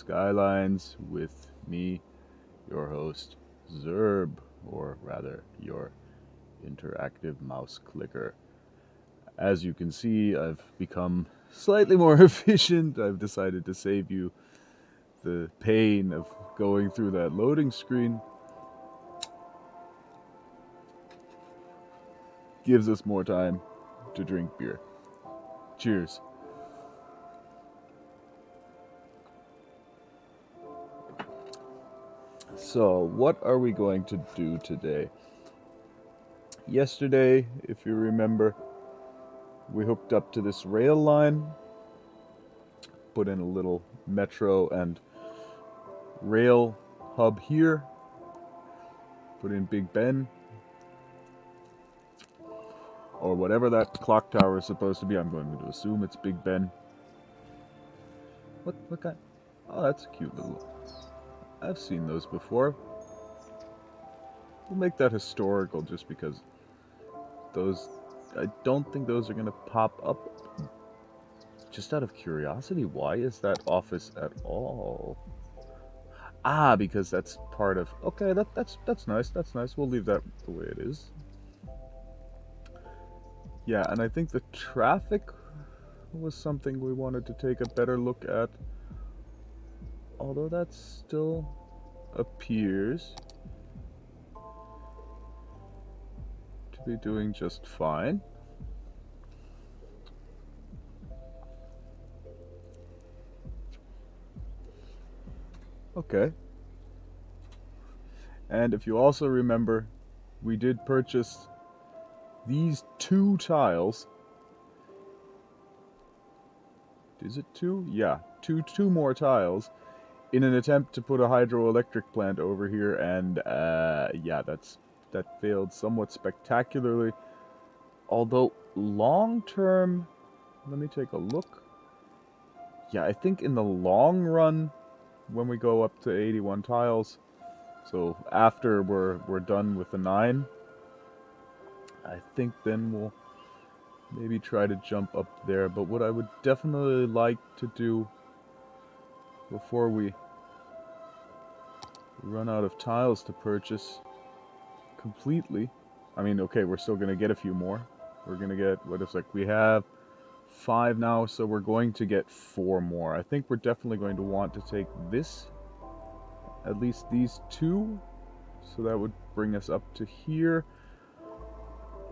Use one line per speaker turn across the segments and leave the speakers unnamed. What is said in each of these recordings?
Skylines with me, your host, Zerb, or rather, your interactive mouse clicker. As you can see, I've become slightly more efficient. I've decided to save you the pain of going through that loading screen. Gives us more time to drink beer. Cheers. So, what are we going to do today? Yesterday, if you remember, we hooked up to this rail line, put in a little metro and rail hub here, put in Big Ben, or whatever that clock tower is supposed to be. I'm going to assume it's Big Ben. What kind? Oh, that's a cute little... I've seen those before. We'll make that historical just because those... I don't think those are going to pop up. Just out of curiosity, why is that office at all? Ah, because that's part of... Okay, that's nice, that's nice. We'll leave that the way it is. Yeah, and I think the traffic was something we wanted to take a better look at. Although that still appears to be doing just fine. Okay. And if you also remember, we did purchase these 2 tiles. Is it 2? Yeah, two more tiles in an attempt to put a hydroelectric plant over here, and yeah, that failed somewhat spectacularly. Although long term, let me take a look. Yeah, I think in the long run, when we go up to 81 tiles, so after we're done with the 9, I think then we'll maybe try to jump up there. But what I would definitely like to do before we run out of tiles to purchase completely, I mean, okay, we're still going to get a few more. We're going to get, what it's like, we have 5 now, so we're going to get 4 more. I think we're definitely going to want to take this, at least these 2, so that would bring us up to here.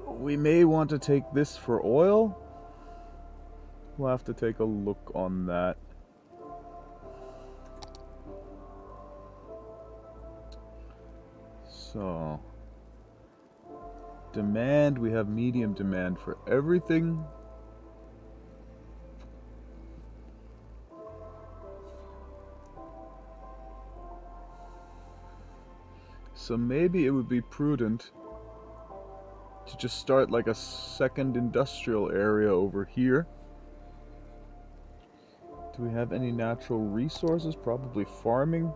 We may want to take this for oil. We'll have to take a look on that. So, demand, we have medium demand for everything. So maybe it would be prudent to just start like a second industrial area over here. Do we have any natural resources? Probably farming.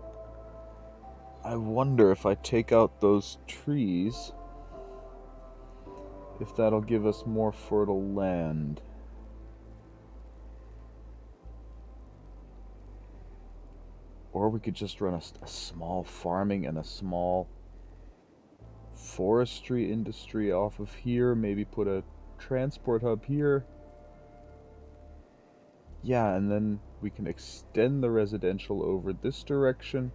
I wonder if I take out those trees, if that'll give us more fertile land. Or we could just run a small farming and a small forestry industry off of here. Maybe put a transport hub here. Yeah, and then we can extend the residential over this direction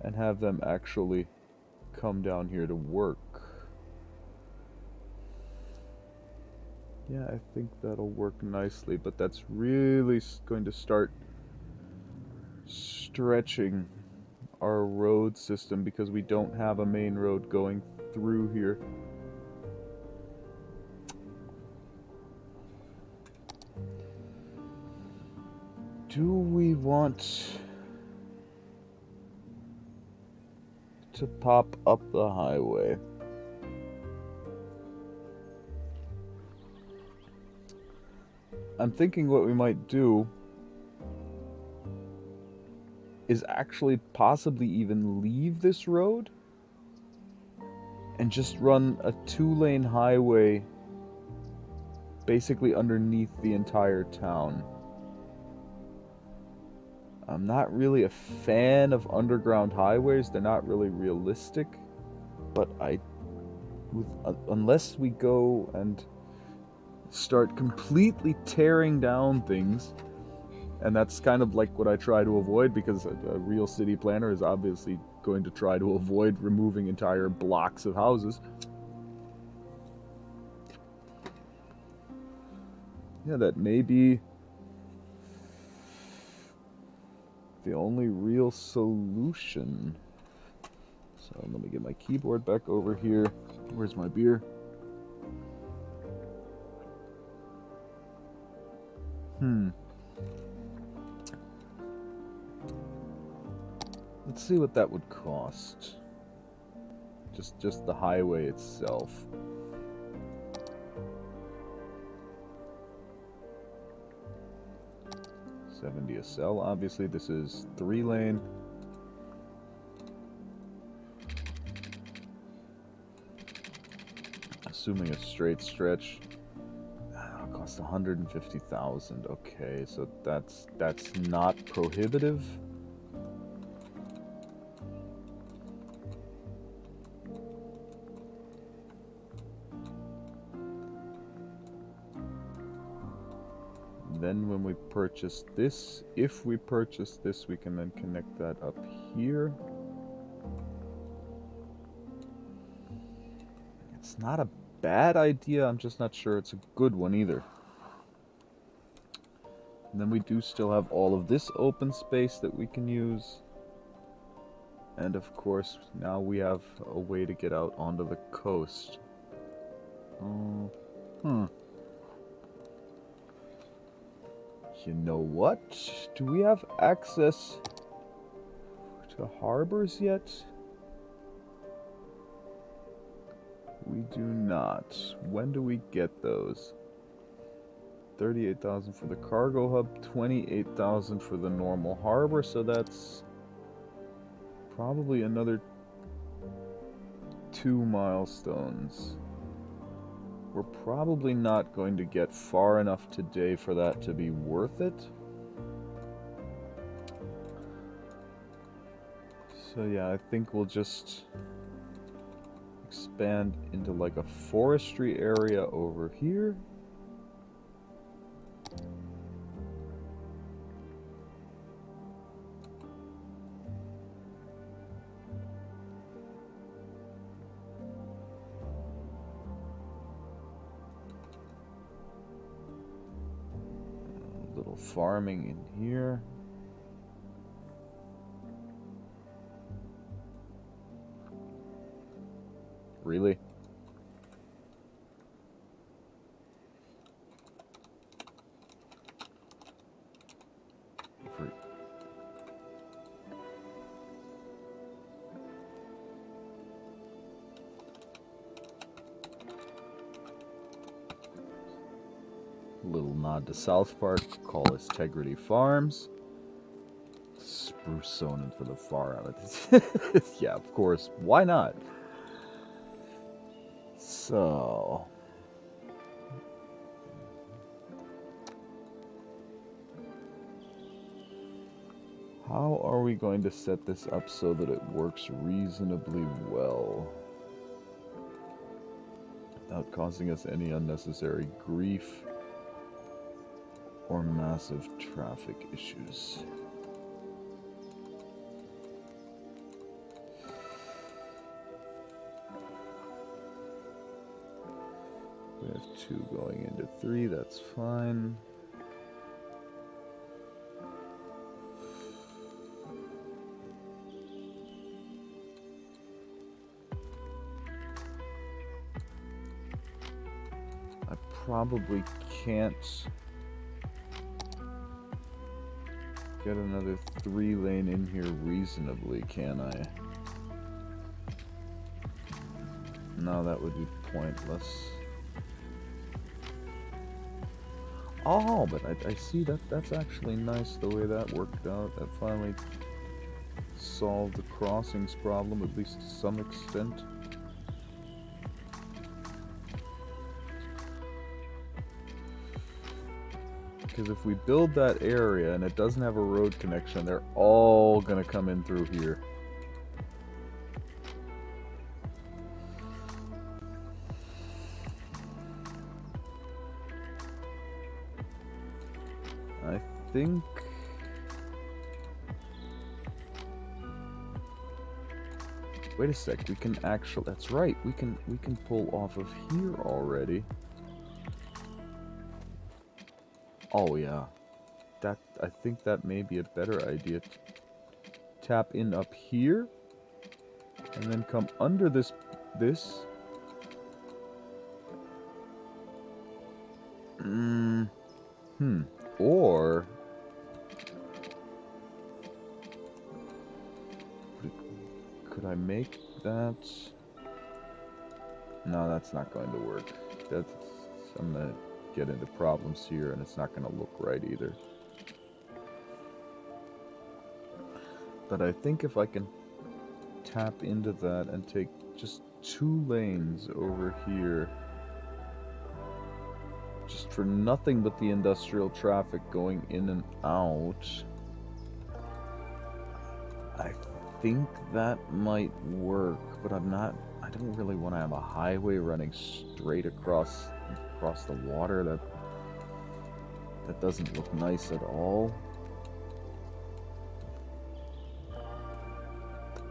and have them actually come down here to work. Yeah, I think that'll work nicely, but that's really going to start stretching our road system because we don't have a main road going through here. Do we want to pop up the highway? I'm thinking what we might do is actually possibly even leave this road and just run a 2-lane highway basically underneath the entire town. I'm not really a fan of underground highways. They're not really realistic. But unless we go and start completely tearing down things, and that's kind of like what I try to avoid, because a real city planner is obviously going to try to avoid removing entire blocks of houses. Yeah, that may be the only real solution. So let me get my keyboard back over here. Where's my beer? Let's see what that would cost. Just the highway itself. $70 a cell. Obviously, this is 3-lane. Assuming a straight stretch. It'll cost $150,000. Okay, so that's not prohibitive. Then when we purchase this, if we purchase this, we can then connect that up here. It's not a bad idea, I'm just not sure it's a good one either. And then we do still have all of this open space that we can use. And of course, now we have a way to get out onto the coast. You know what? Do we have access to harbors yet? We do not. When do we get those? 38,000 for the cargo hub, 28,000 for the normal harbor, so that's probably another 2 milestones. We're probably not going to get far enough today for that to be worth it. So yeah, I think we'll just expand into like a forestry area over here. Little farming in here. Really? Little nod to South Park, call this Tegrity Farms. Spruce zoning for the far out. Yeah, of course. Why not? So... how are we going to set this up so that it works reasonably well? Without causing us any unnecessary grief or massive traffic issues. We have 2 going into 3, that's fine. I probably can't get another 3-lane in here reasonably, can I? No, that would be pointless. Oh, but I see that's actually nice the way that worked out. That finally solved the crossings problem, at least to some extent. Because if we build that area and it doesn't have a road connection, they're all gonna come in through here. I think... Wait a sec, we can actually... That's right, we can pull off of here already. Oh yeah. I think that may be a better idea. Tap in up here, and then come under this. Or could I make that? No, that's not going to work. I'm gonna get into problems here, and it's not gonna look right either. But I think if I can tap into that and take just 2 lanes over here, just for nothing but the industrial traffic going in and out, I think that might work, but I don't really want to have a highway running straight across the water. That doesn't look nice at all.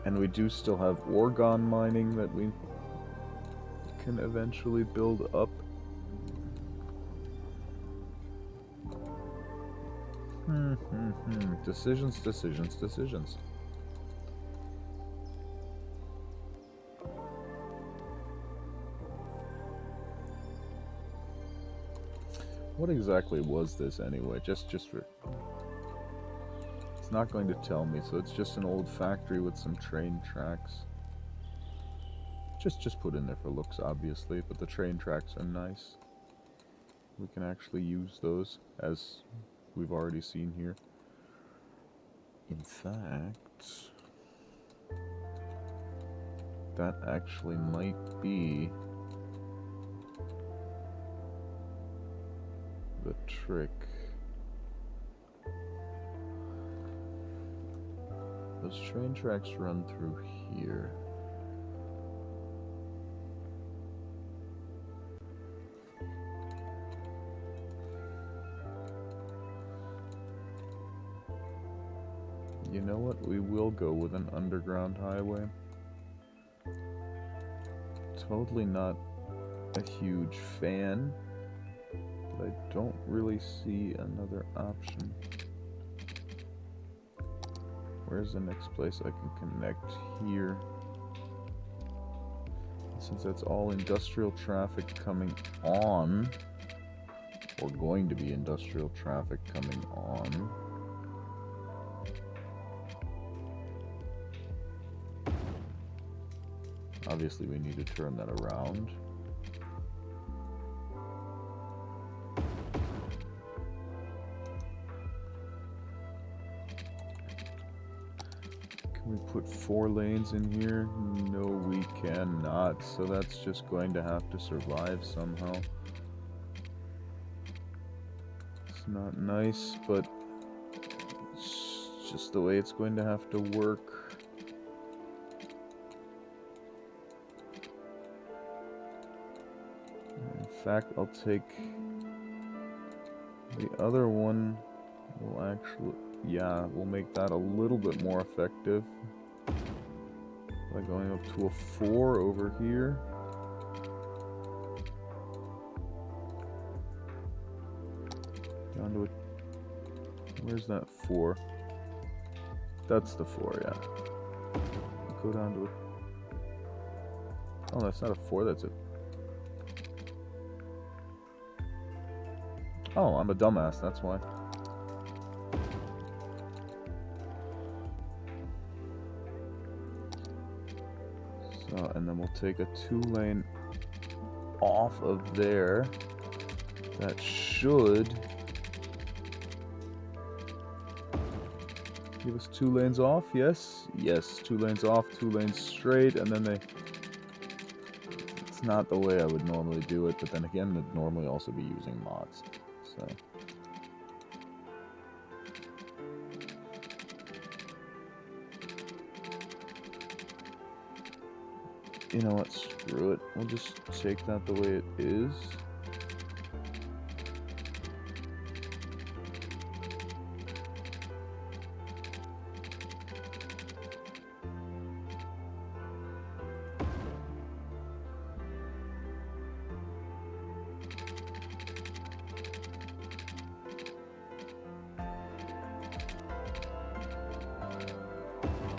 And we do still have orgone mining that we can eventually build up. Decisions. What exactly was this anyway? Just for... It's not going to tell me, so it's just an old factory with some train tracks. Just put in there for looks, obviously, but the train tracks are nice. We can actually use those, as we've already seen here. In fact, that actually might be the trick. Those train tracks run through here. You know what? We will go with an underground highway. Totally not a huge fan, but I don't really see another option. Where's the next place I can connect? Here. Since that's all industrial traffic coming on, or going to be industrial traffic coming on, obviously we need to turn that around. Can we put 4 lanes in here? No, we cannot, so that's just going to have to survive somehow. It's not nice, but it's just the way it's going to have to work. In fact, I'll take the other one. Will actually, yeah, we'll make that a little bit more effective by going up to a 4 over here. Down to a, where's that 4? That's the 4, yeah. Go down to a, oh, that's not a 4, that's a, oh, I'm a dumbass, that's why. So, and then we'll take a 2-lane off of there. That should give us 2 lanes off, yes? Yes, 2 lanes off, 2 lanes straight, and then they... It's not the way I would normally do it, but then again, I'd normally also be using mods, so... You know what? Screw it. We'll just take that the way it is.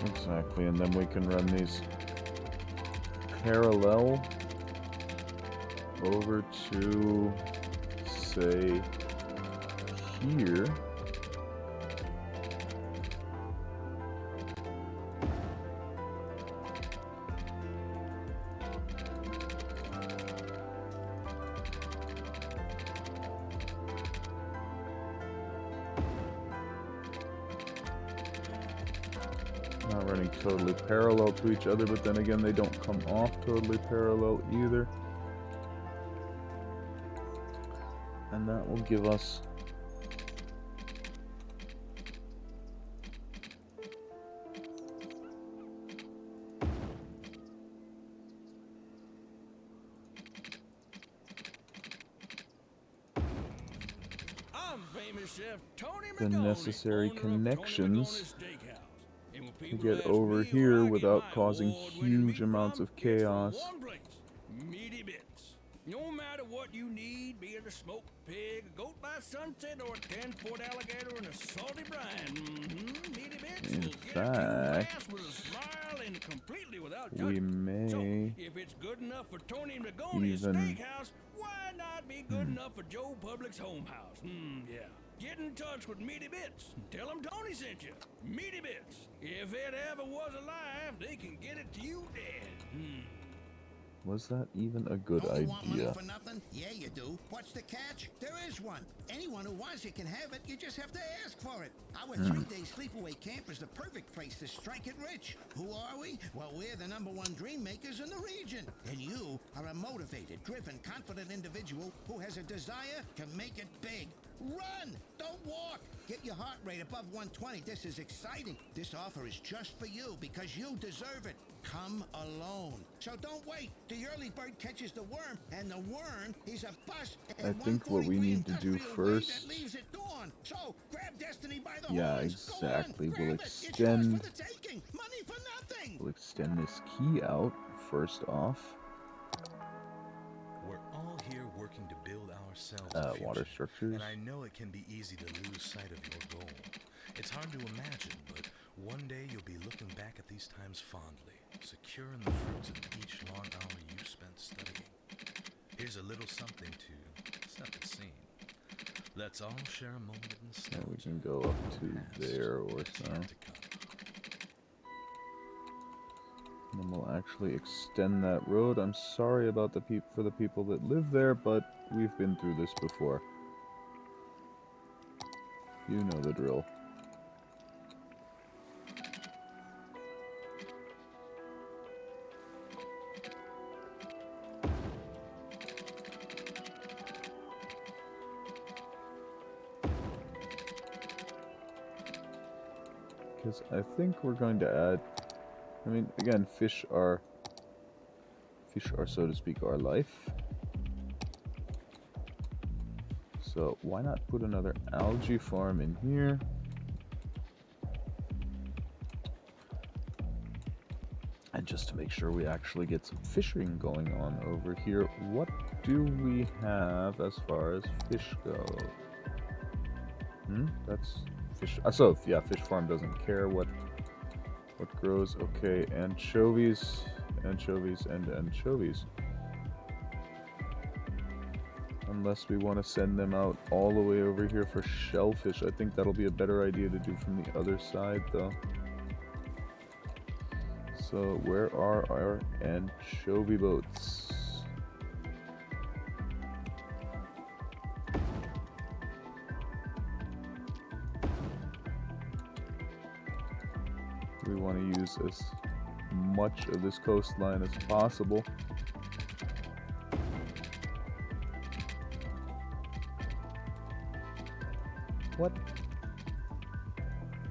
Exactly, and then we can run these parallel over to, say, here. Not running totally parallel to each other, but then again, they don't come off totally parallel either. And that will give us the necessary connections to get over here without causing huge amounts of chaos.
Meaty bits. No matter what you need, be it a smoked pig, a goat by sunset, or a 10-foot alligator in a salty brine. Meaty bits
In
will get
fact,
it to you fast with a smile and completely without
we
judgment.
may
So, if it's good enough for Tony Rigoni's
even
steakhouse, why not be good enough for Joe Public's home house? Yeah. Get in touch with Meaty Bits. Tell them Tony sent you. Meaty Bits. If it ever was alive, they can get it to you dead.
Was that even a good
Only want money
idea?
for nothing? Yeah, you do. What's the catch? There is one. Anyone who wants it can have it. You just have to ask for it. Our 3-day sleepaway camp is the perfect place to strike it rich. Who are we? Well, we're the #1 dream makers in the region. And you are a motivated, driven, confident individual who has a desire to make it big. Run! Don't walk! Get your heart rate above 120. This is exciting. This offer is just for you because you deserve it. Come alone. So don't wait. The early bird catches the worm, and the worm is a bust.
I think what we need to do first.
Leaves at dawn. So grab destiny by the
Yeah,
horns.
exactly.
Go on,
We'll
grab it. It's yours
extend.
for the taking. Money for nothing.
We'll extend this key out first off.
We're all here working to build ourselves a future,
Water structures.
and I know it can be easy to lose sight of your goal. It's hard to imagine, but one day you'll be looking back at these times fondly, secure in the fruits of each long hour you spent studying. Here's a little something to set the scene. Let's all share a moment of nostalgia.
Yeah, we can go up to there or so. And then we'll actually extend that road. I'm sorry about the for the people that live there, but we've been through this before. You know the drill. Because I think we're going to add, I mean, again, fish are, so to speak, our life. So why not put another algae farm in here? And just to make sure we actually get some fishing going on over here, what do we have as far as fish go? That's fish. So yeah, fish farm doesn't care what grows. Okay, anchovies, anchovies, and anchovies. Unless we want to send them out all the way over here for shellfish. I think that'll be a better idea to do from the other side, though. So where are our anchovy boats? We want to use as much of this coastline as possible. What?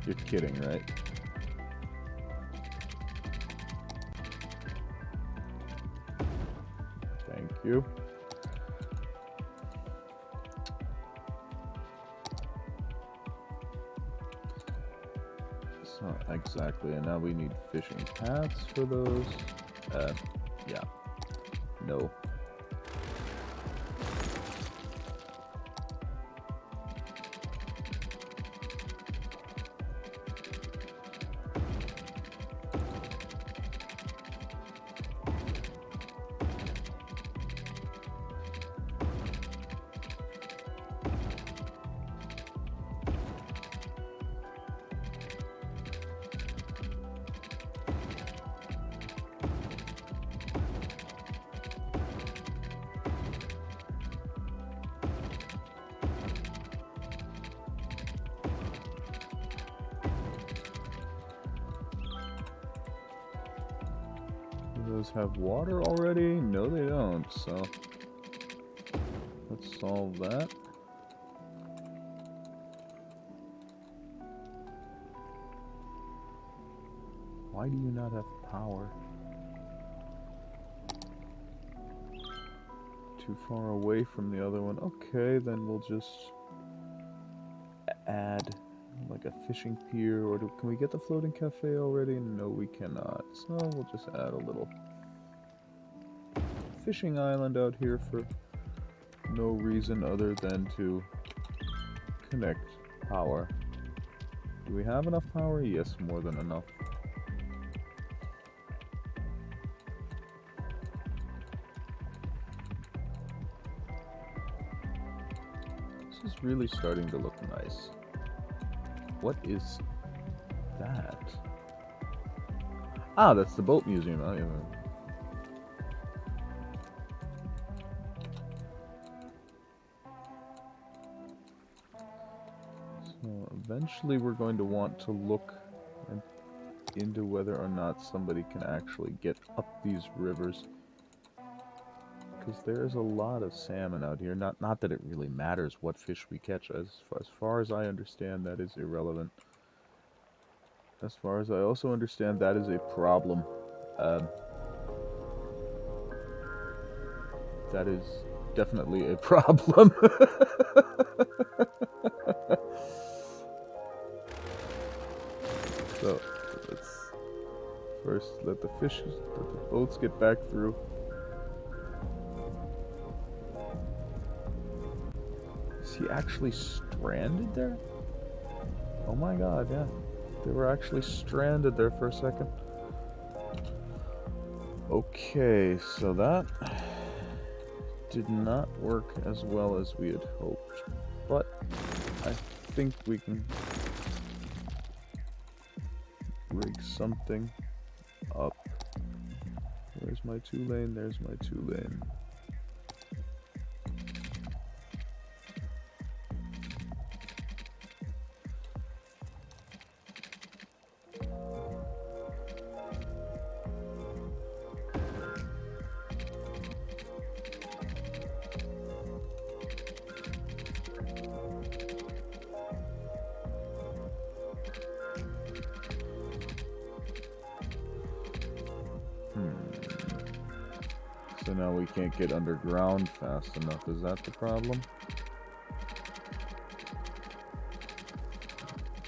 You're kidding, right? you. So exactly, and now we need fishing paths for those. Yeah. No. Do those have water already? No, they don't, so let's solve that. Why do you not have power? Too far away from the other one. Okay, then we'll just add like a fishing pier, or can we get the floating cafe already? No, we cannot. So we'll just add a little fishing island out here for no reason other than to connect power. Do we have enough power? Yes, more than enough. This is really starting to look nice. What is that? Ah, that's the boat museum. Oh, yeah. So eventually we're going to want to look into whether or not somebody can actually get up these rivers. Because there's a lot of salmon out here. Not that it really matters what fish we catch. As far as I understand, that is irrelevant. As far as I also understand, that is a problem. That is definitely a problem. So, let's first let the boats get back through. Is he actually stranded there? Oh my god, yeah. They were actually stranded there for a second. Okay, so that did not work as well as we had hoped. But I think we can rig something up. Where's my 2-lane? There's my 2-lane. So now we can't get underground fast enough. Is that the problem?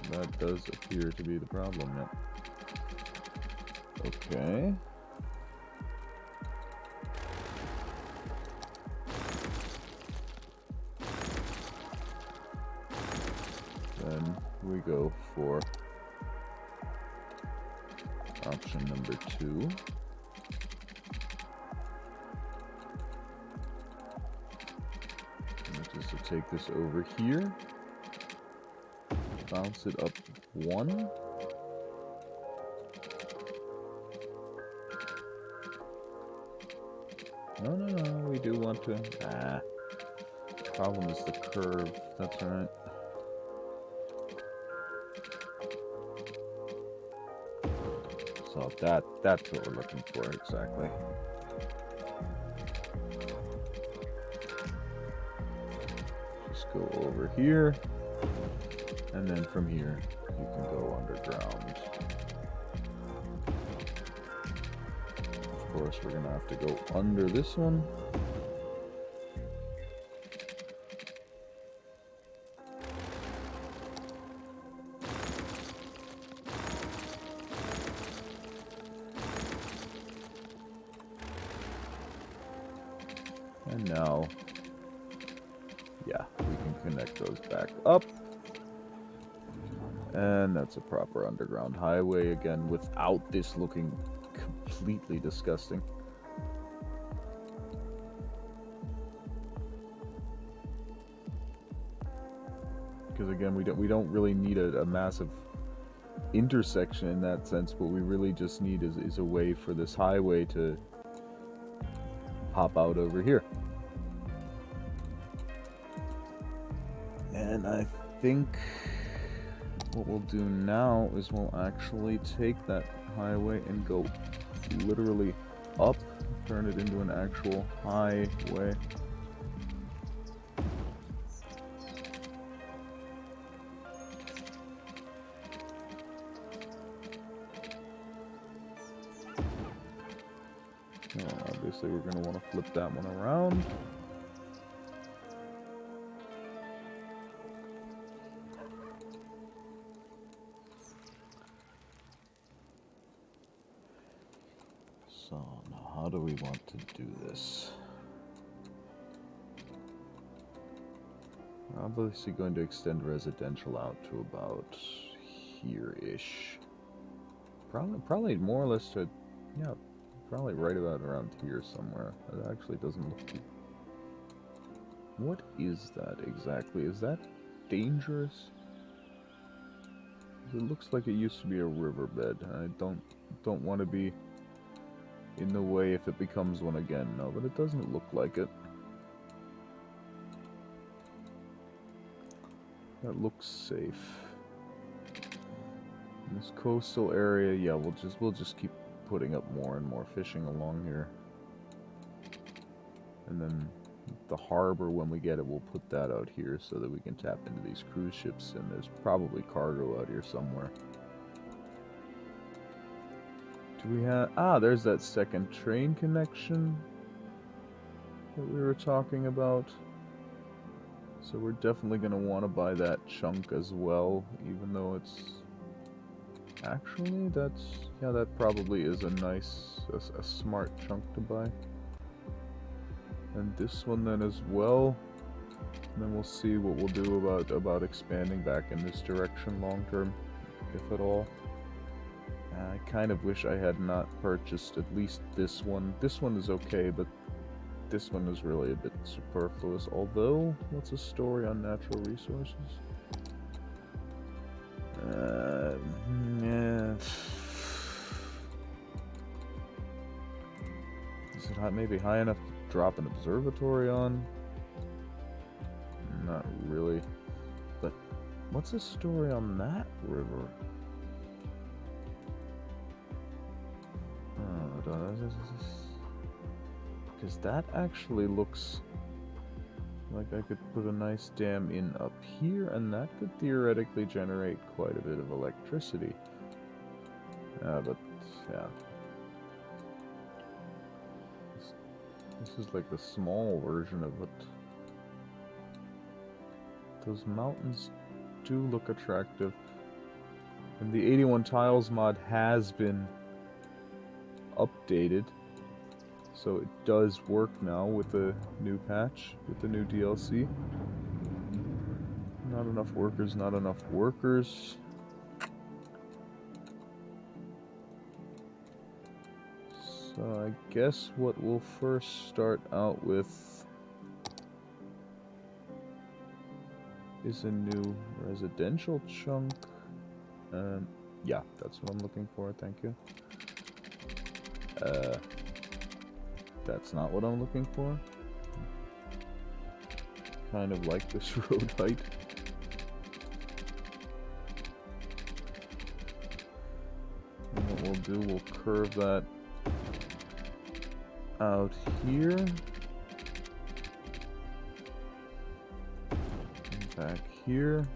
That does appear to be the problem, yep. Okay. Then we go for option number 2. Just to take this over here, bounce it up 1. No, we do want to. Problem is the curve. That's right. So that's what we're looking for exactly. Go over here, and then from here you can go underground. Of course, we're gonna have to go under this one. And now, yeah, we can connect those back up. And that's a proper underground highway again without this looking completely disgusting. Because again, we don't really need a massive intersection in that sense. What we really just need is a way for this highway to pop out over here. And I think what we'll do now is we'll actually take that highway and go literally up, turn it into an actual highway. Obviously we're going to want to flip that one around. So now how do we want to do this? We're obviously going to extend residential out to about here-ish. Probably more or less to, yeah, probably right about around here somewhere. It actually doesn't look too... What is that exactly? Is that dangerous? It looks like it used to be a riverbed. I don't want to be in the way if it becomes one again. No, but it doesn't look like it. That looks safe. In this coastal area, yeah, we'll just keep putting up more and more fishing along here. And then the harbor, when we get it, we'll put that out here so that we can tap into these cruise ships, and there's probably cargo out here somewhere. Do we have... Ah, there's that second train connection that we were talking about. So we're definitely going to want to buy that chunk as well, even though it's... Actually, that's... Yeah, that probably is a nice, a smart chunk to buy. And this one then as well. And then we'll see what we'll do about expanding back in this direction long term, if at all. I kind of wish I had not purchased at least this one. This one is okay, but this one is really a bit superfluous. Although, what's a story on natural resources? Yeah. Is it maybe high enough to drop an observatory on? Not really. But what's a story on that river? Because that actually looks like I could put a nice dam in up here, and that could theoretically generate quite a bit of electricity. But, yeah. This is like the small version of it. Those mountains do look attractive. And the 81 tiles mod has been updated. So it does work now with the new patch, with the new DLC. Not enough workers, not enough workers. So I guess what we'll first start out with is a new residential chunk. Yeah, that's what I'm looking for, thank you. That's not what I'm looking for. Kind of like this road height. And what we'll do, we'll curve that out here. And back here.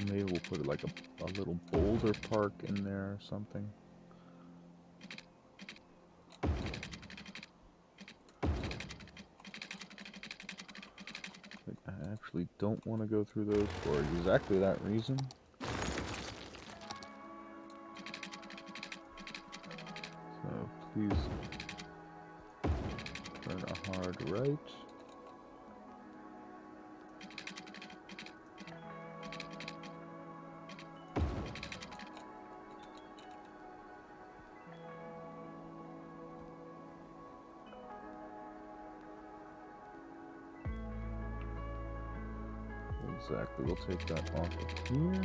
maybe we'll put like a little boulder park in there or something. I actually don't want to go through those for exactly that reason. So please turn a hard right. Exactly, we'll take that off of here.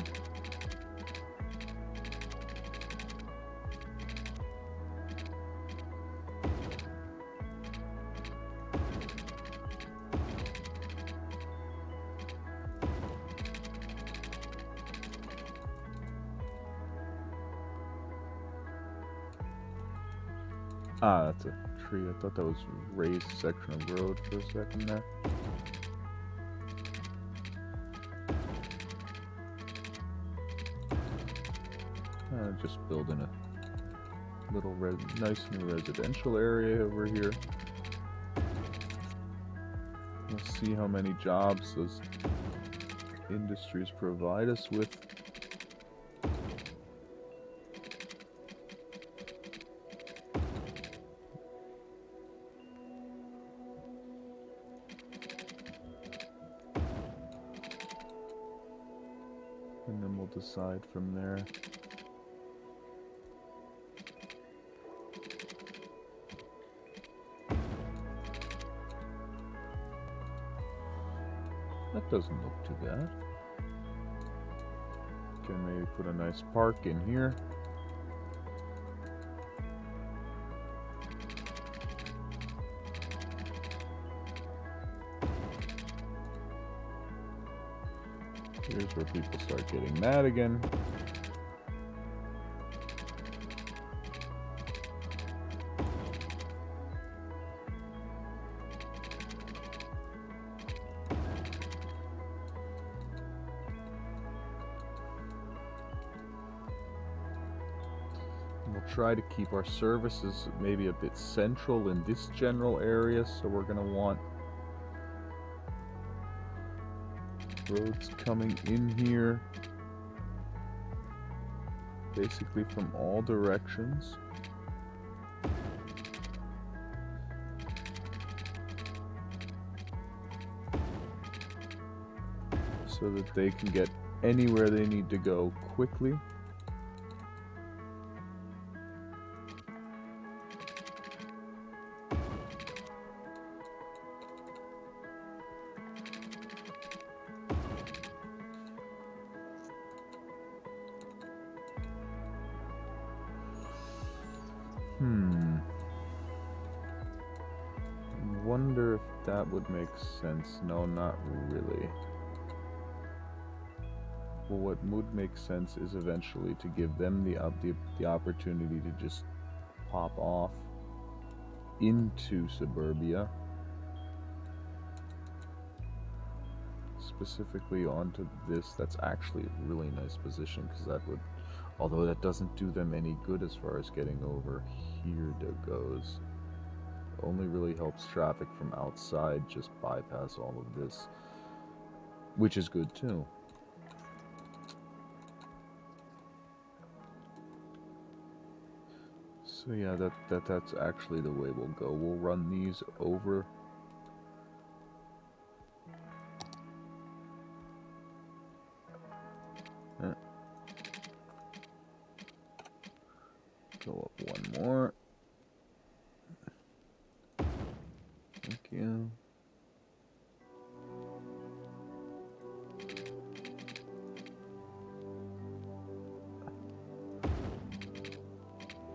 Ah, that's a tree. I thought that was a raised section of road for a second there. Just building a little nice new residential area over here. We'll see how many jobs those industries provide us with. And then we'll decide from there. That doesn't look too bad. Can maybe put a nice park in here. Here's where people start getting mad again. We'll try to keep our services maybe a bit central in this general area, so we're going to want roads coming in here basically from all directions. So that they can get anywhere they need to go quickly. Wonder if that would make sense. No, not really. Well, what would make sense is eventually to give them the opportunity to just pop off into suburbia, specifically onto this. That's actually a really nice position, because that would, although that doesn't do them any good as far as getting over here goes. Only really helps traffic from outside just bypass all of this, which is good too. So yeah, that's actually the way we'll go. We'll run these over. Go up one more. Thank you.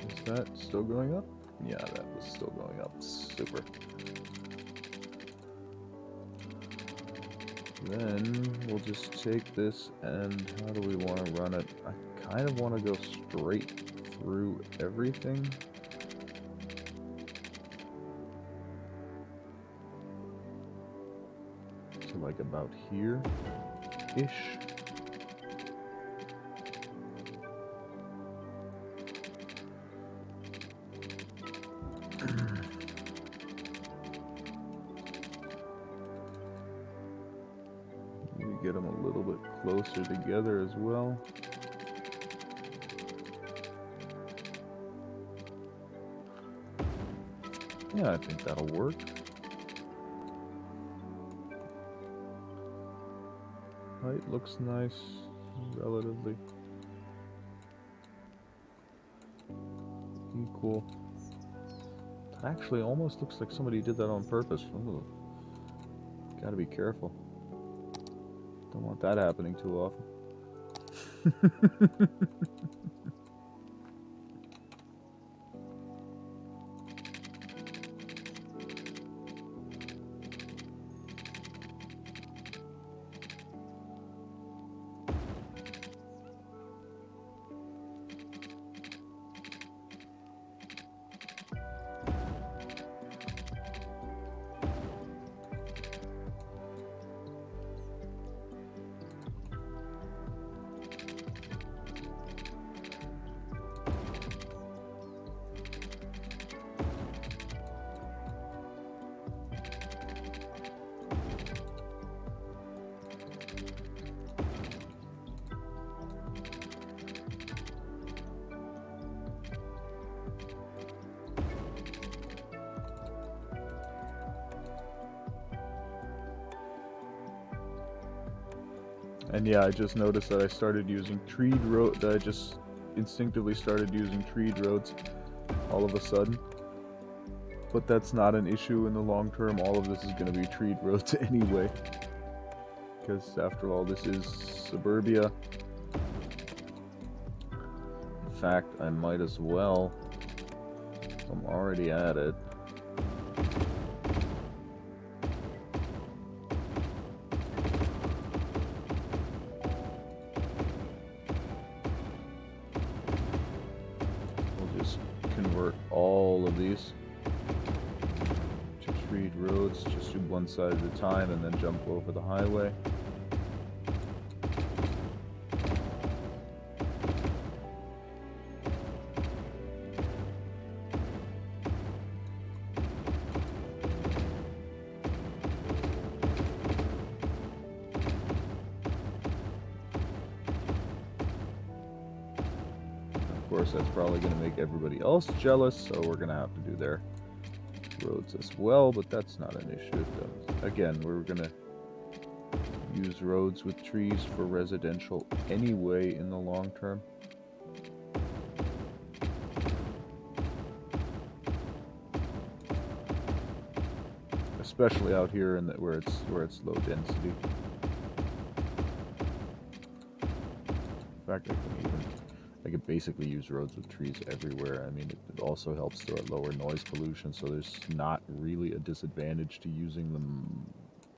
Is that still going up? Yeah, that was still going up. Super. Then we'll just take this, and how do we want to run it? I kind of want to go straight through everything. To like about here-ish. get them a little bit closer together as well. Yeah, I think that'll work. Height looks nice, relatively equal. That actually almost looks like somebody did that on purpose. Ooh. Gotta be careful. Don't want that happening too often. And yeah, I just noticed that I started using treed road. That I just instinctively started using treed roads all of a sudden. But that's not an issue in the long term. All of this is going to be treed roads anyway, because after all, this is suburbia. In fact, I might as well. I'm already at it. Convert all of these to treed roads, just do one side at a time and then jump over the highway. Of course, that's probably going to make everybody else jealous, so we're going to have to do their roads as well, but that's not an issue. Again, we're going to use roads with trees for residential anyway in the long term. Especially out here in where it's low density. In fact, I could basically use roads with trees everywhere. I mean, it also helps to lower noise pollution, so there's not really a disadvantage to using them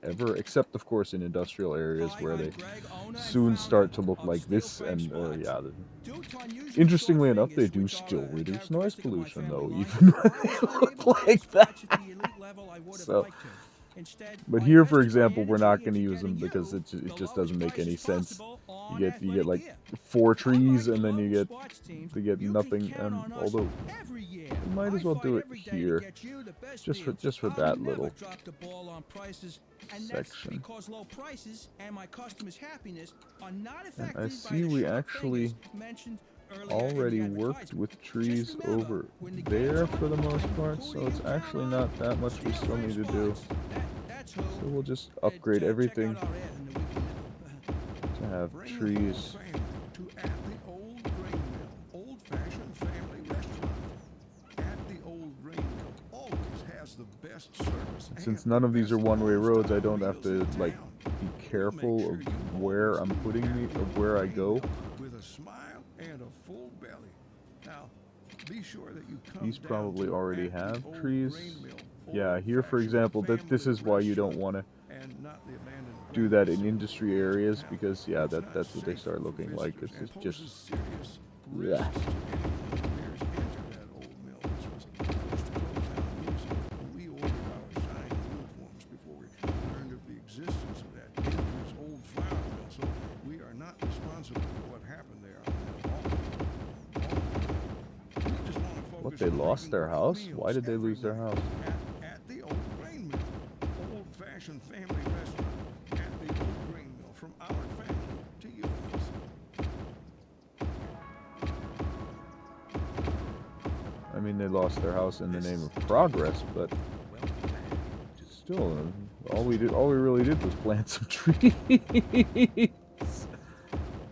ever, except of course in industrial areas where they soon start to look like this. And yeah, interestingly enough, they do still reduce noise pollution though, even when they look like that. So, but here, for example, we're not going to use them because it just doesn't make any sense. You get like 4 trees, and then you get nothing. And although we might as well do it here, just for that little section. And I see we actually already worked with trees over there for the most part, so it's actually not that much we still need to do. So we'll just upgrade everything to have trees. Since none of these are one-way roads, I don't have to like be careful of where I'm putting where I go. These probably already have trees. Yeah, here for example, this is why you don't want to do that in industry areas, because yeah, that's what they start looking like. It's just yeah. What, they lost their house? Why did they lose their house?
At the old grain mill, old-fashioned family restaurant at the old grain mill. From
mean, they lost their house in the name of progress, but still, all we really did was plant some trees.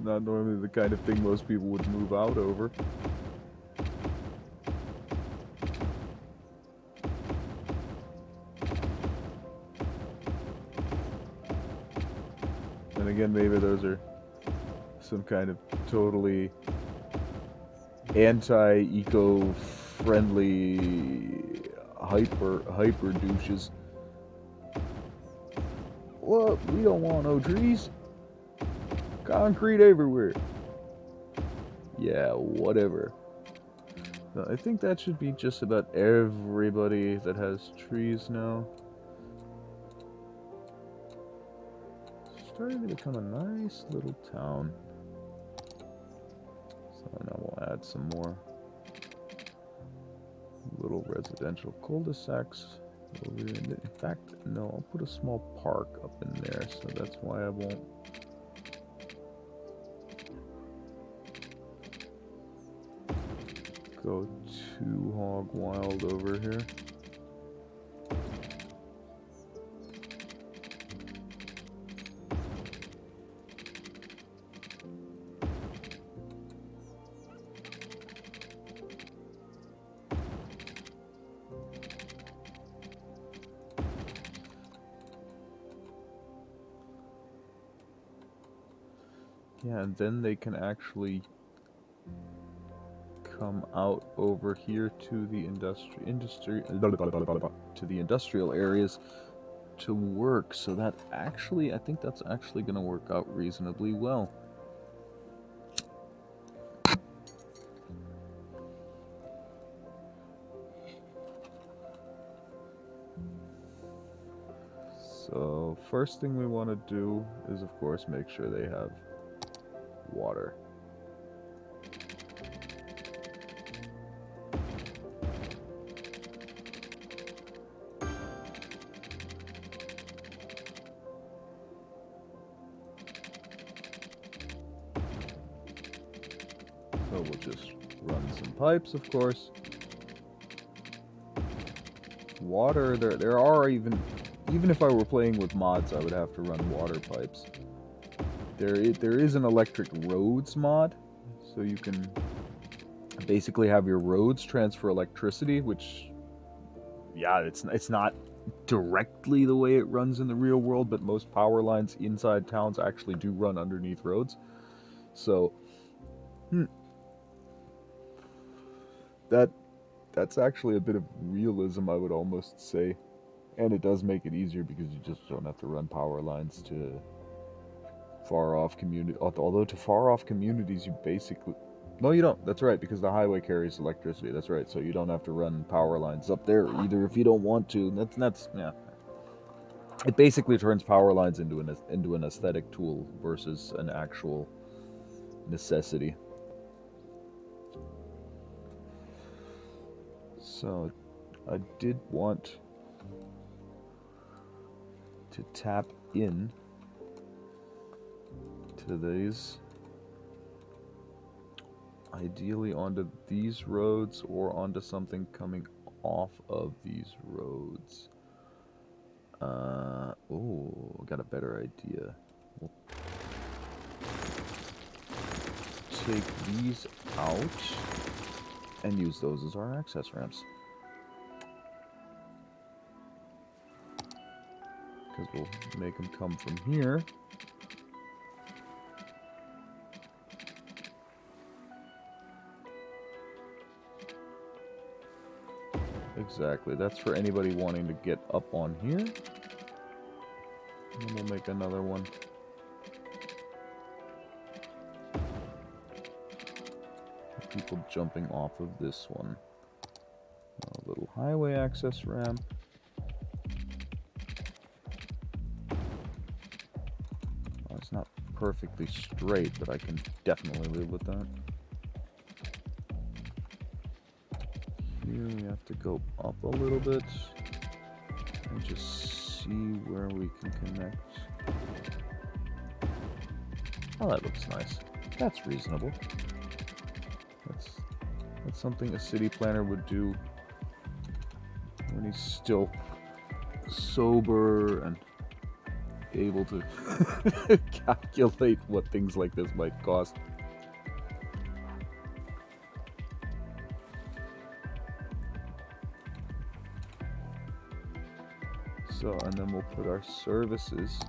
Not normally the kind of thing most people would move out over. And again, maybe those are some kind of totally anti-eco-friendly hyper douches. What? We don't want no trees. Concrete everywhere. Yeah, whatever. No, I think that should be just about everybody that has trees now. Starting to become a nice little town. So now we'll add some more little residential cul-de-sacs over here. In fact, no, I'll put a small park up in there, so that's why I won't. Go too hog wild over here. Yeah, and then they can actually come out over here to the industrial areas to work. So that actually, I think that's actually going to work out reasonably well. So first thing we want to do is, of course, make sure they have water. So we'll just run some pipes, of course. Water, there are even if I were playing with mods, I would have to run water pipes. There is an electric roads mod, so you can basically have your roads transfer electricity, which, yeah, it's not directly the way it runs in the real world, but most power lines inside towns actually do run underneath roads. So that's actually a bit of realism, I would almost say. And it does make it easier because you just don't have to run power lines to far-off community. Although to far-off communities, you basically... No, you don't. That's right, because the highway carries electricity. That's right, so you don't have to run power lines up there either if you don't want to. That's yeah. It basically turns power lines into an aesthetic tool versus an actual necessity. So, I did want to tap in to these, ideally onto these roads or onto something coming off of these roads. Oh, I got a better idea. We'll take these out and use those as our access ramps. Because we'll make them come from here. Exactly, that's for anybody wanting to get up on here. And then we'll make another one. People jumping off of this one. A little highway access ramp. Well, it's not perfectly straight, but I can definitely live with that. Here we have to go up a little bit and just see where we can connect. Oh, that looks nice. That's reasonable. That's something a city planner would do when he's still sober and able to calculate what things like this might cost. So, and then we'll put our services.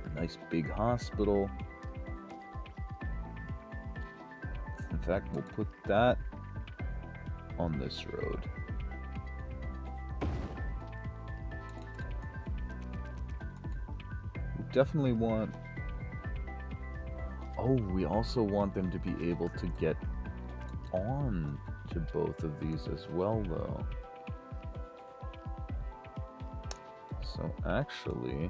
A nice big hospital. In fact, we'll put that on this road. We definitely want... Oh, we also want them to be able to get on to both of these as well, though. So actually,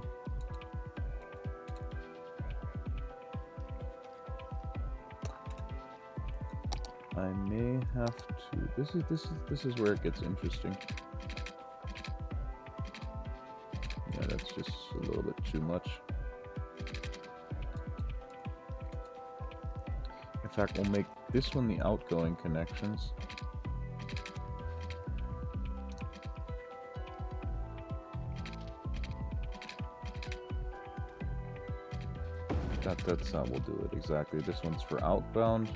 I may have to. This is where it gets interesting. Yeah, that's just a little bit too much. In fact, we'll make this one the outgoing connections. That's how we'll do it exactly. This one's for outbound.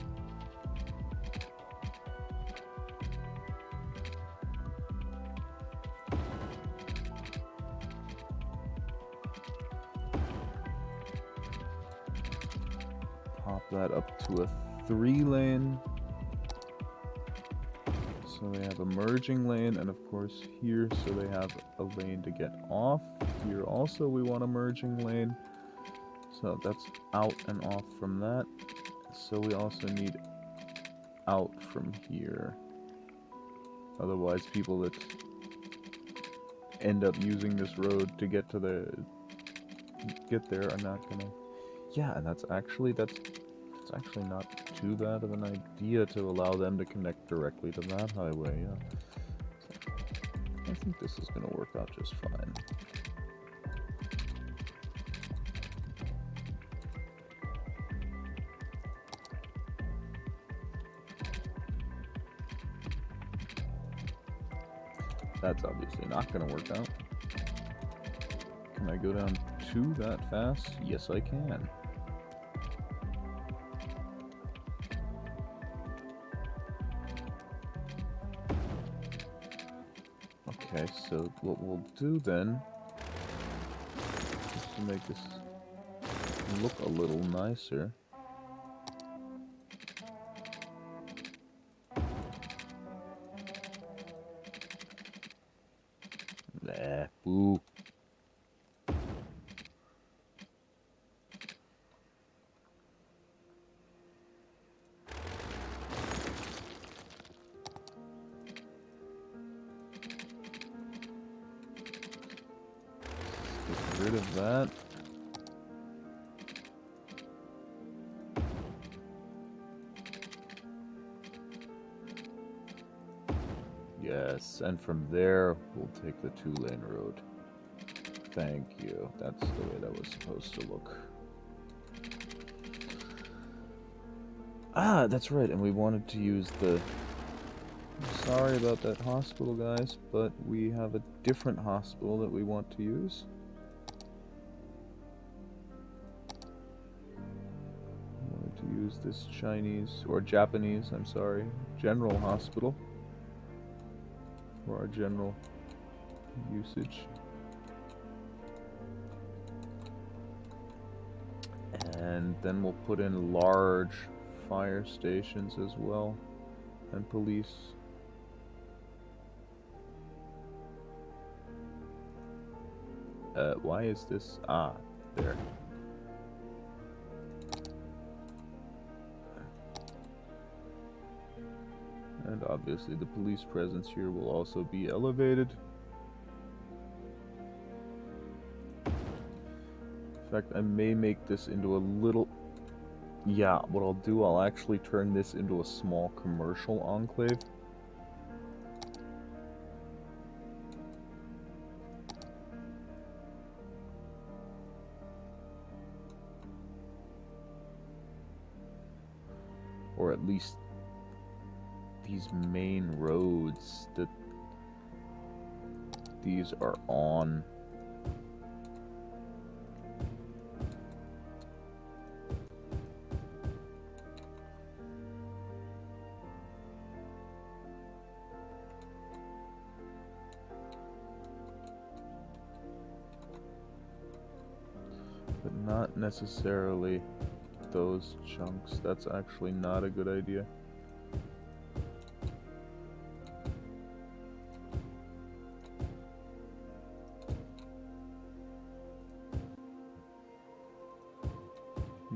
Pop that up to a 3-lane. So they have a merging lane, and of course here, so they have a lane to get off. Here also we want a merging lane. So that's out and off from that. So we also need out from here. Otherwise people that end up using this road to get to get there are not gonna... Yeah, and that's actually not too bad of an idea to allow them to connect directly to that highway, yeah. So I think this is gonna work out just fine. That's obviously not going to work out. Can I go down to that fast? Yes, I can. Okay, so what we'll do then, just to make this look a little nicer, boo. Get rid of that. Yes, and from there, we'll take the 2-lane road. Thank you. That's the way that was supposed to look. Ah, that's right, and we wanted to use the... Sorry about that hospital, guys, but we have a different hospital that we want to use. We wanted to use this Chinese, or Japanese, I'm sorry, general hospital for our general usage. And then we'll put in large fire stations as well, and police. Why is this? Ah, there. And obviously the police presence here will also be elevated. In fact, I may make this into a little... Yeah, what I'll do, I'll actually turn this into a small commercial enclave. or at least these main roads that these are on. But not necessarily those chunks. That's actually not a good idea.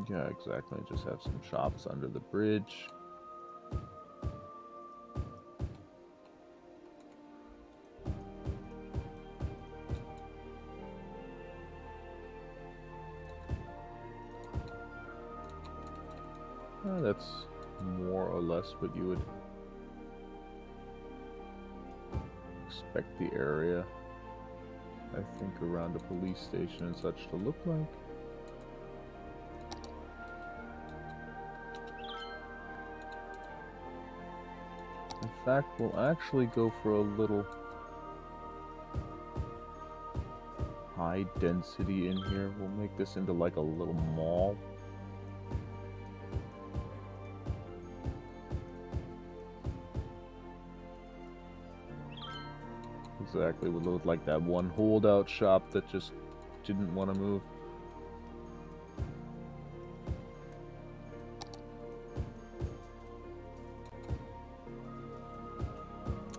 Yeah, exactly. Just have some shops under the bridge. That's more or less what you would expect the area, I think, around a police station and such to look like. In fact, we'll actually go for a little high density in here. We'll make this into like a little mall. Exactly, would look like that one holdout shop that just didn't want to move.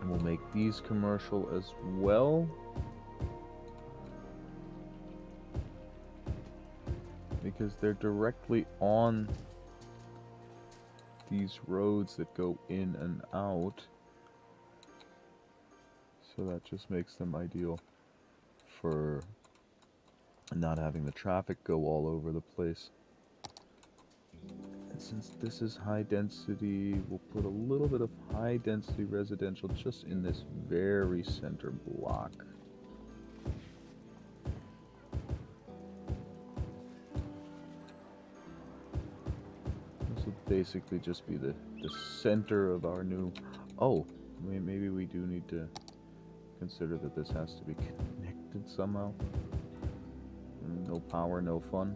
And we'll make these commercial as well. Because they're directly on these roads that go in and out. So that just makes them ideal for not having the traffic go all over the place. And since this is high density, we'll put a little bit of high density residential just in this very center block. This will basically just be the center of our new... Oh, maybe we do need to consider that this has to be connected somehow. No power, no fun.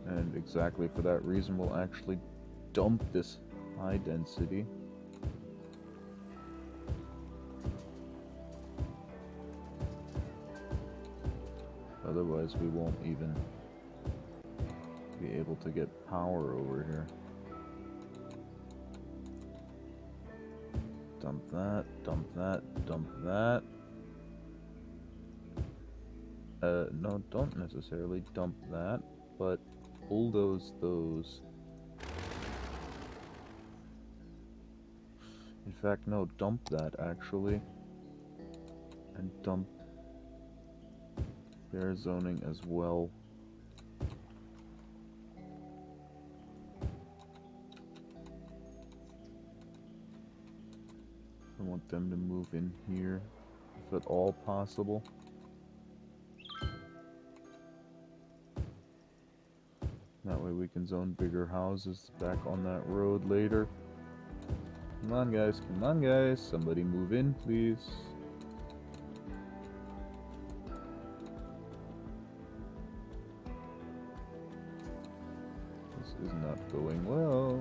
And exactly for that reason, we'll actually dump this high density. Otherwise, we won't even be able to get power over here. Dump that, dump that, dump that. No, don't necessarily dump that, but bulldoze those. In fact, no, dump that actually. And dump their zoning as well. I want them to move in here, if at all possible. That way we can zone bigger houses back on that road later. Come on guys, come on guys, somebody move in please. This is not going well.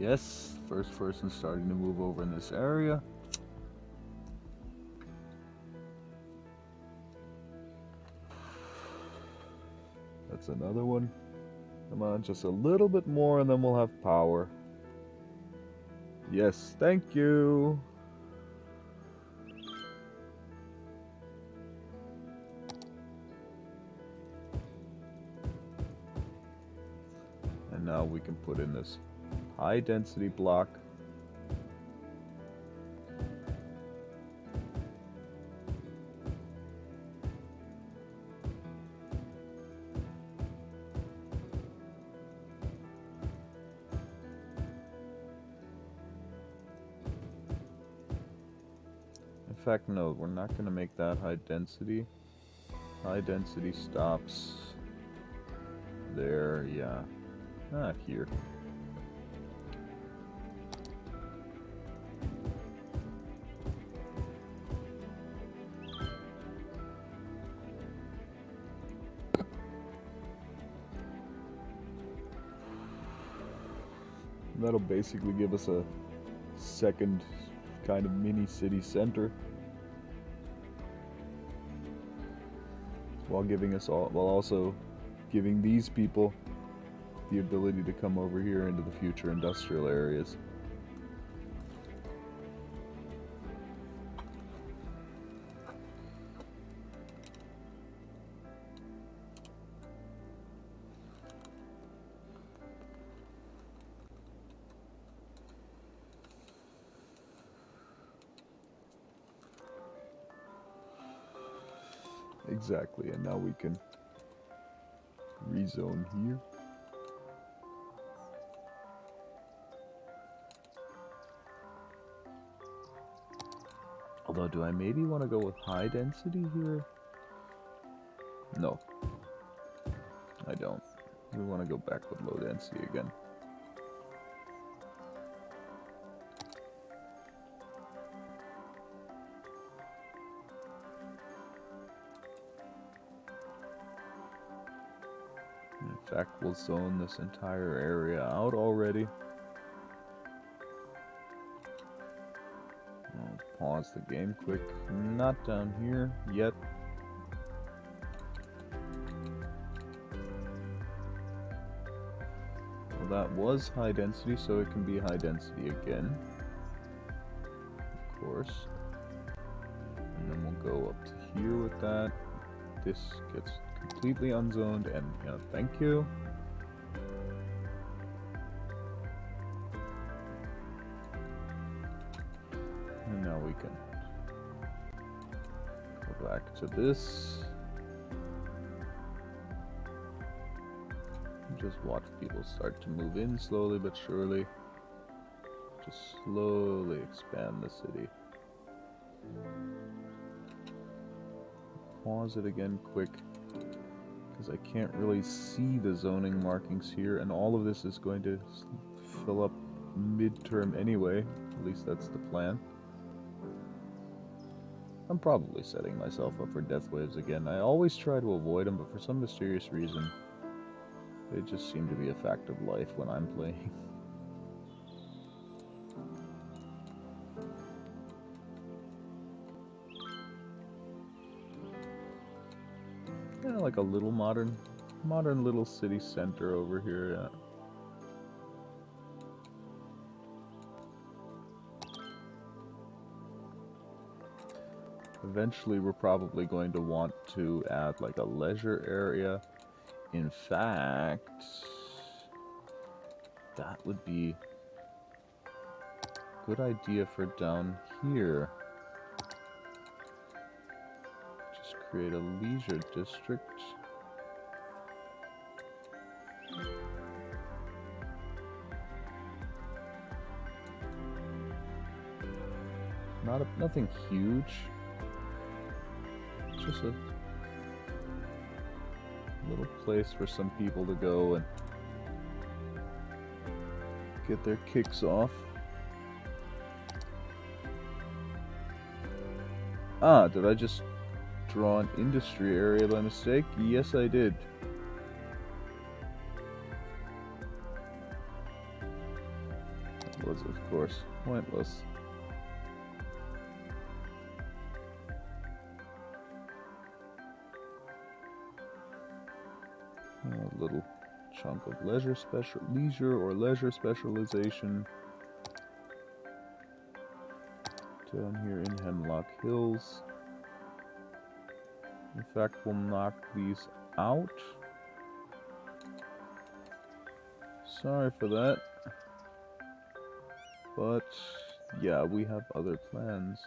Yes, first person starting to move over in this area. That's another one. Come on, just a little bit more and then we'll have power. Yes, thank you. now we can put in this high density block. In fact, no, we're not going to make that high density. High density stops there, yeah. Not here. That'll basically give us a second kind of mini city center, while also giving these people the ability to come over here into the future industrial areas. Exactly, and now we can rezone here. Although, do I maybe want to go with high density here? No, I don't. We want to go back with low density again. In fact, we'll zone this entire area out already. I'll pause the game quick. Not down here yet. Well, that was high density, so it can be high density again. Of course. And then we'll go up to here with that. This gets completely unzoned, and thank you. And now we can go back to this. And just watch people start to move in slowly but surely. Just slowly expand the city. Pause it again quick, because I can't really see the zoning markings here, and all of this is going to fill up midterm anyway. At least that's the plan. I'm probably setting myself up for death waves again. I always try to avoid them, but for some mysterious reason, they just seem to be a fact of life when I'm playing. Yeah, like a little modern little city center over here. Yeah. Eventually, we're probably going to want to add like a leisure area. In fact, that would be a good idea for down here. Just create a leisure district. Nothing huge. Just a little place for some people to go and get their kicks off. Ah, did I just draw an industry area by mistake? Yes, I did. That was, of course, pointless. A little chunk of leisure or leisure specialization down here in Hemlock Hills. In fact, we'll knock these out sorry for that. But, yeah, we have other plans.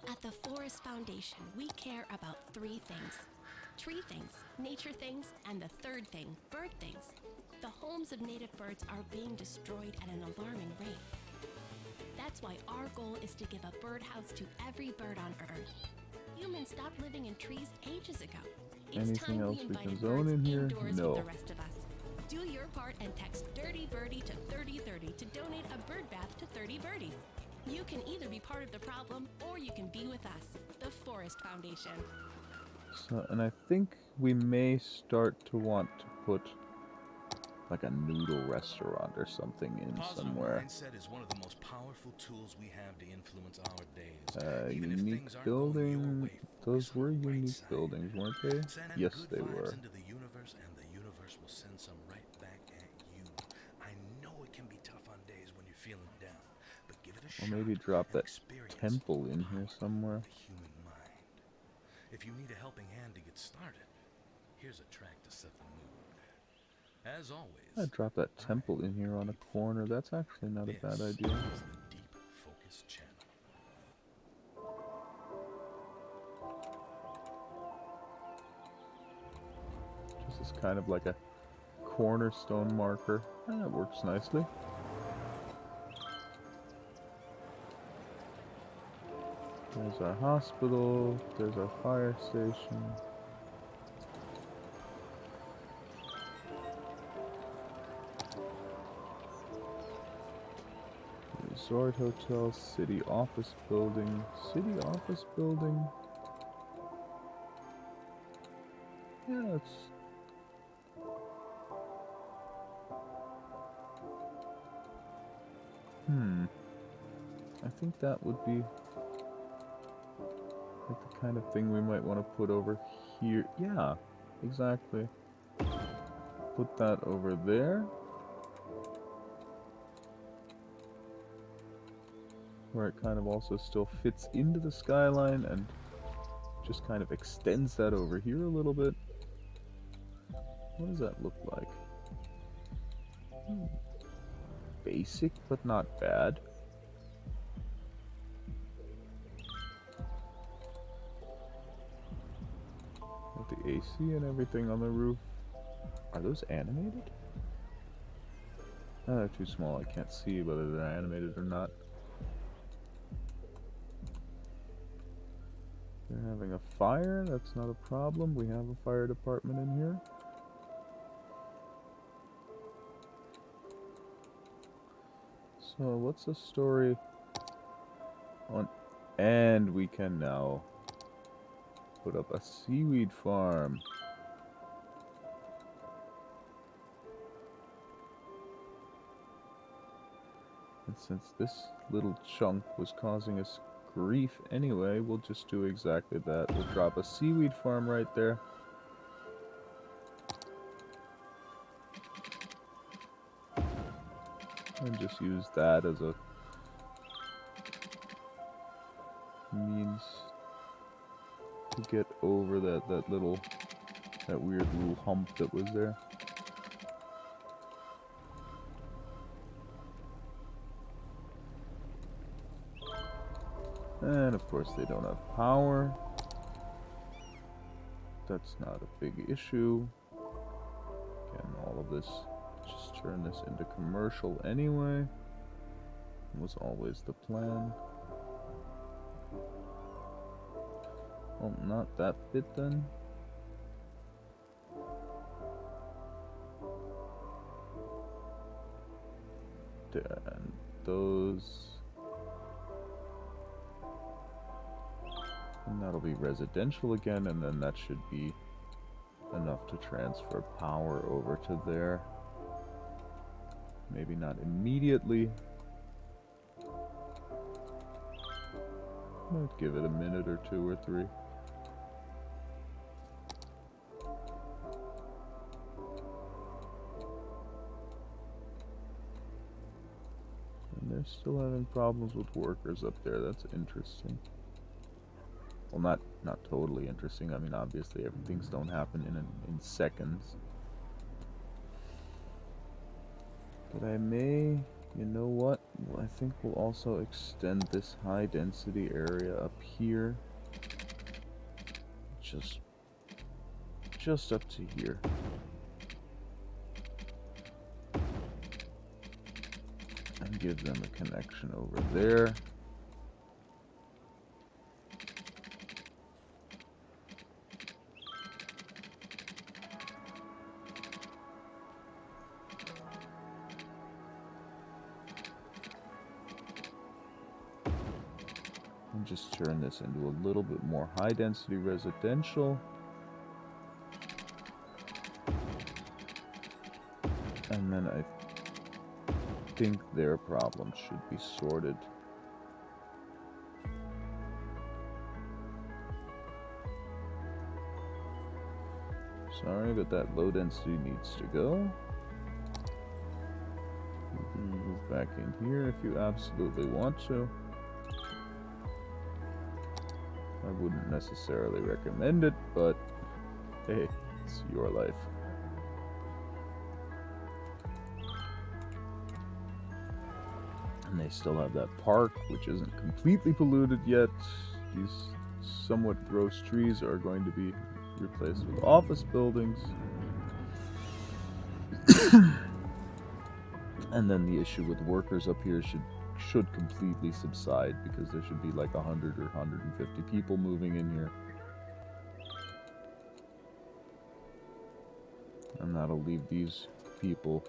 At the Forest Foundation, we care about 3 things. Tree things, nature things, and the third thing, bird things. The homes of native birds are being destroyed at an alarming rate. That's why our goal is to give a birdhouse to every bird on Earth. Humans stopped living in trees ages ago. It's
Anything
time
else
we
we can
invited
zone
birds
in here?
indoors
No.
with the rest of us. Do your part and text Dirty Birdie to 3030 to donate a bird bath to 30 birdies. You can either be part of the problem or you can be with us, the Forest Foundation.
So, and I think we may start to want to put like a noodle restaurant or something in
Positive
somewhere.
mindset is one of the most powerful tools we have to influence our days. Even if
Unique
things aren't going your
building.
way,
Those
focus on
were
the bright
unique
side.
buildings, weren't they?
Send
Yes,
good
they
vibes
were.
into the universe, and the universe will send some right back at you. I know it can be tough on days when you're feeling down, but give it a
Or
shot.
maybe drop
And
that
experience
temple
the
in
power
here
of
somewhere.
the human mind. If you need a helping hand to get started, here's a track to set the mood. As always,
I'd drop that temple in here on a corner. That's actually not a bad
this
idea.
is the Deep Focus channel.
This is kind of like a cornerstone marker. That works nicely. There's our hospital. There's our fire station. Resort hotel, city office building. City office building? Yeah, it's... I think that would be like the kind of thing we might want to put over here. Yeah, exactly. Put that over there. Where it kind of also still fits into the skyline and just kind of extends that over here a little bit. What does that look like? Basic, but not bad. With the AC and everything on the roof. Are those animated? Oh, they're too small. I can't see whether they're animated or not. They're having a fire. That's not a problem. We have a fire department in here. So, what's the story on... And we can now put up a seaweed farm. And since this little chunk was causing us grief anyway, we'll just do exactly that. We'll drop a seaweed farm right there. And just use that as a means to get over that weird little hump that was there. And of course they don't have power. That's not a big issue. Again, all of this, just turn this into commercial anyway. Was always the plan. Well, not that bit then. And those... And that'll be residential again, and then that should be enough to transfer power over to there. Maybe not immediately. Might give it a minute or 2 or 3. And there still having problems with workers up there. That's interesting. Well, not totally interesting. I mean, obviously, things don't happen in seconds. But I may, you know what? Well, I think we'll also extend this high density area up here. Just up to here. And give them a connection over there. And just turn this into a little bit more high density residential. And then I think their problems should be sorted. Sorry, but that low density needs to go. You can move back in here if you absolutely want to. I wouldn't necessarily recommend it, but hey, it's your life. And they still have that park, which isn't completely polluted yet. These somewhat gross trees are going to be replaced with office buildings. And then the issue with workers up here should completely subside, because there should be like 100 or 150 people moving in here. And that'll leave these people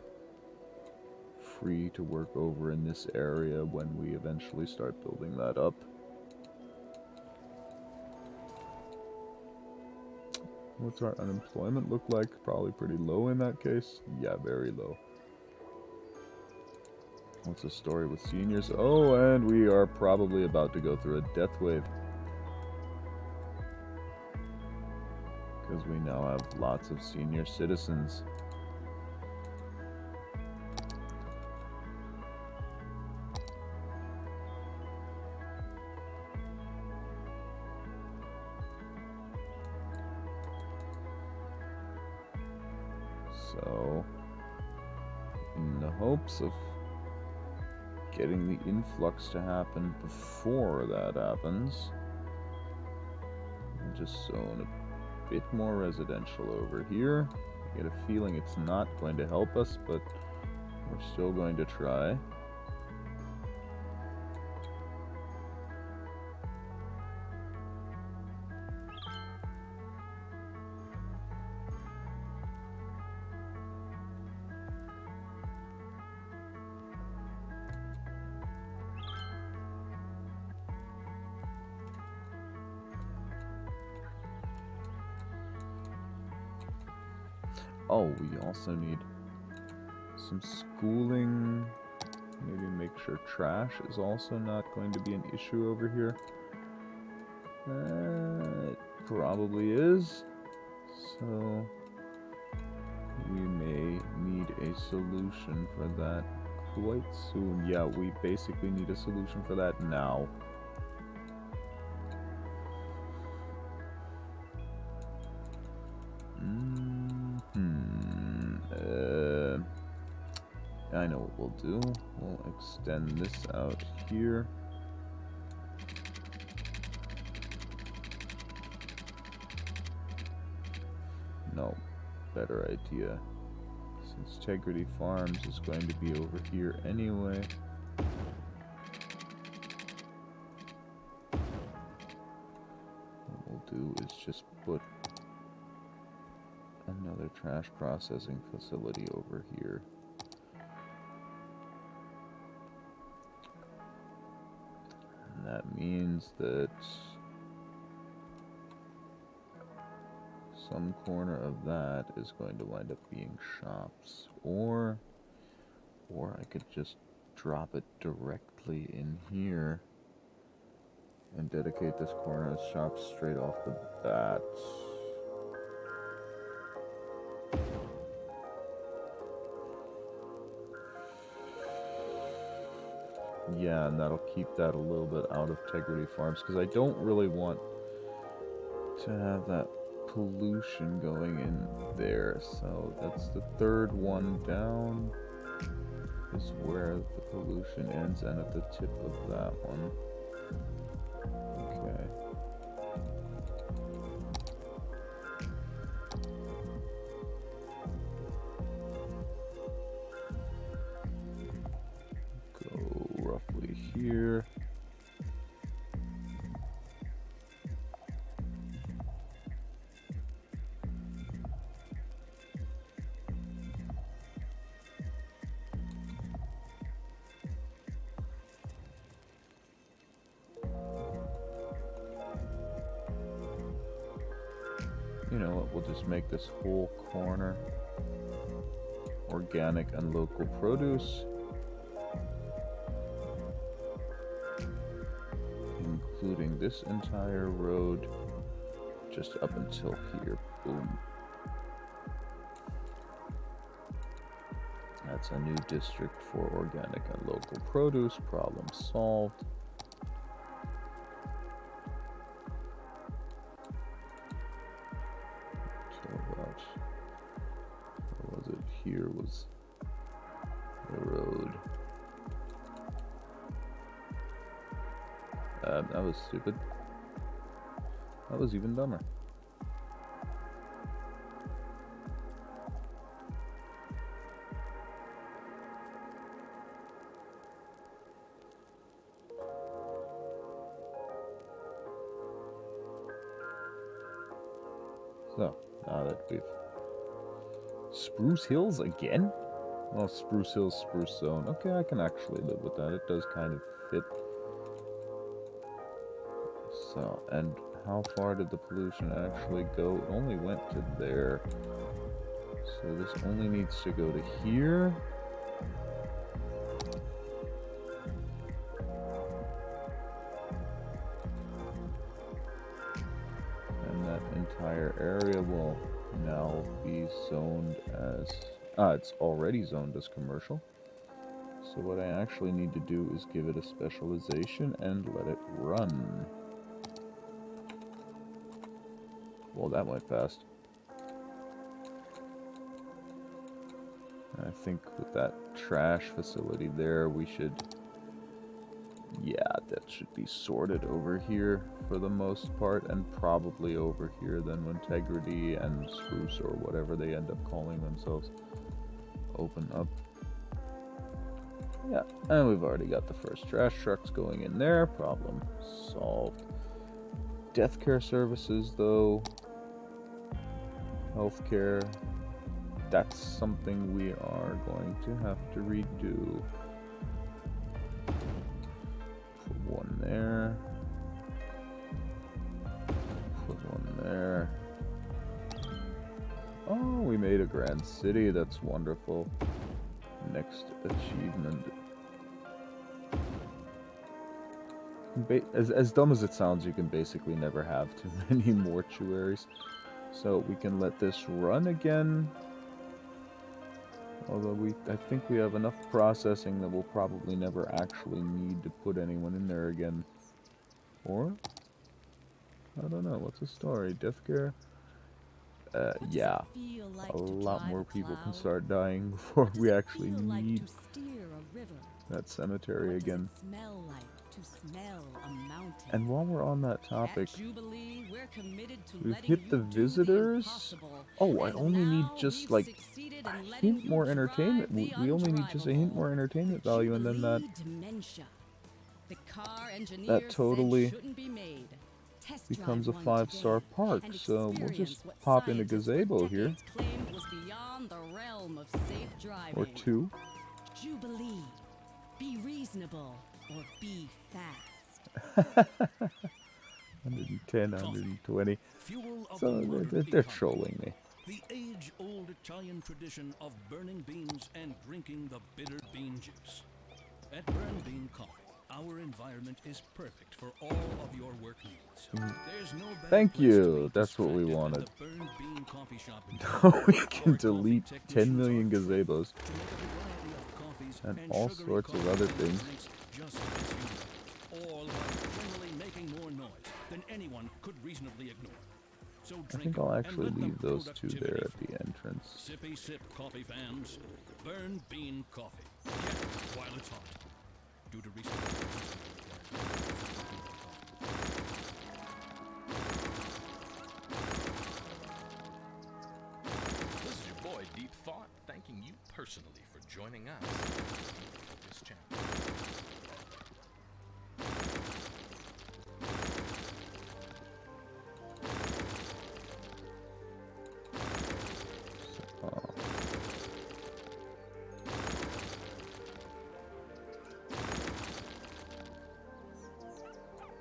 free to work over in this area when we eventually start building that up. What's our unemployment look like? Probably pretty low in that case. Yeah, very low. What's the story with seniors? Oh, and we are probably about to go through a death wave. Because we now have lots of senior citizens. So, in the hopes of getting the influx to happen before that happens, I'll just zone a bit more residential over here. I get a feeling it's not going to help us, but we're still going to try. Oh, we also need some schooling. Maybe make sure trash is also not going to be an issue over here. It probably is. So we may need a solution for that quite soon. Yeah, we basically need a solution for that now. I know what we'll do. We'll extend this out here. No, better idea. Since Integrity Farms is going to be over here anyway. What we'll do is just put another trash processing facility over here. And that means that some corner of that is going to wind up being shops, or I could just drop it directly in here and dedicate this corner as shops straight off the bat. Yeah, and that'll keep that a little bit out of Tegrity Farms, because I don't really want to have that pollution going in there. So that's the third one down, is where the pollution ends, and at the tip of that one. Okay. Go roughly here. You know what, we'll just make this whole corner organic and local produce, including this entire road just up until here. Boom. That's a new district for organic and local produce. Problem solved. What was it? Here was the road. That was stupid. That was even dumber. So, now that we've... Spruce Hills again? Well, Spruce Hills, Spruce Zone. Okay, I can actually live with that. It does kind of fit. So, and how far did the pollution actually go? It only went to there. So this only needs to go to here. And that entire area will now be zoned as... it's already zoned as commercial. So what I actually need to do is give it a specialization and let it run. Well, that went fast. I think with that trash facility there, we should... Yeah, that should be sorted over here for the most part, and probably over here then when Integrity and Spruce, or whatever they end up calling themselves, open up. Yeah, and we've already got the first trash trucks going in there. Problem solved. Death care services, though. Healthcare. That's something we are going to have to redo. Put one there. Put one there. Oh, we made a grand city. That's wonderful. Next achievement. As dumb as it sounds, you can basically never have too many mortuaries. So we can let this run again. Although I think we have enough processing that we'll probably never actually need to put anyone in there again. Or? I don't know. What's the story? Death care? Yeah. A lot more people can start dying before we actually need that cemetery again. And while we're on that topic, we've hit the visitors. Oh, I only need just like a hint more entertainment. We only need just a hint more entertainment value, and then that totally becomes a 5-star park. So we'll just pop in a gazebo here. Or two.
Jubilee. Be reasonable or be fast.
110, 120. So they're trolling me.
The age-old Italian tradition of burning beans and drinking the bitter bean juice. At Burn Bean Coffee, our environment is perfect for all of your work needs. There's no better
Thank
place to
you.
be
That's what we
distracted
wanted.
than the Burn Bean Coffee Shop in
Now we can
Our
delete
coffee
10 million
technicians are
gazebos
to make a variety of coffees
and all
sugary
sorts of
coffee
other
drinks
things.
just as you want, all while generally making more noise than anyone could reasonably ignore. So
I
drink
think I'll
and
actually
let the
leave those two there
productivity
at the entrance.
Sippy sip coffee fans. Burn bean coffee. Get while it's hot. Due to recent
This is your boy, Deep Thought, thanking you personally for joining us on this channel.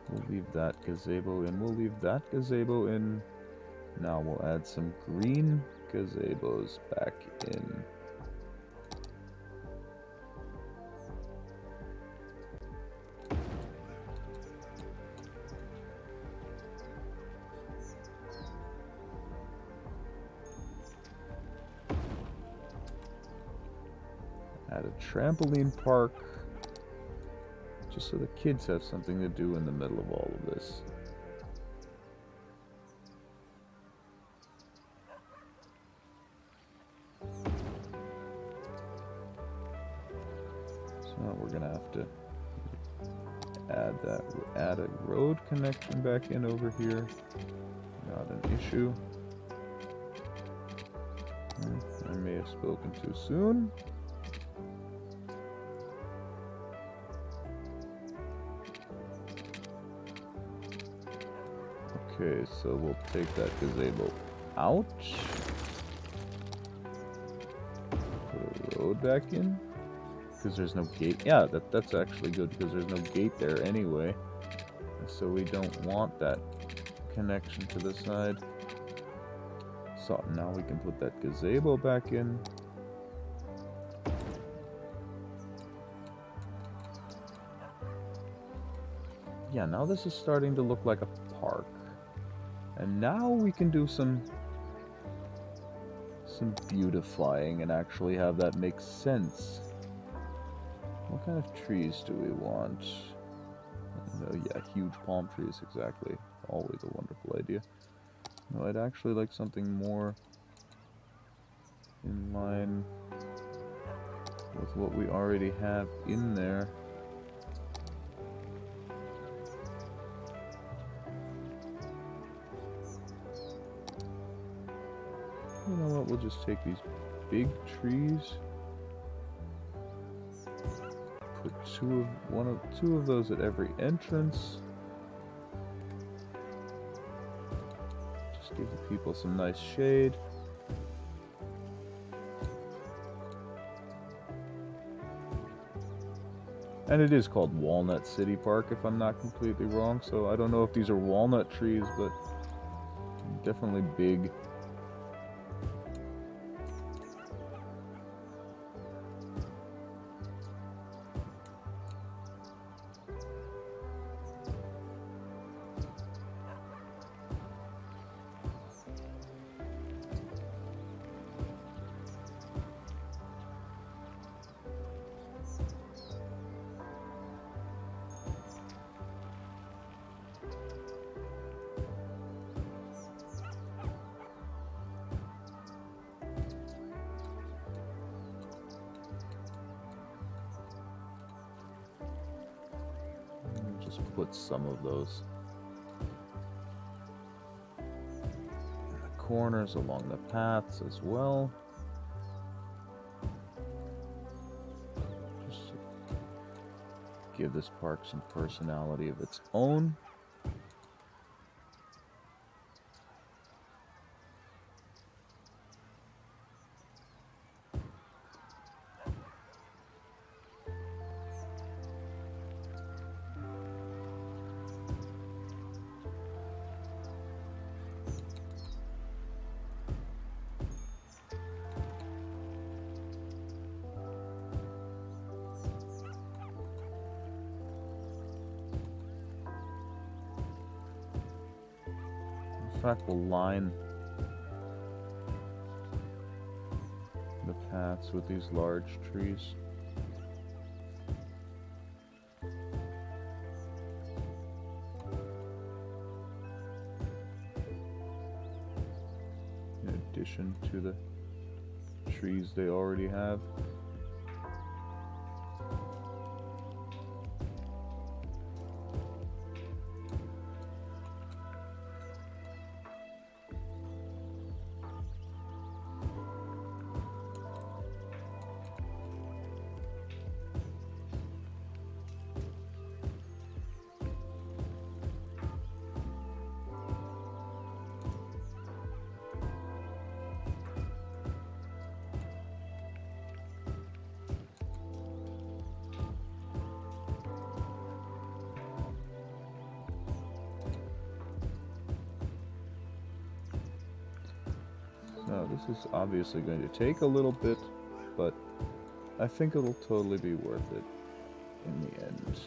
We'll leave that gazebo in. We'll leave that gazebo in. Now we'll add some green gazebos back in. Add a trampoline park, just so the kids have something to do in the middle of all of this. So we're gonna have to add a road connection back in over here. Not an issue. I may have spoken too soon. Okay, so we'll take that gazebo out. Put a road back in. Because there's no gate. Yeah, that's actually good because there's no gate there anyway. So we don't want that connection to the side. So now we can put that gazebo back in. Yeah, now this is starting to look like a park. And now we can do some beautifying and actually have that make sense. What kind of trees do we want? Yeah, huge palm trees, exactly. Always a wonderful idea. No, I'd actually like something more in line with what we already have in there. You know what, we'll just take these big trees, put two of those at every entrance. Just give the people some nice shade. And it is called Walnut City Park, if I'm not completely wrong, so I don't know if these are walnut trees, but definitely big. Just put some of those in the corners along the paths as well. Just to give this park some personality of its own. In fact, we'll line the paths with these large trees. addition to the trees they already have. Now, this is obviously going to take a little bit, but I think it'll totally be worth it in the end.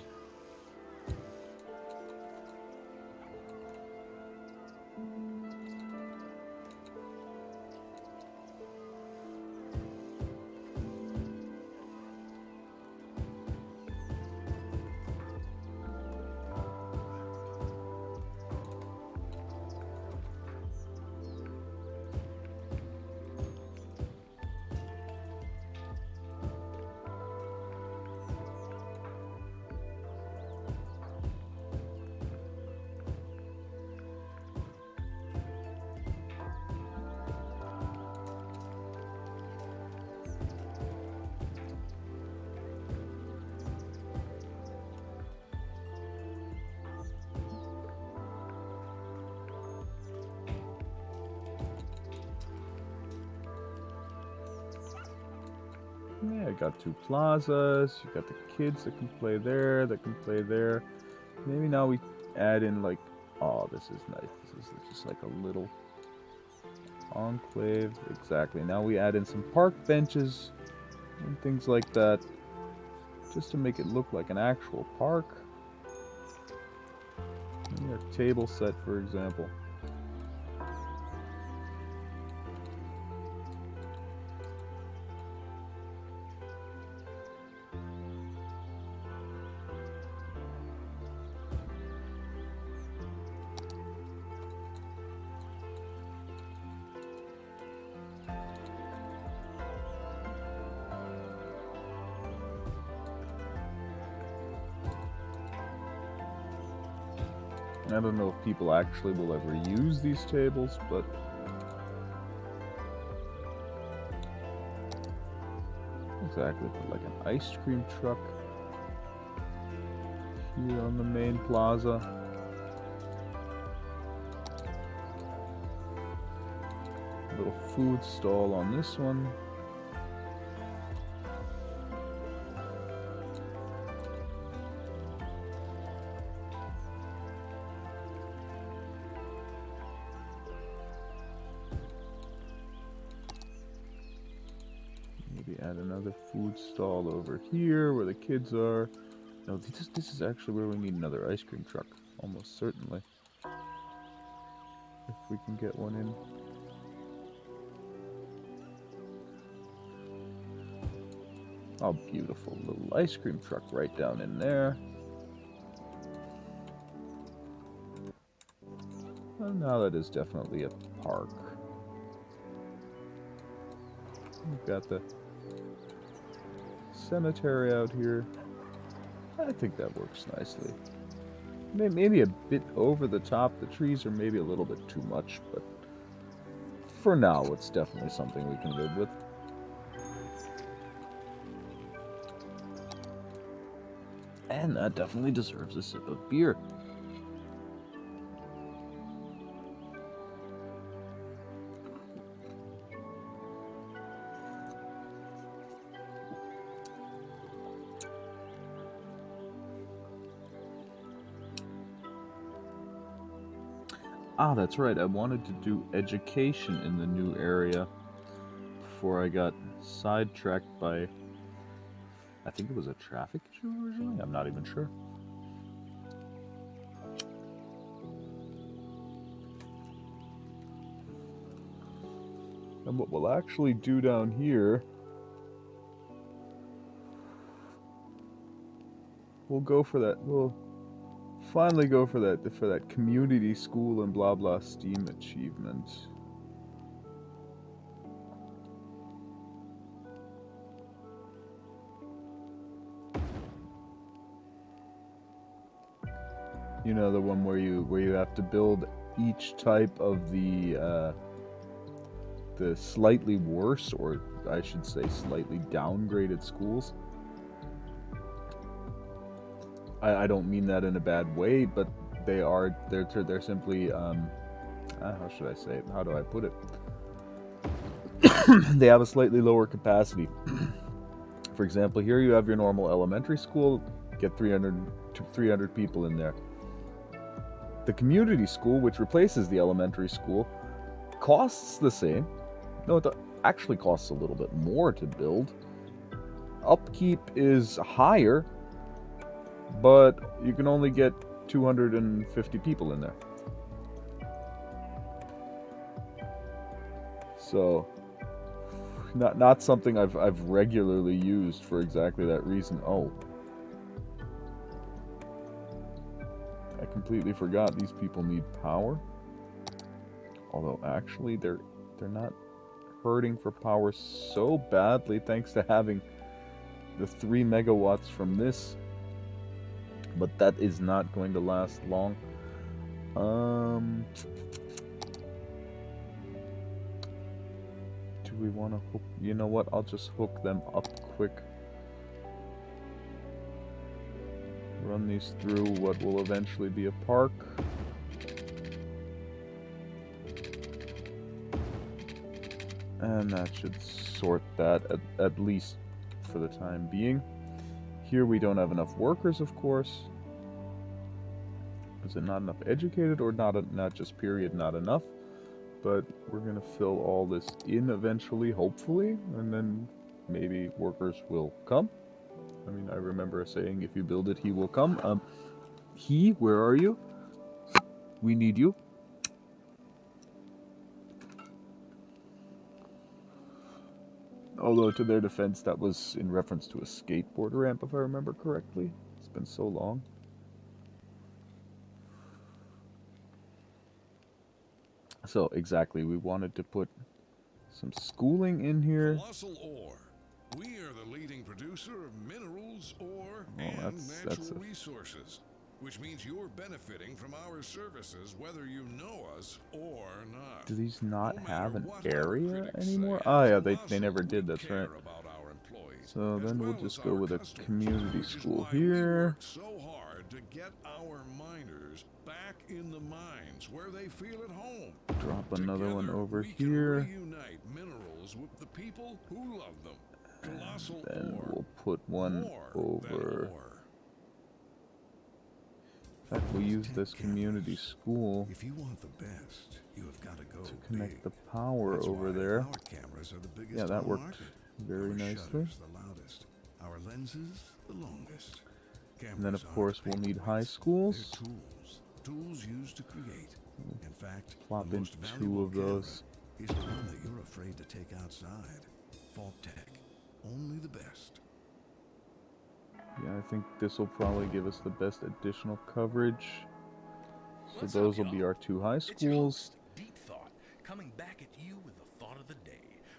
Yeah, I got two plazas. You got the kids that can play there, that can play there. Maybe now we add in like, oh, this is nice. This is just like a little enclave. Exactly. Now we add in some park benches and things like that, just to make it look like an actual park. Maybe a table set, for example. I don't know if people actually will ever use these tables, but exactly, put like an ice cream truck here on the main plaza. A little food stall on this one. Add another food stall over here where the kids are. No, this is actually where we need another ice cream truck. Almost certainly. If we can get one in. Oh, beautiful little ice cream truck right down in there. Well, now that is definitely a park. We've got the cemetery out here. I think that works nicely. Maybe a bit over the top. The trees are maybe a little bit too much, but for now, it's definitely something we can live with. And that definitely deserves a sip of beer. Ah, that's right. I wanted to do education in the new area before I got sidetracked by, I think it was a traffic issue originally? I'm not even sure. And what we'll actually do down here, we'll go for that. We'll finally go for that community school and blah blah STEAM achievement. You know, the one where you have to build each type of the slightly worse, or I should say slightly downgraded schools. I don't mean that in a bad way, but they're simply how should I say it? How do I put it? They have a slightly lower capacity. For example, here you have your normal elementary school, get 300 people in there. The community school, which replaces the elementary school, costs the same. No, it actually costs a little bit more to build. Upkeep is higher, but you can only get 250 people in there. So, not something I've regularly used for exactly that reason. Oh, I completely forgot these people need power. Although actually they're not hurting for power so badly thanks to having the 3 megawatts from this. But that is not going to last long. Do we want to hook? You know what? I'll just hook them up quick. Run these through what will eventually be a park. And that should sort that, at least for the time being. Here we don't have enough workers, of course. Is it not enough educated, or not just period not enough? But we're going to fill all this in eventually, hopefully, and then maybe workers will come. I mean, I remember saying if you build it, he will come. Where are you? We need you. Although, to their defense, that was in reference to a skateboard ramp, if I remember correctly. It's been so long. So, exactly, we wanted to put some schooling in here.
Colossal ore. We are the leading producer of minerals, ore, and
that's
natural resources, which means you're benefiting from our services whether you know us or not.
Do these not
No
have an
what our
area
critics
anymore?
say,
Oh yeah,
at
they
Colossal,
never did,
we
that's
care
right.
about our employees,
So
as
then we'll
well
just
as
go
our
with a
customers,
community
which is
school
why we
here.
work so hard to get our miners back in the mines where they feel at home.
Drop another
Together,
one over
we can
here.
reunite minerals with the people who love them. Colossal
Then
ore.
we'll put one
More
over.
than ore.
In fact, we'll use this community school
If you want the best, you have got to go
to connect
big.
the power
That's
over
why
there.
Our cameras are the biggest
Yeah, that
on the
worked
market.
very
Our
nicely.
shutters the loudest. Our lenses the longest.
And then, of
Cameras
course,
aren't
we'll need
paperweights.
high schools.
They're tools. Tools used to create. In fact,
Plop
the
in
most
2
valuable
of those.
camera is the one that you're afraid to take outside. Fault Tech. Only the best.
Yeah, I think this will probably give us the best additional coverage. So
What's
those
up,
will be
y'all?
our 2 high
It's your
schools.
host, Deep Thought, coming back at you with the thought of the day.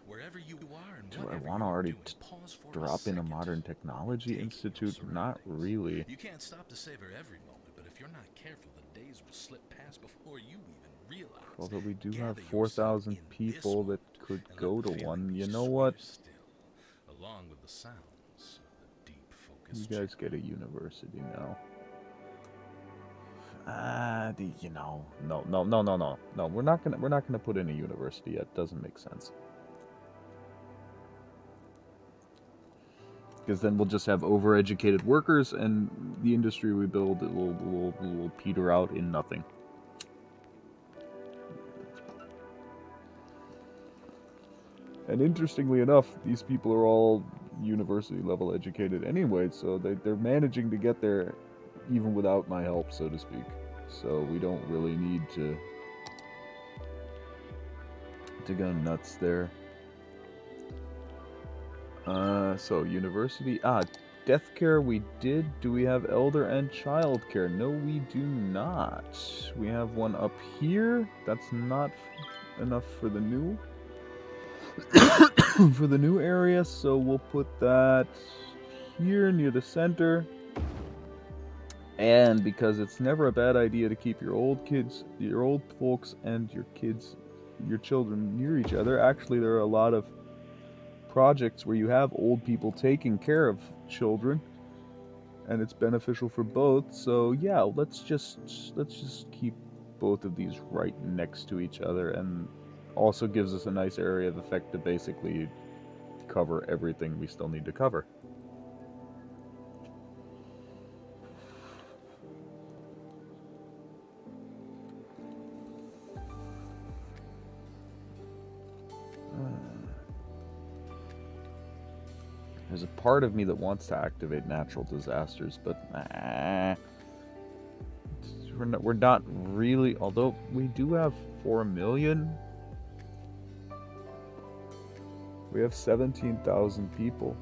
Wherever you are and
Do I
whatever
want to
you're
already
doing, pause for
drop in a
second.
modern technology
Take
institute?
your
Not
surroundings.
really.
You can't stop to savor every moment, but if you're not careful, the days will slip past before you even realize.
Although we do have
Gather
4,000
yourself in
people
this
that could
moment and
go
let the
to
feeling
one.
be
You know
sweet
what?
or still, along with the sounds of the deep focus.
You guys get a university now. No. We're not gonna put in a university yet. Doesn't make sense. Because then we'll just have overeducated workers, and the industry we build will peter out in nothing. And interestingly enough, these people are all university level educated anyway, so they're managing to get there even without my help, so to speak. So we don't really need to go nuts there. So university, death care we did. Do we have elder and child care? No, we do not. We have one up here. That's not enough for the new for the new area, so we'll put that here near the center. And because it's never a bad idea to keep your old folks and your children near each other. Actually, there are a lot of projects where you have old people taking care of children, and it's beneficial for both. So yeah, let's just keep both of these right next to each other, and also gives us a nice area of effect to basically cover everything we still need to cover. There's a part of me that wants to activate natural disasters, but nah. We're not really, although we do have 4 million. We have 17,000 people.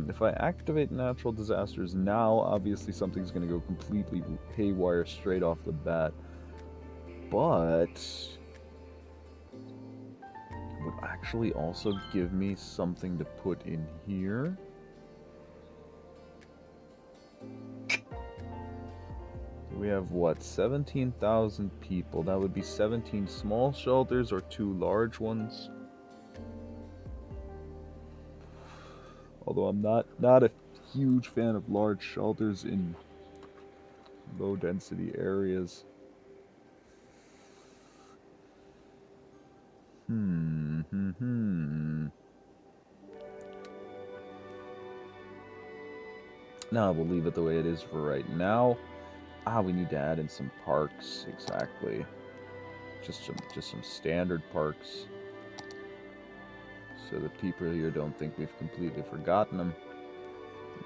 If I activate natural disasters now, obviously something's going to go completely haywire straight off the bat. But it would actually also give me something to put in here. We have what, 17,000 people. That would be 17 small shelters or 2 large ones. Although I'm not a huge fan of large shelters in low density areas. No, we'll leave it the way it is for right now. We need to add in some parks, exactly. Just some standard parks, so that people here don't think we've completely forgotten them.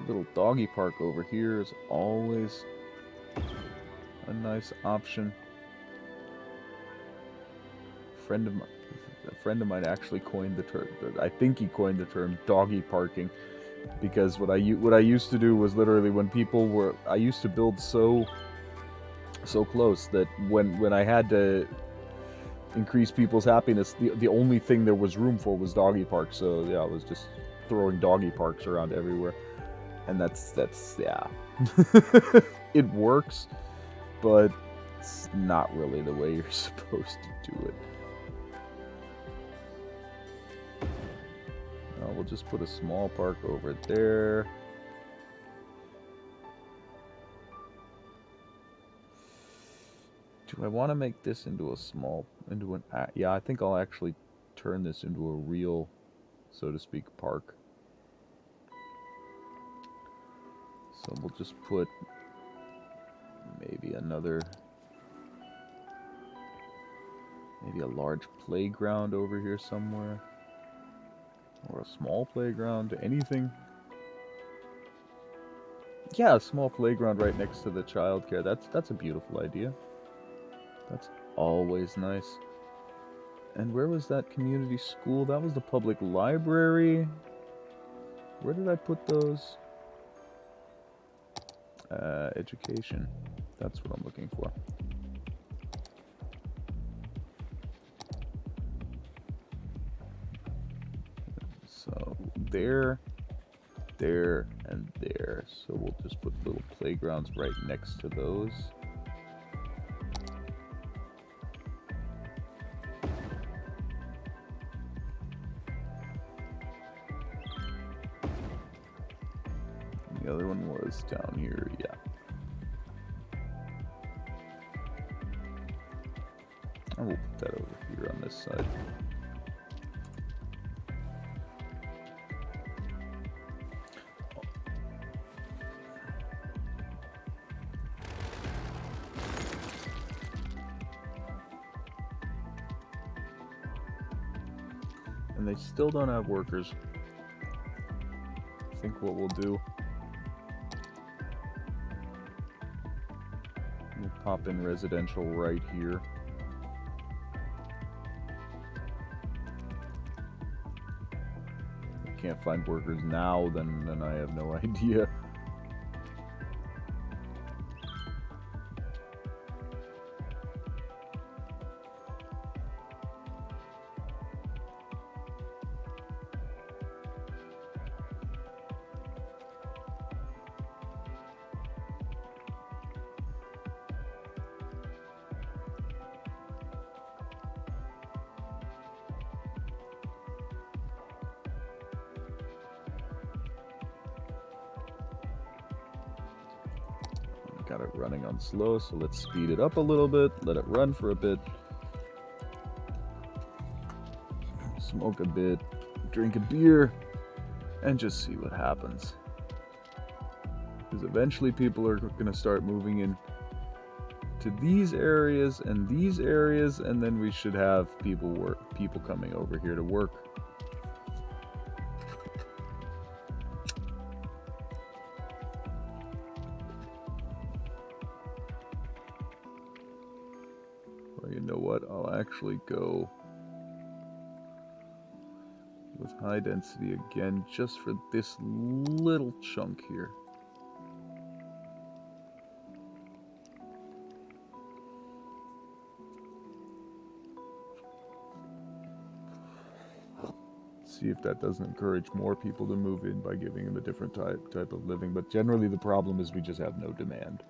Little doggy park over here is always a nice option. A friend of mine actually coined the term. I think he coined the term doggy parking, because what I used to do was literally when people were, I used to build so close that when I had to increase people's happiness, the only thing there was room for was doggy parks. So yeah, I was just throwing doggy parks around everywhere, and that's yeah. It works, but it's not really the way you're supposed to do it. We'll just put a small park over there. Do I want to make this into yeah, I think I'll actually turn this into a real, so to speak, park. So we'll just put maybe a large playground over here somewhere. Or a small playground, anything. Yeah, a small playground right next to the childcare. That's a beautiful idea. That's always nice. And where was that community school? That was the public library. Where did I put those? Education. That's what I'm looking for. So there, and there. So we'll just put little playgrounds right next to those. The other one was down here, yeah. And we'll put that over here on this side. And they still don't have workers. I think what we'll do, we'll pop in residential right here. If I can't find workers now, then I have no idea. got it running on slow, so let's speed it up a little bit, let it run for a bit, smoke a bit, drink a beer, and just see what happens. Because eventually people are going to start moving in to these areas, and then we should have people coming over here to work. Well, you know what? I'll actually go with high density again, just for this little chunk here. See if that doesn't encourage more people to move in by giving them a different type of living. But generally the problem is we just have no demand.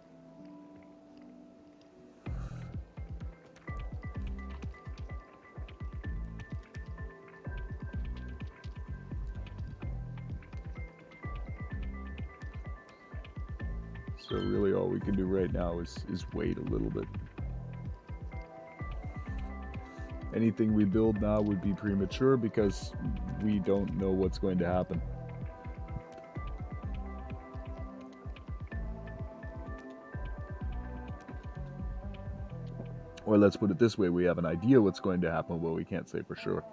So really all we can do right now is wait a little bit. Anything we build now would be premature because we don't know what's going to happen. Or let's put it this way, we have an idea what's going to happen, but we can't say for sure.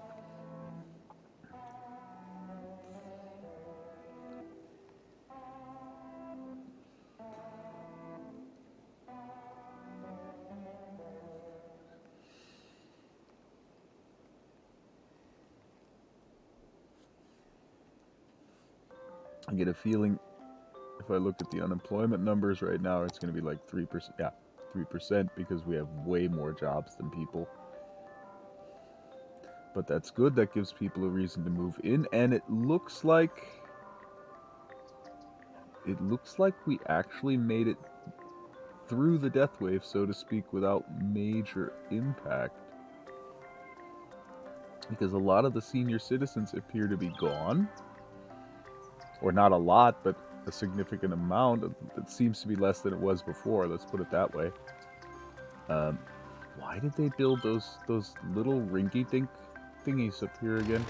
I get a feeling if I look at the unemployment numbers right now, it's going to be like 3%. Yeah, 3% because we have way more jobs than people. But that's good. That gives people a reason to move in, and it looks like we actually made it through the death wave, so to speak, without major impact. Because a lot of the senior citizens appear to be gone. Or not a lot, but a significant amount. It seems to be less than it was before, let's put it that way. Why did they build those little rinky-dink thingies up here again?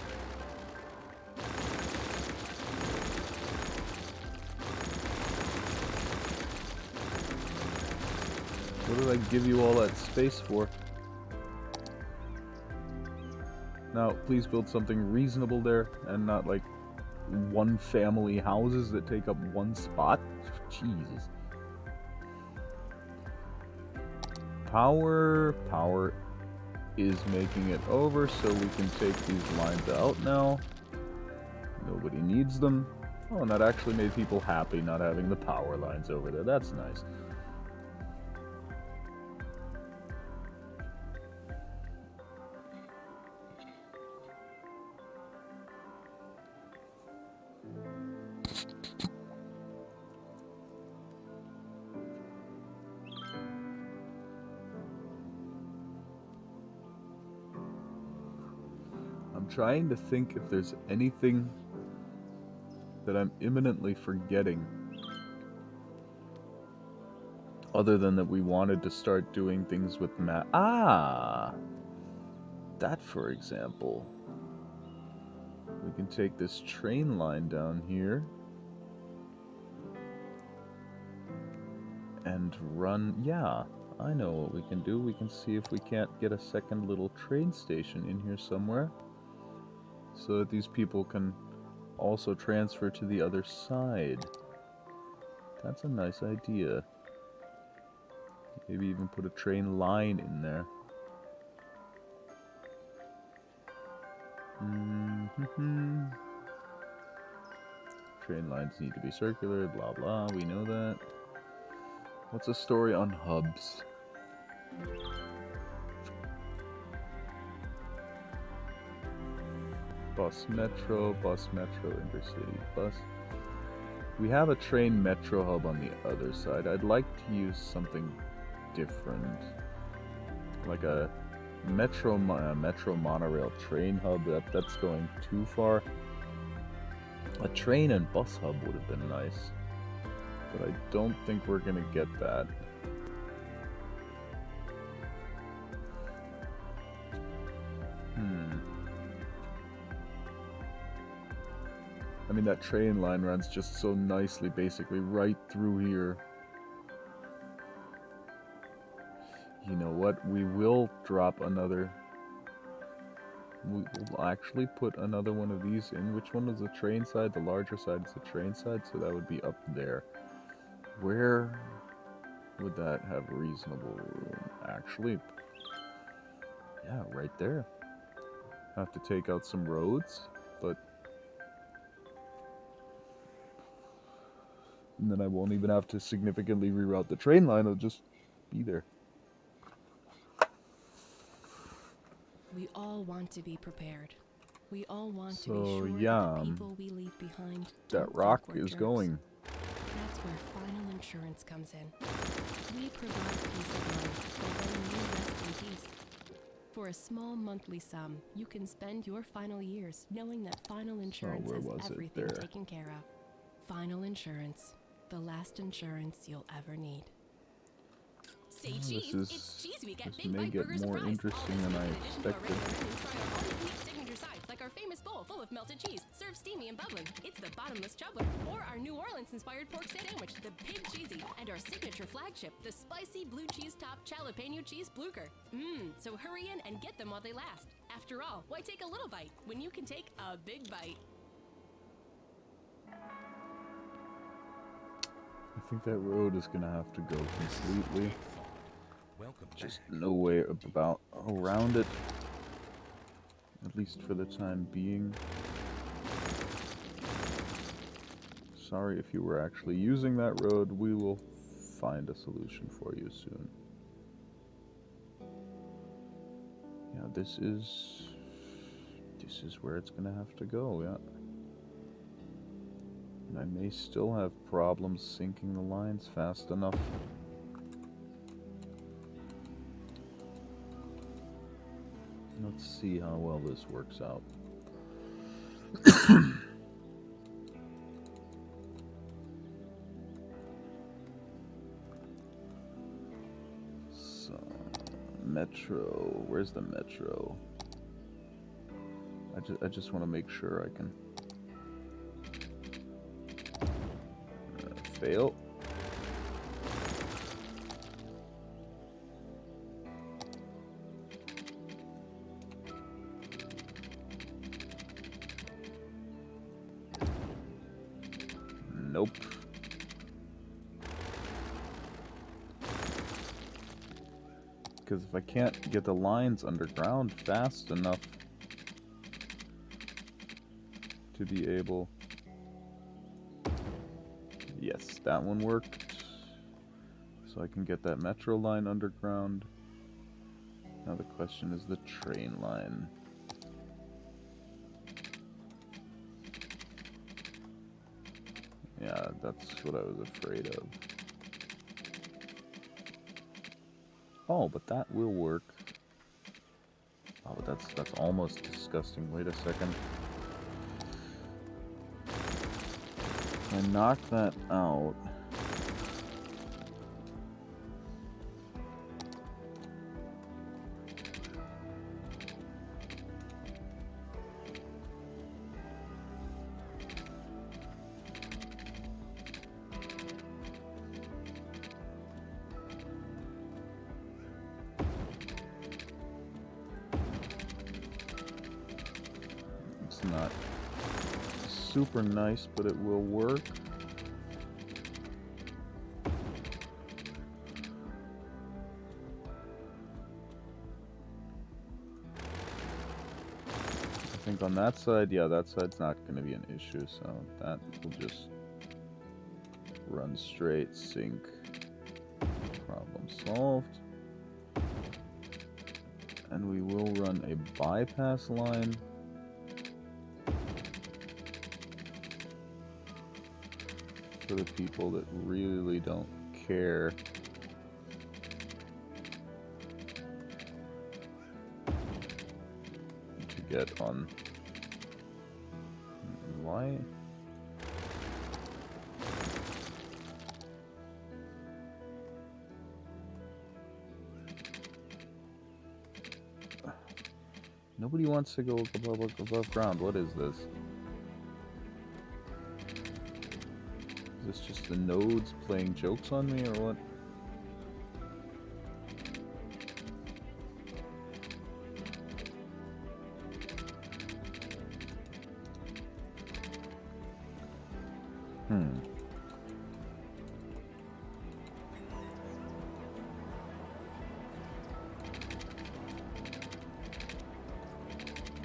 What did I give you all that space for? Now, please build something reasonable there, and not like one family houses that take up one spot. Jesus. Power is making it over, so we can take these lines out now. Nobody needs them. Oh, and that actually made people happy not having the power lines over there. That's nice. I'm trying to think if there's anything that I'm imminently forgetting, other than that we wanted to start doing things with map. That, for example. We can take this train line down here and run. Yeah, I know what we can do. We can see if we can't get a second little train station in here somewhere, so that these people can also transfer to the other side. That's a nice idea. Maybe even put a train line in there. Train lines need to be circular, blah blah, we know that. What's a story on hubs? Bus metro, intercity bus. We have a train metro hub on the other side. I'd like to use something different, like a metro monorail train hub. That's going too far. A train and bus hub would have been nice. But I don't think we're gonna get that. I mean, that train line runs just so nicely, basically, right through here. You know what? We will drop another... We'll actually put another one of these in. Which one is the train side? The larger side is the train side, so that would be up there. Where would that have reasonable room? Actually, yeah, right there. Have to take out some roads, but... And then I won't even have to significantly reroute the train line, it'll just be there.
We all want to be prepared. We all want to be
So,
sure
yeah,
that the people we leave behind
that
don't
rock
think we're
is
jerks.
going.
That's where final insurance comes in. We provide peace of mind for when you rest in peace. For a small monthly sum, you can spend your final years knowing that final insurance
where
has
was it?
everything
There.
taken care of. Final insurance, the last insurance you'll ever need. Say cheese, it's cheese week at
this
Big
may
Bite
get
Burgers
more
and Fries.
interesting
All this
than I
week, in addition to our
expected.
regular menu, try our all-you-can-eat signature sides, like our famous bowl full of melted cheese, served steamy and bubbling. It's the bottomless chubbler, or our New Orleans-inspired pork sandwich, the Pig Cheesy, and our signature flagship, the spicy blue cheese topped jalapeno cheese blucher. So hurry in and get them while they last. After all, why take a little bite when you can take a big bite?
I think that road is gonna have to go completely.
Welcome
Just
back.
no way about around it. At least for the time being. Sorry if you were actually using that road. We will find a solution for you soon. Yeah, this is where it's gonna have to go, yeah. And I may still have problems syncing the lines fast enough. Let's see how well this works out. So, metro. Where's the metro? I just want to make sure I can fail. Nope. Because if I can't get the lines underground fast enough to be able... Yes, that one worked. So I can get that metro line underground. Now the question is the train line. Yeah, that's what I was afraid of. Oh, but that will work. Oh, but that's almost disgusting. Wait a second. If I knock that out... It's not super nice, but it will work. I think on that side, yeah, that side's not going to be an issue, so that will just run straight, sync, problem solved. And we will run a bypass line. For the people that really don't care. To get on. Why? Nobody wants to go above ground. What is this? Is this just the nodes playing jokes on me, or what?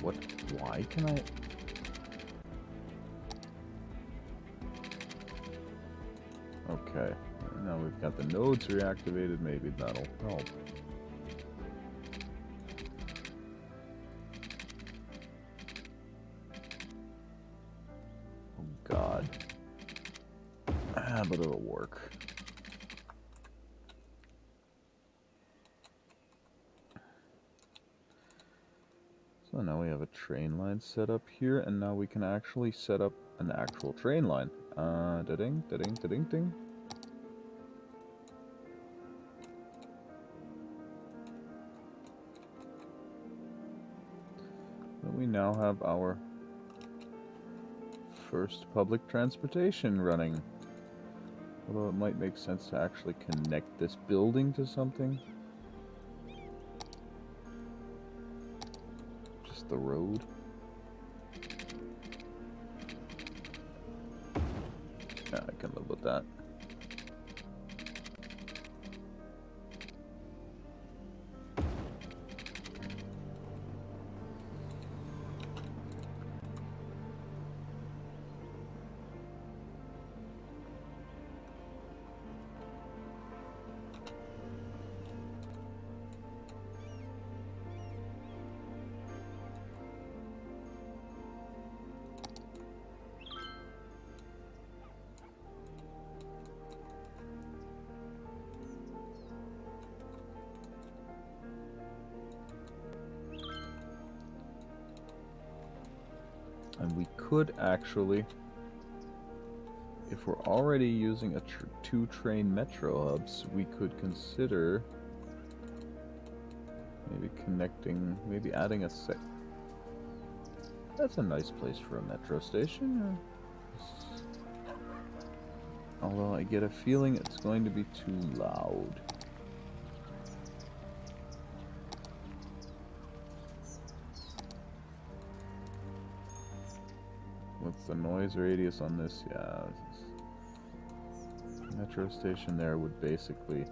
What? Why can I? Okay. Now we've got the nodes reactivated. Maybe that'll help. Oh God. But it'll work. So now we have a train line set up here, and now we can actually set up an actual train line. Da-ding, da-ding, da-ding, ding. So we now have our first public transportation running. Although it might make sense to actually connect this building to something. Just the road. Yeah, I can live with that. And we could actually, if we're already using a two train metro hubs, we could consider maybe connecting, maybe adding a sec. That's a nice place for a metro station. Although I get a feeling it's going to be too loud. What's the noise radius on this? Yeah, metro station there would basically...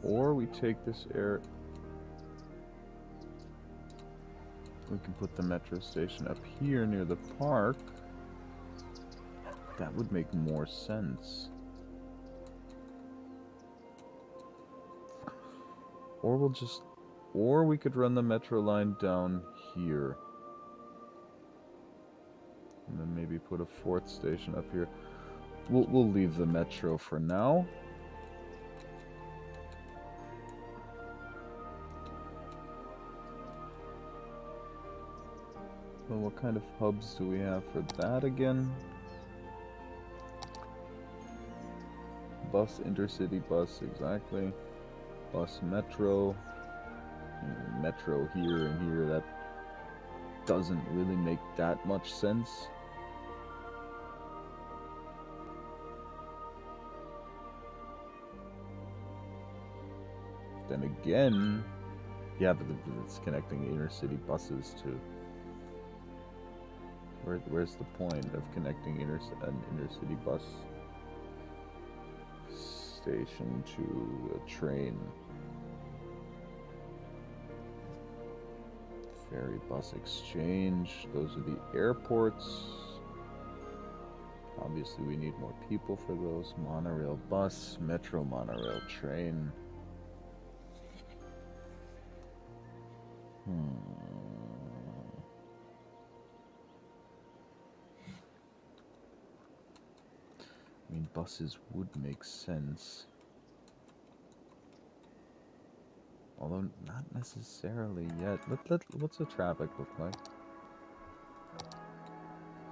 Or we take this air... We can put the metro station up here near the park. That would make more sense. Or we'll just... Or we could run the metro line down here. And then maybe put a fourth station up here. We'll leave the metro for now. Well, what kind of hubs do we have for that again? Bus, intercity bus, exactly. Bus, metro. Metro here and here, that doesn't really make that much sense. Then again, yeah, but it's connecting the inner city buses to... Where's the point of connecting an inner city bus station to a train? Ferry bus exchange, those are the airports. Obviously we need more people for those. Monorail bus, metro monorail train. I mean, buses would make sense. Although not necessarily yet. What's the traffic look like?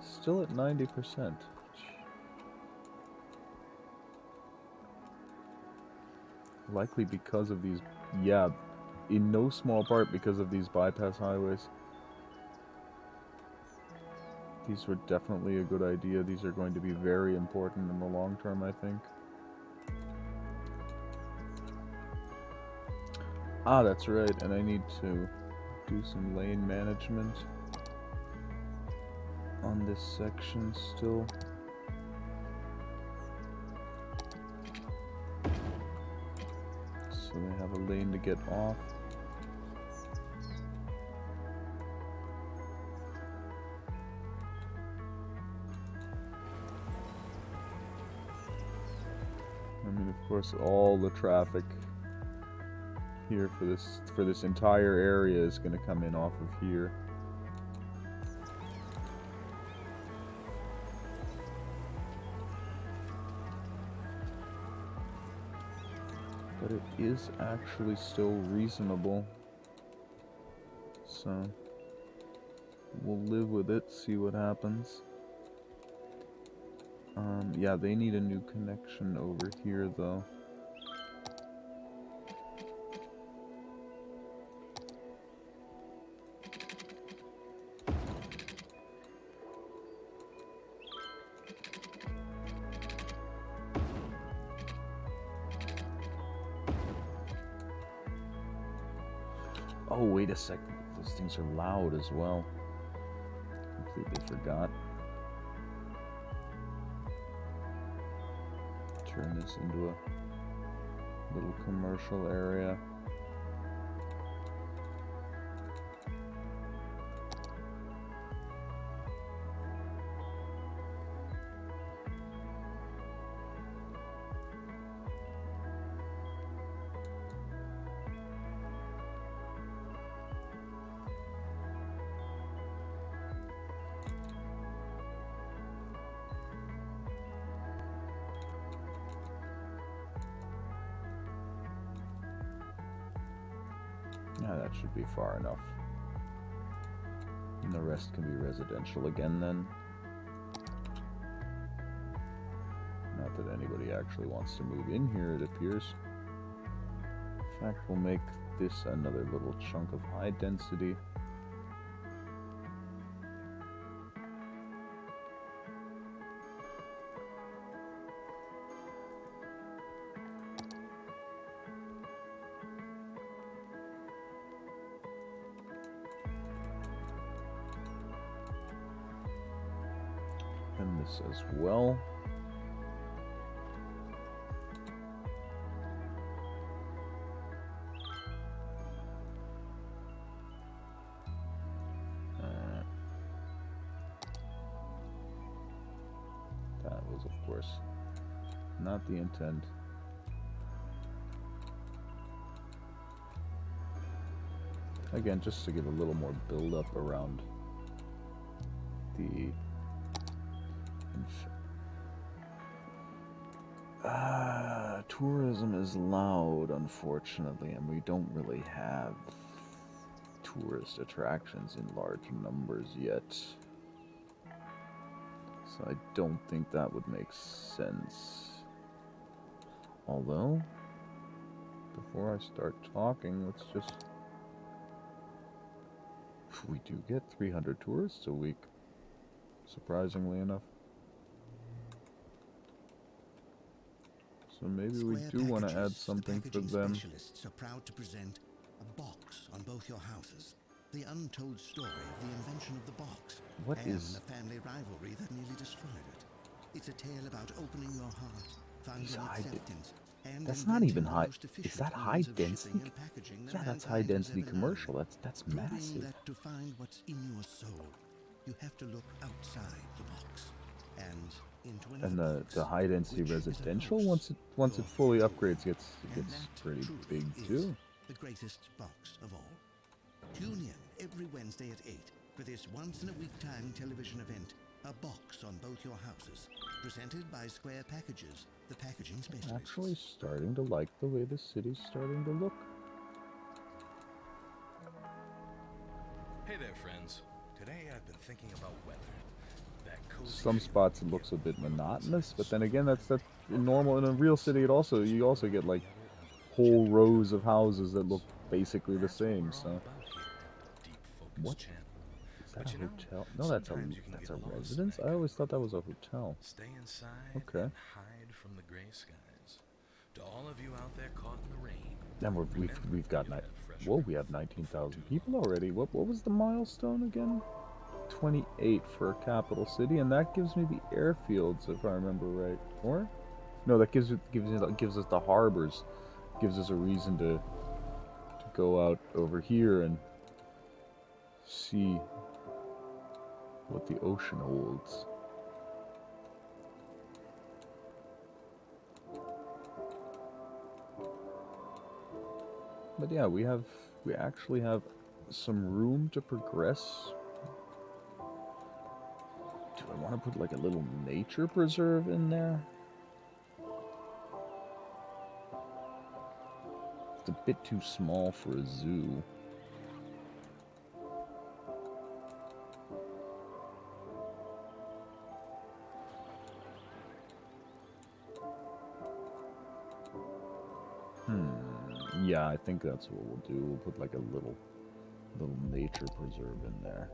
Still at 90%. Likely because of these, yeah, in no small part because of these bypass highways. These were definitely a good idea. These are going to be very important in the long term, I think. Ah, that's right, and I need to do some lane management on this section still. So they have a lane to get off. I mean, of course, all the traffic here for this entire area is going to come in off of here. But it is actually still reasonable. So we'll live with it, see what happens. Yeah, they need a new connection over here, though. Oh, wait a second. Those things are loud as well. Completely forgot. Turn this into a little commercial area. Yeah, that should be far enough. And the rest can be residential again then. Not that anybody actually wants to move in here, it appears. In fact, we'll make this another little chunk of high density. And this as well. That was, of course, not the intent. Again, just to give a little more build-up around the... tourism is loud, unfortunately, and we don't really have tourist attractions in large numbers yet. So I don't think that would make sense. Although, before I start talking, let's just... We do get 300 tourists a week, surprisingly enough. So maybe we do want to add something for them.
Specialists are proud to present a box on both your houses. The untold story of the invention of the box.
What
and
is...
the family rivalry that nearly destroyed it. It's a tale about opening your heart, finding acceptance, and
that's not even high.
Is
that high density? Yeah, that's high density commercial. That's massive.
That to find what's in your soul, you have to look outside the box and into another box,
the high density
which is a
residential,
house.
once it fully upgrades, gets
And that
pretty
truly
big
is
too.
the greatest box of all. Tune in every Wednesday at 8 for this once-in-a-week time television event, A Box on Both Your Houses, presented by Square Packages, the packaging specialists.
Actually starting to like the way the city's starting to look.
talking about weather. That cozy
Some
feeling
spots
you
it
get
looks a
when
bit
you're
monotonous,
inside
but
a
then again, that's
soft
in normal in a real city. You also get like whole rows of houses that look basically the
That's what
same.
we're all
So
about here at the Deep Focus
what
Channel.
is that?
But
A
you know,
hotel? No,
sometimes you can
that's
get
a
lost in
residence.
that
I
kind
always
of
thought that was
groove.
a hotel.
Stay inside
Okay.
and hide from the gray skies. To all of you out there caught in the rain,
And
remember
we've got
you'll have fresh
whoa, we
relief
have
before
19,000
too
people
long.
already. What was the milestone again? 28 for a capital city, and that gives me the airfields if I remember right. Or no, that gives us the harbors. Gives us a reason to go out over here and see what the ocean holds. But yeah, we actually have some room to progress. Do I want to put like a little nature preserve in there? It's a bit too small for a zoo. Yeah, I think that's what we'll do. We'll put like a little nature preserve in there.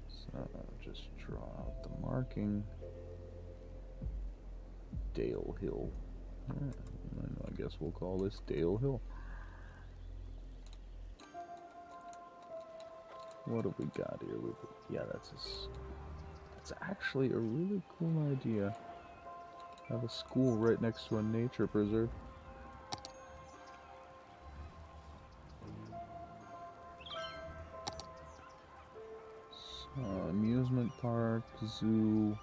So just draw out the marking. Dale Hill. I guess we'll call this Dale Hill. What have we got here? Yeah, that's actually a really cool idea. Have a school right next to a nature preserve. So, amusement park, zoo,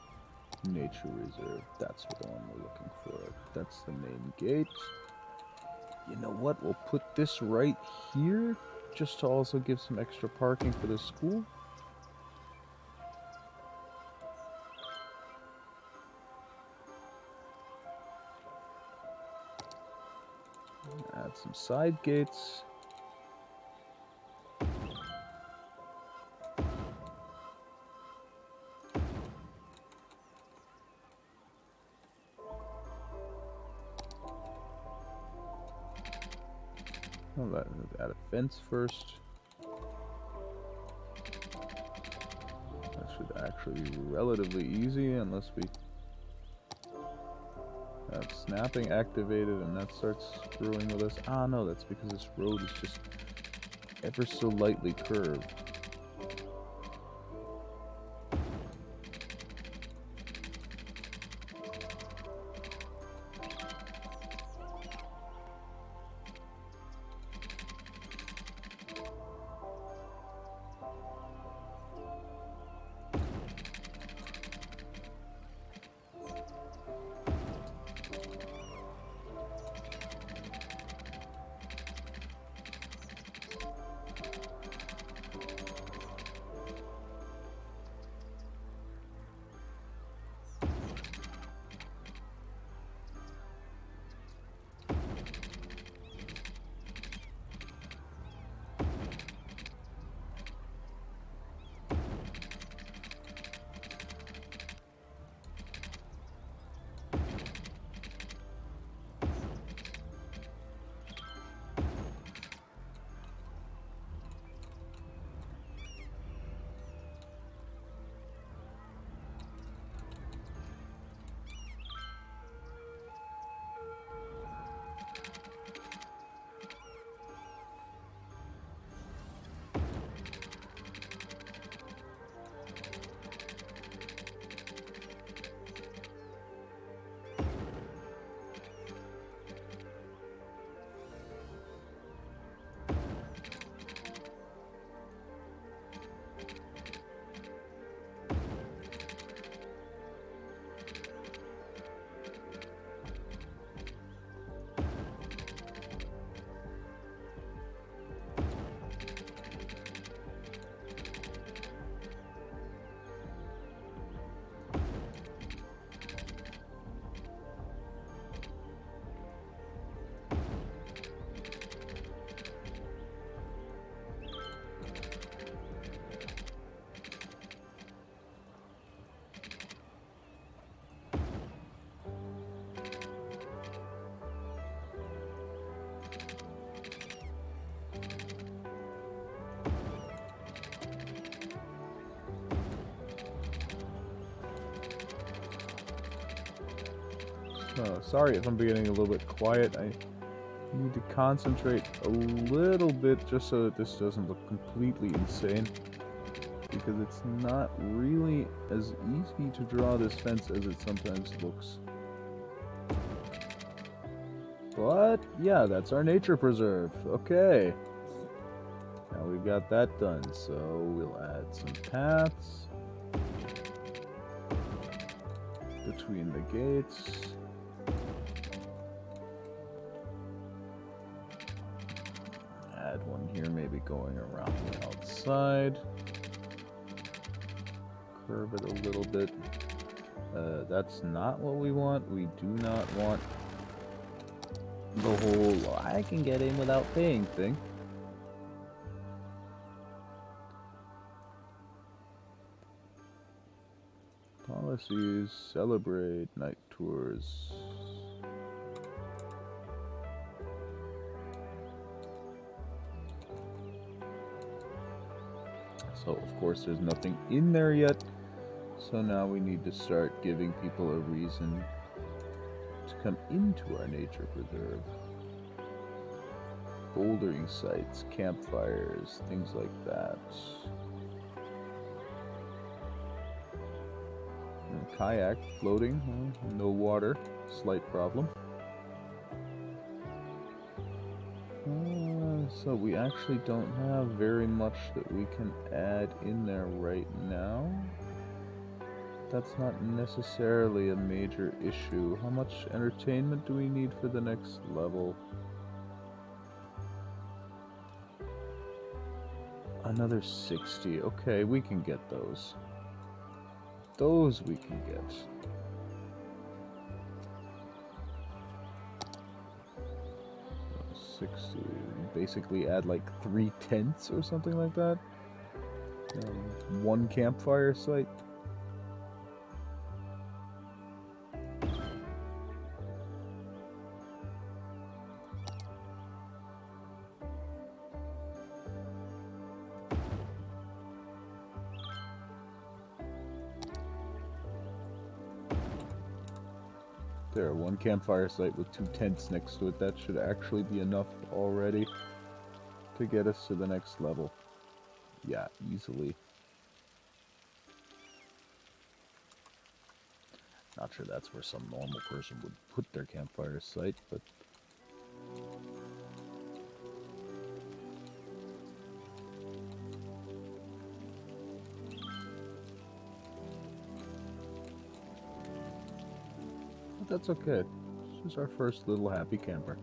nature reserve. That's what one we're looking for. That's the main gate. You know what? We'll put this right here, just to also give some extra parking for the school. Add some side gates. I'll add a fence first. That should actually be relatively easy unless we have snapping activated and that starts screwing with us. Ah, no, that's because this road is just ever so lightly curved. Oh, sorry if I'm getting a little bit quiet. I need to concentrate a little bit just so that this doesn't look completely insane. Because it's not really as easy to draw this fence as it sometimes looks. But, yeah, that's our nature preserve. Okay. Now we've got that done, so we'll add some paths between the gates. Add one here, maybe going around the outside. Curve it a little bit. That's not what we want. We do not want the whole I can get in without paying thing. Policies, celebrate, night tours. So, of course, there's nothing in there yet. So now we need to start giving people a reason to come into our nature preserve. Bouldering sites, campfires, things like that. And kayak, floating, no water, slight problem. So we actually don't have very much that we can add in there right now. That's not necessarily a major issue. How much entertainment do we need for the next level? Another 60. Okay, we can get those. Those we can get. So 60. Basically add like 3 tents or something like that. 1 campfire site. There, 1 campfire site with 2 tents next to it. That should actually be enough already to get us to the next level. Yeah, easily. Not sure that's where some normal person would put their campfire site, but... that's okay. This is our first little happy camper.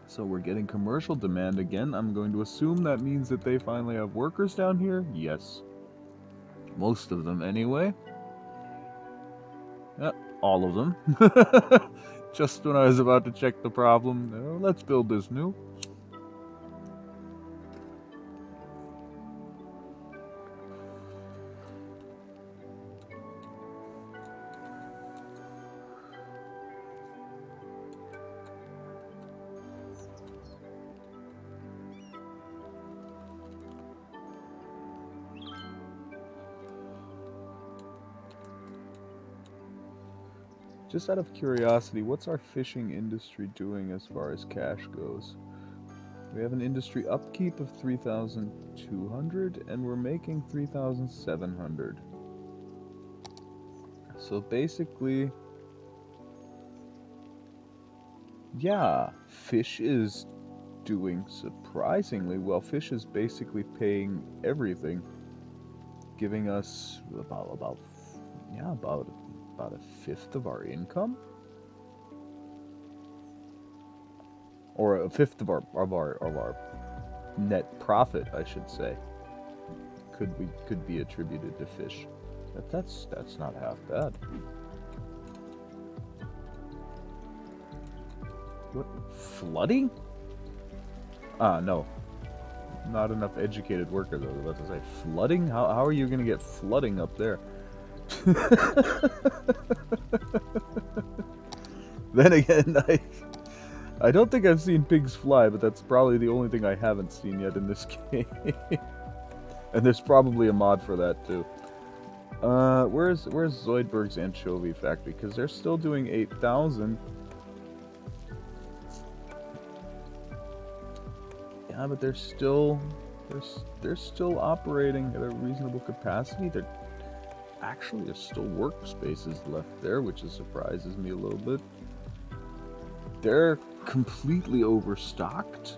So we're getting commercial demand again. I'm going to assume that means that they finally have workers down here. Yes. Most of them, anyway. Yep, all of them. Just when I was about to check the problem, let's build this new. Just out of curiosity, what's our fishing industry doing as far as cash goes? We have an industry upkeep of 3,200, and we're making 3,700. So basically, yeah, fish is doing surprisingly well. Fish is basically paying everything, giving us about a fifth of our income, or a fifth of our net profit, I should say, could be attributed to fish. That's not half bad. What, flooding? No, not enough educated workers. I was about to say flooding. How are you gonna get flooding up there? Then again, I don't think I've seen pigs fly, but that's probably the only thing I haven't seen yet in this game. And there's probably a mod for that too. Where's Zoidberg's anchovy factory? Because they're still doing 8,000. Yeah, but they're still operating at a reasonable capacity. There's still workspaces left there, which surprises me a little bit. They're completely overstocked.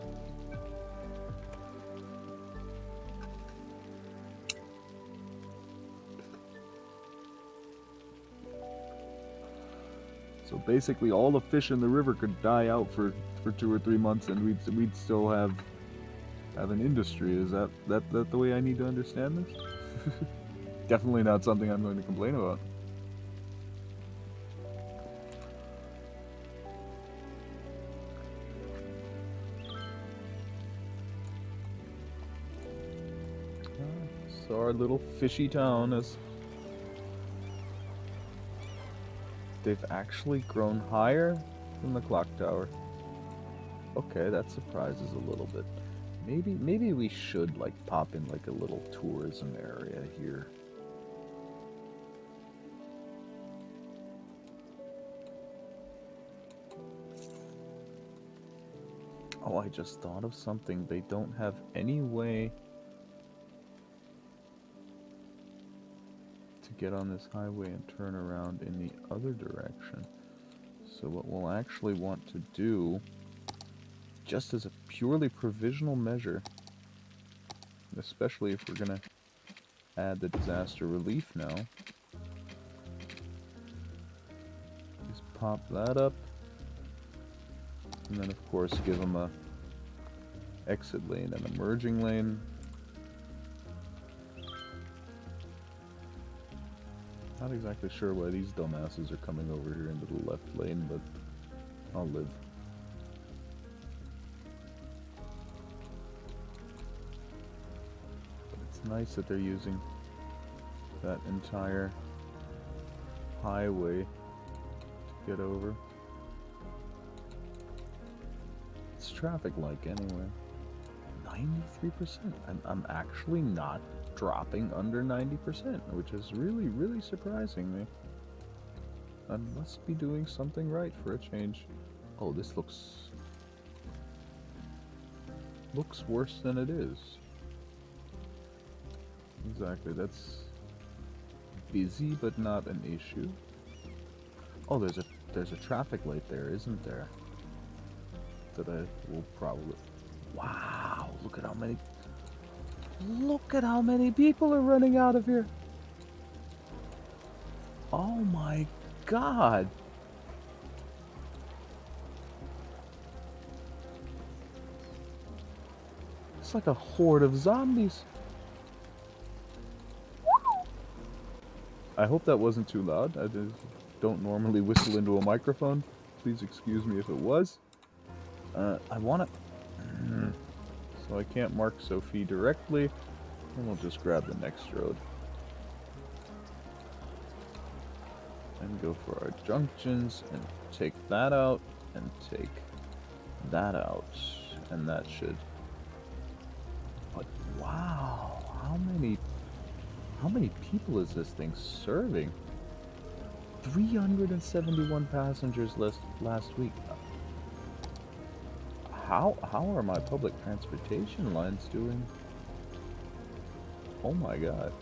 So basically, all the fish in the river could die out for 2 or 3 months, and we'd still have an industry. Is that the way I need to understand this? Definitely not something I'm going to complain about. So our little fishy town is... They've actually grown higher than the clock tower. Okay, that surprises a little bit. Maybe we should like pop in like a little tourism area here. Oh, I just thought of something. They don't have any way to get on this highway and turn around in the other direction. So what we'll actually want to do, just as a purely provisional measure, especially if we're gonna add the disaster relief now, is pop that up, and then of course give them a exit lane and a merging lane. Not exactly sure why these dumbasses are coming over here into the left lane, but I'll live. But it's nice that they're using that entire highway to get over. What's traffic like anyway? 93%. I'm actually not dropping under 90%, which is really, really surprising me. I must be doing something right for a change. Oh, this looks worse than it is. Exactly, that's busy but not an issue. Oh, there's a traffic light there, isn't there? That I will probably... Wow, look at how many people are running out of here. Oh my god. It's like a horde of zombies. I hope that wasn't too loud. I just don't normally whistle into a microphone. Please excuse me if it was. I want to... So I can't mark Sophie directly, and we'll just grab the next road. And go for our junctions, and take that out, and take that out. And that should... But wow, how many people is this thing serving? 371 passengers last week. How are my public transportation lines doing? Oh my god.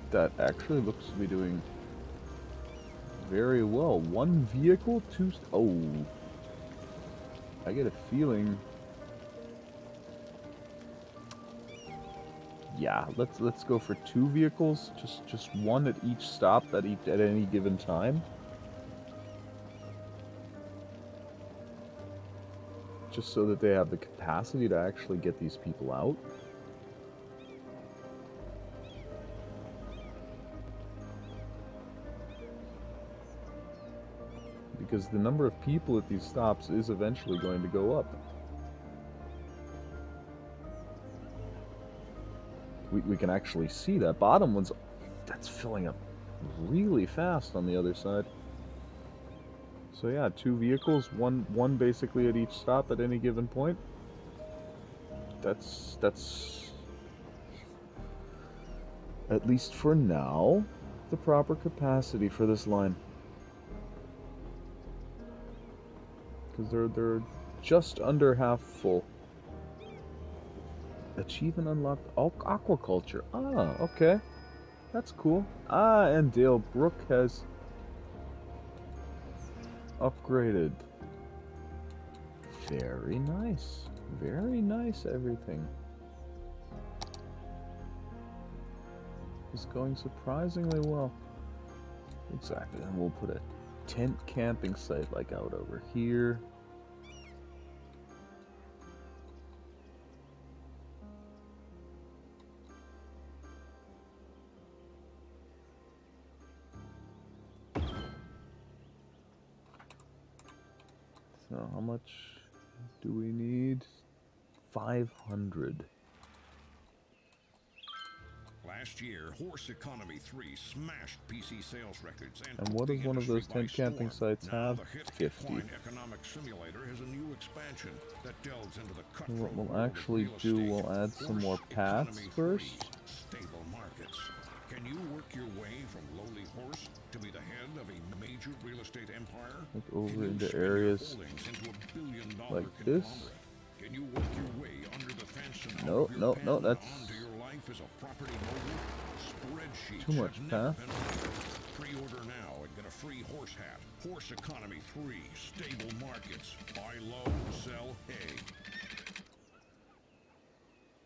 That actually looks to be doing very well. One vehicle, two... Oh. I get a feeling... Yeah, let's go for 2 vehicles. Just one at each stop at any given time. Just so that they have the capacity to actually get these people out. Because the number of people at these stops is eventually going to go up. We can actually see that bottom one's... That's filling up really fast on the other side. So yeah, 2 vehicles, one basically at each stop at any given point. That's at least for now the proper capacity for this line. Because they're just under half full. Achieve and unlock aquaculture. Ah, okay. That's cool. Ah, and Dale Brook has upgraded. Very nice. Very nice, everything. It's going surprisingly well. Exactly. And we'll put a tent camping site like out over here. So how much do we need? 500.
Last year, Horse Economy 3 smashed PC sales records and
And what
took
does
the
one of
industry
those
by
tent camping
storm.
sites
Now
have?
the hit
50.
Coin Economic Simulator has a new expansion that delves into the
And what
cutthroat
we'll
world
actually
of real
do,
estate.
we'll add some more
Horse
paths
Economy 3,
first.
stable markets. Can you work your way from lowly horse to be the head of a major real estate empire?
Like over
Can you
into
spin your
areas
holdings into a billion-dollar
like this.
conglomerate? Can you work your way under the fence and out
No,
of your
no,
pen
no,
and
that's
onto your life as a property mogul? Spreadsheets
too much
have never
path.
been better. Pre-order now and get a free horse hat. Horse Economy 3, stable markets. Buy low, sell hay.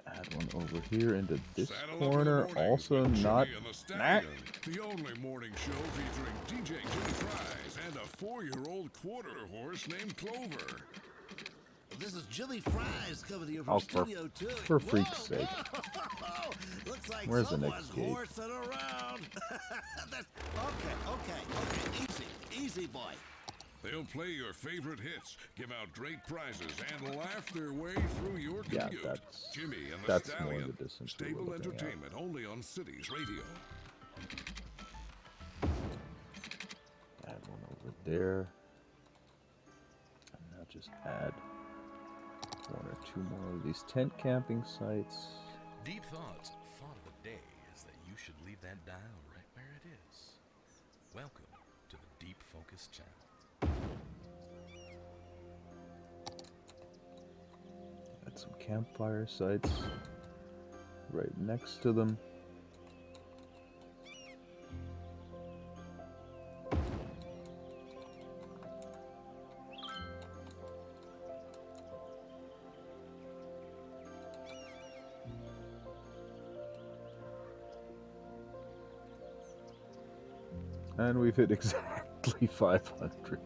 Add one over here into this
Saddle up
corner.
in the mornings
Also
with
not.
Jimmy and the Stallion, the only morning show featuring DJ Jimmy Fries and a 4-year-old quarter horse named Clover.
This is Jimmy Fries coming to you from
Oh,
Studio 2.
for freak's sake.
Looks like
Where's the
someone's
next gate?
horsing around. Okay. Easy, boy.
They'll play your favorite hits, give out great prizes, and laugh their way through your
Yeah,
commute.
that's-
Jimmy and the
that's more
Stallion.
the distance we were
Stable
looking at.
entertainment only on Cities Radio.
Add one over there. And now just add one or two more of these tent camping sites.
Deep thoughts. Thought of the day is that you should leave that dial right where it is. Welcome to the Deep Focus channel.
Add some campfire sites right next to them. And we've hit exactly 500.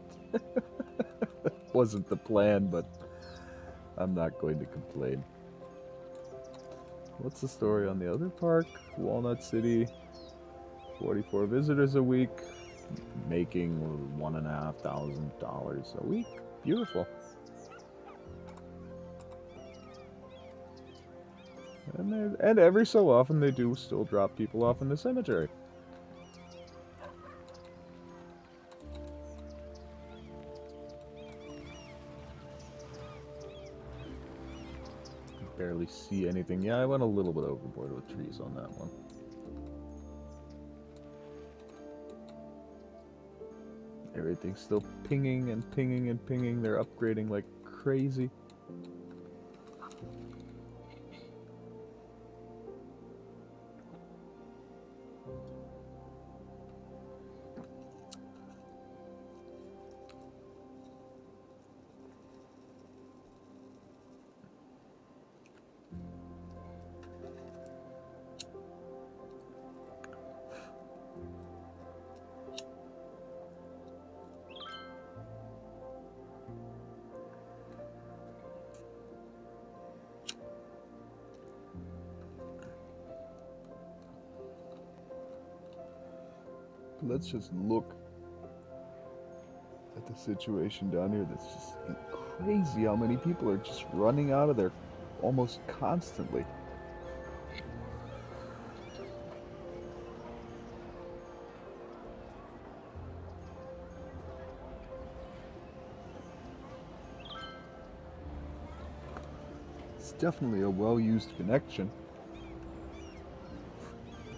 Wasn't the plan, but I'm not going to complain. What's the story on the other park? Walnut City, 44 visitors a week, making $1,500 a week. Beautiful. And every so often they do still drop people off in the cemetery. Barely see anything. Yeah, I went a little bit overboard with trees on that one. Everything's still pinging and pinging and pinging. They're upgrading like crazy. Let's just look at the situation down here. That's just crazy how many people are just running out of there almost constantly. It's definitely a well-used connection.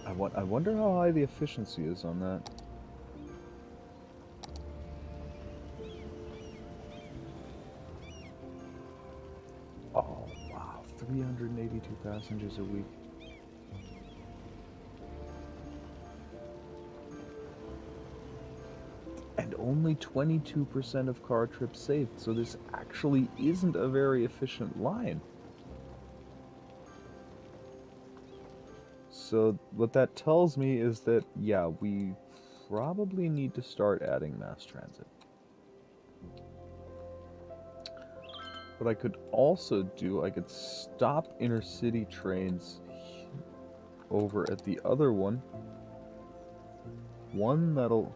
I wonder how high the efficiency is on that. Oh, wow. 382 passengers a week. And only 22% of car trips saved, so this actually isn't a very efficient line. So what that tells me is that, yeah, we probably need to start adding mass transit. What I could also do, I could stop intercity trains over at the other one. One that'll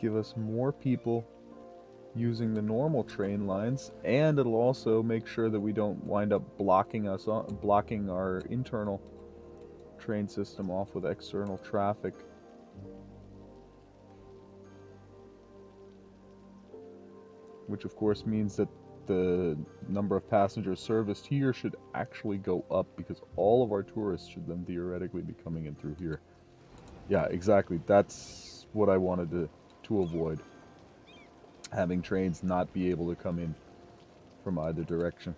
give us more people using the normal train lines, and it'll also make sure that we don't wind up blocking our internal train system off with external traffic. Which of course means that the number of passengers serviced here should actually go up, because all of our tourists should then theoretically be coming in through here. Yeah, exactly. That's what I wanted to avoid. Having trains not be able to come in from either direction.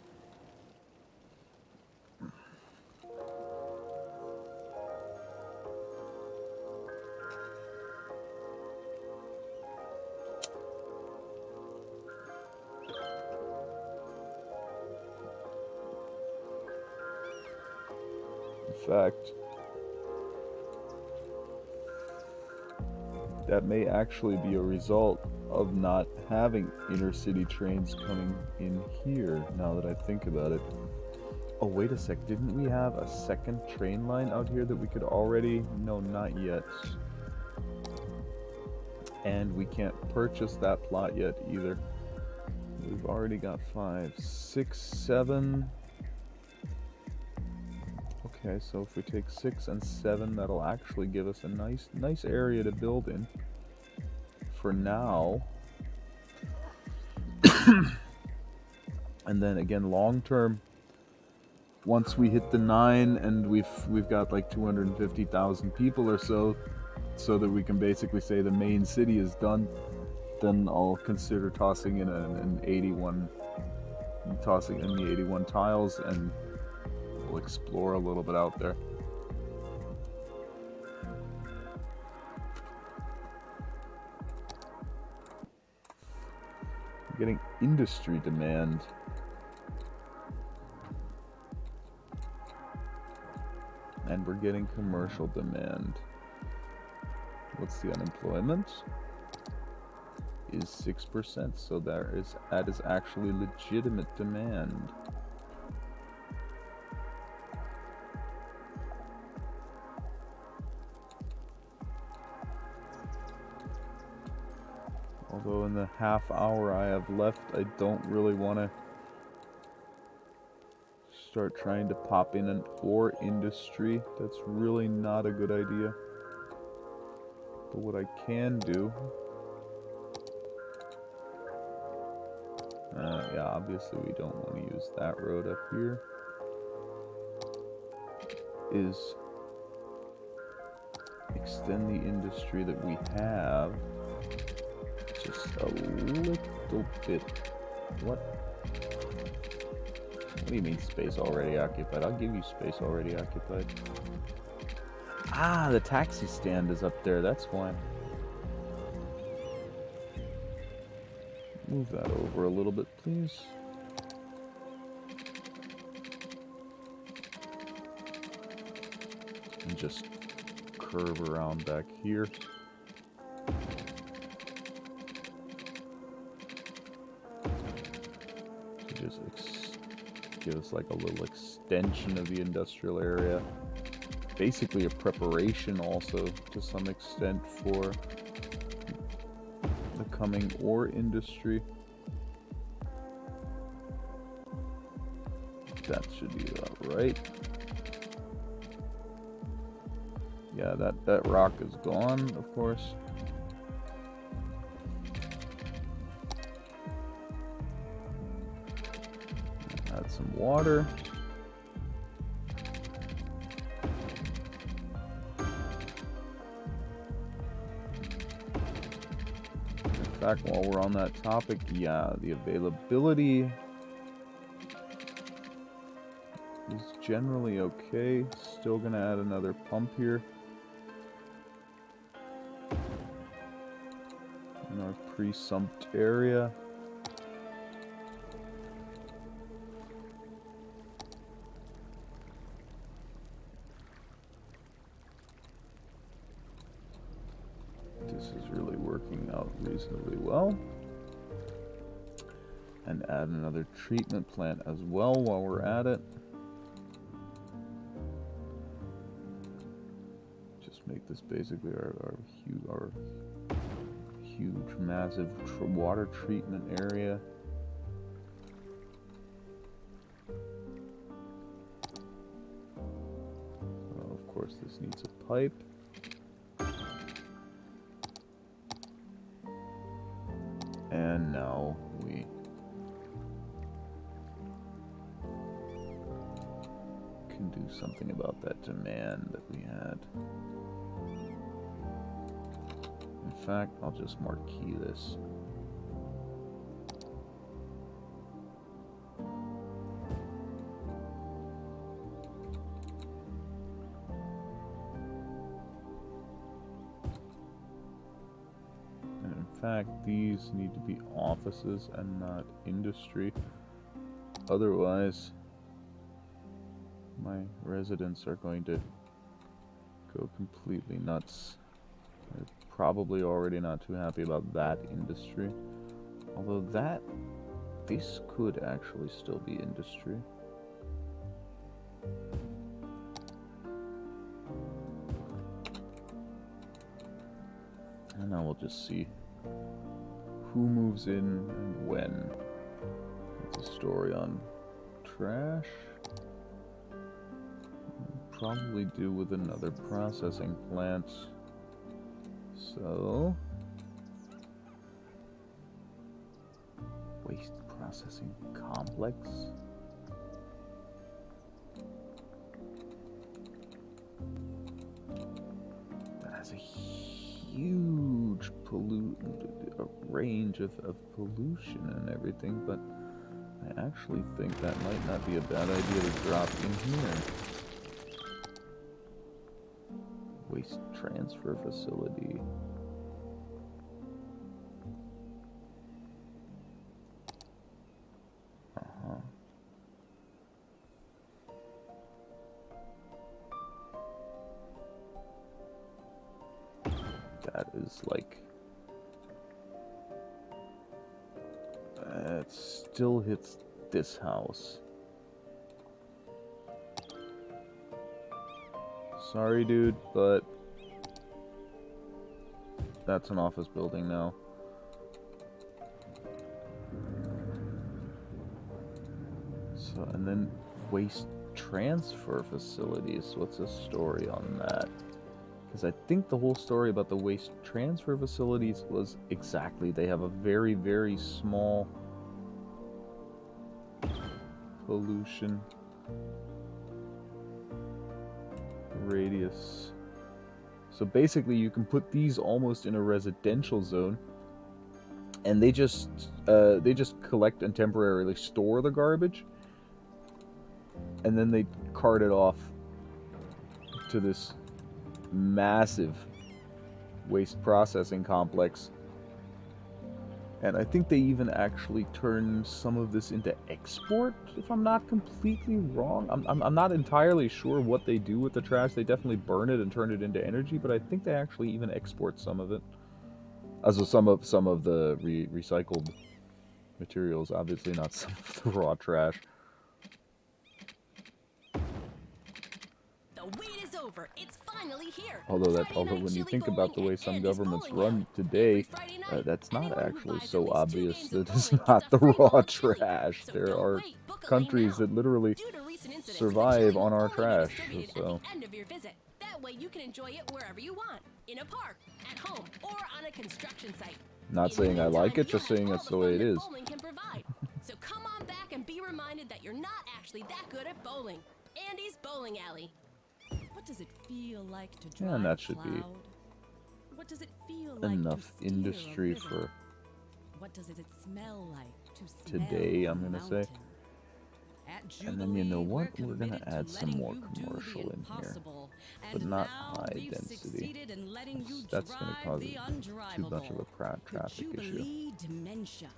In fact, that may actually be a result of not having intercity trains coming in here, now that I think about it. Oh, wait a sec, didn't we have a second train line out here that we could already... No, not yet. And we can't purchase that plot yet either. We've already got 5, 6, 7... Okay, so if we take 6 and 7, that'll actually give us a nice area to build in. For now. And then again, long term, once we hit the 9 and we've got like 250,000 people or so that we can basically say the main city is done, then I'll consider tossing in the 81 tiles, and we'll explore a little bit out there. Getting industry demand. And we're getting commercial demand. What's the unemployment? Is 6%, so that is actually legitimate demand. Although in the half hour I have left, I don't really want to start trying to pop in an ore industry. That's really not a good idea. But what I can do... yeah, obviously we don't want to use that road up here. Is extend the industry that we have just a little bit. What do you mean space already occupied? I'll give you space already occupied. Ah, the taxi stand is up there, that's why. Move that over a little bit, please. And just curve around back here. To just give us like a little extension of the industrial area. Basically a preparation also to some extent for the coming ore industry. That should be about right. Yeah, that rock is gone, of course. some water. In fact, while we're on that topic, yeah, the availability is generally okay. Still gonna add another pump here in our pre-sumped area. This is really working out reasonably well. And add another treatment plant as well while we're at it. Just make this basically our huge, massive water treatment area. Well, of course, this needs a pipe. And now we can do something about that demand that we had. In fact, I'll just marquee this. And in fact, these need to be offices and not industry. Otherwise, my residents are going to go completely nuts. They're probably already not too happy about that industry. Although this could actually still be industry. And now we'll just see who moves in and when. It's a story on trash. Probably do with another processing plant. So, waste processing complex. That has a huge range of pollution and everything, but I actually think that might not be a bad idea to drop in here. Waste transfer facility. That is like... it still hits this house. Sorry, dude, but that's an office building now. So, and then waste transfer facilities. What's the story on that? Because I think the whole story about the waste transfer facilities was exactly, they have a very, very small pollution radius. So basically you can put these almost in a residential zone, and they just collect and temporarily store the garbage, and then they cart it off to this massive waste processing complex. And I think they even actually turn some of this into export, if I'm not completely wrong. I'm not entirely sure what they do with the trash. They definitely burn it and turn it into energy, but I think they actually even export some of it. Also, some of the recycled materials, obviously not some of the raw trash.
The wait is over. It's finally here.
Although when you think about the way some governments run today, that's not actually so obvious that it's not the raw trash. There are countries that literally survive on our trash. So.
That way you can enjoy it wherever you want, in a park, at home, or on a construction site.
Not saying I like it, just saying that's the way it is.
So come on back and be reminded that you're not actually that good at bowling. Andy's Bowling Alley.
What does it feel like to drive
And that should
cloud?
be
What does it feel like
enough
to steer a
industry
river?
for
What does it smell like to smell
today,
a
I'm gonna say.
mountain? At
And then you know
Jubilee,
what? We're gonna
committed to
add some
letting
more
you do the
commercial in here.
impossible.
But
And
not
now
high
we've
density.
succeeded in letting you
That's gonna
drive
cause
the
too much of a
undrivable. The
traffic issue.
Jubilee Dementia.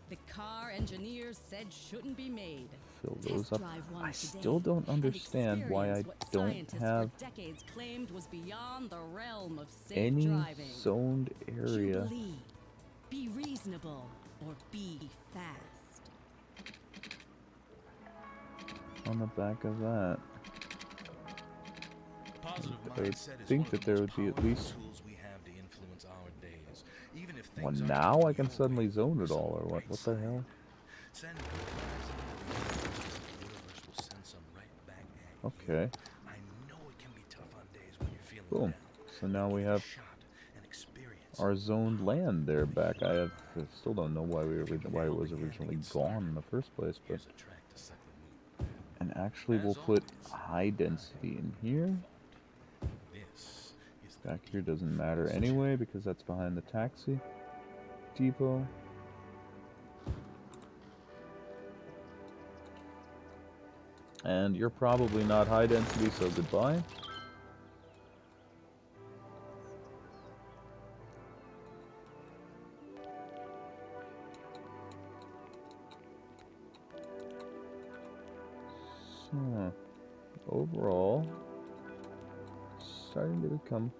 The car engineers said shouldn't be made.
Fill
Test
those up.
drive one
I
today
still don't
and
understand why I
experience what
don't
scientists
have
for decades claimed was beyond the realm of safe
any
driving.
zoned area.
Jubilee. Be reasonable or be fast.
On the back of that.
Positive
I
mindset is
think
one of
that
the
there
most
would be at
powerful
least
tools we have to influence our days, even if
Well,
things aren't
now
going
I can
your
suddenly
way.
zone it
Some
all, or what?
bright
What the hell?
Send good vibes into the universe. The universe will send some right back at you.
Okay.
I know it can be tough on days when you're feeling
Boom.
down.
So now we
Give it a
have
shot and experience
our
it.
zoned land there back. I still don't know why why it was originally gone in the first place, but
Here's a track to set the mood.
and actually we'll put high density in here.
This is the
Back here doesn't matter anyway because that's behind the taxi depot. And you're probably not high density, so goodbye. So, overall, starting to become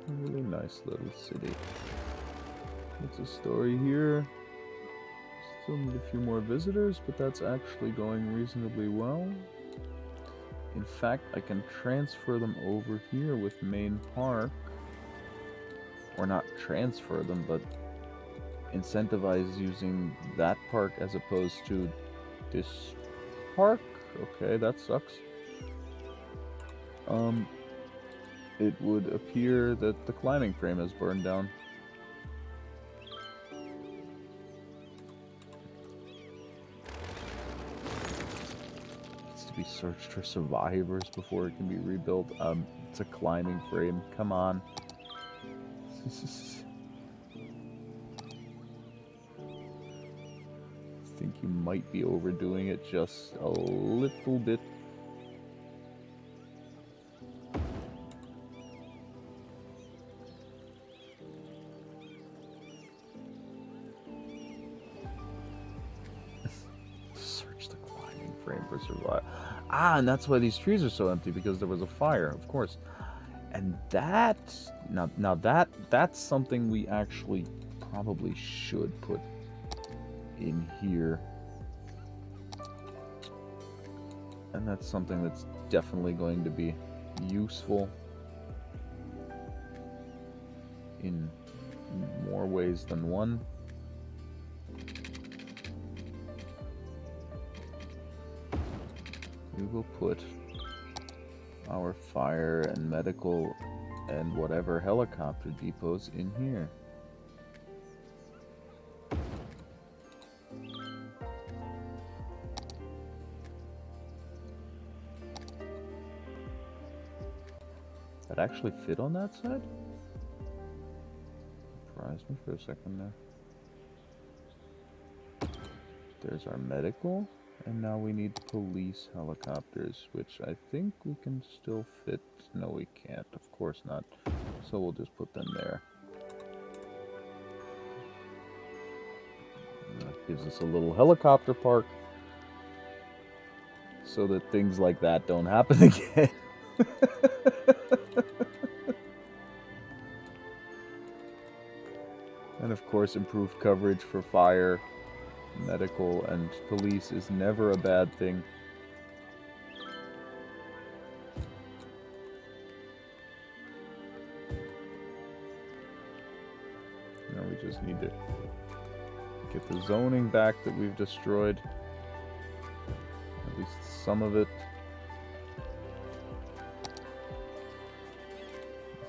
a really nice little city. What's the story here? Still need a few more visitors, but that's actually going reasonably well. In fact, I can transfer them over here with Main Park. Or not transfer them, but incentivize using that park as opposed to this park. Okay, that sucks. It would appear that the climbing frame is burned down. Needs to be searched for survivors before it can be rebuilt. It's a climbing frame. Come on. I think you might be overdoing it just a little bit. Search the climbing frame for survival. Ah, and that's why these trees are so empty, because there was a fire, of course. And that now that's something we actually probably should put in here. And that's something that's definitely going to be useful in more ways than one. We will put our fire and medical and whatever helicopter depots in here. That actually fit on that side? Surprised me for a second there. There's our medical, and now we need police helicopters, which I think we can still fit. No, we can't. Of course not. So we'll just put them there. And that gives us a little helicopter park, so that things like that don't happen again. And of course, improved coverage for fire, medical, and police is never a bad thing. Now we just need to get the zoning back that we've destroyed. At least some of it.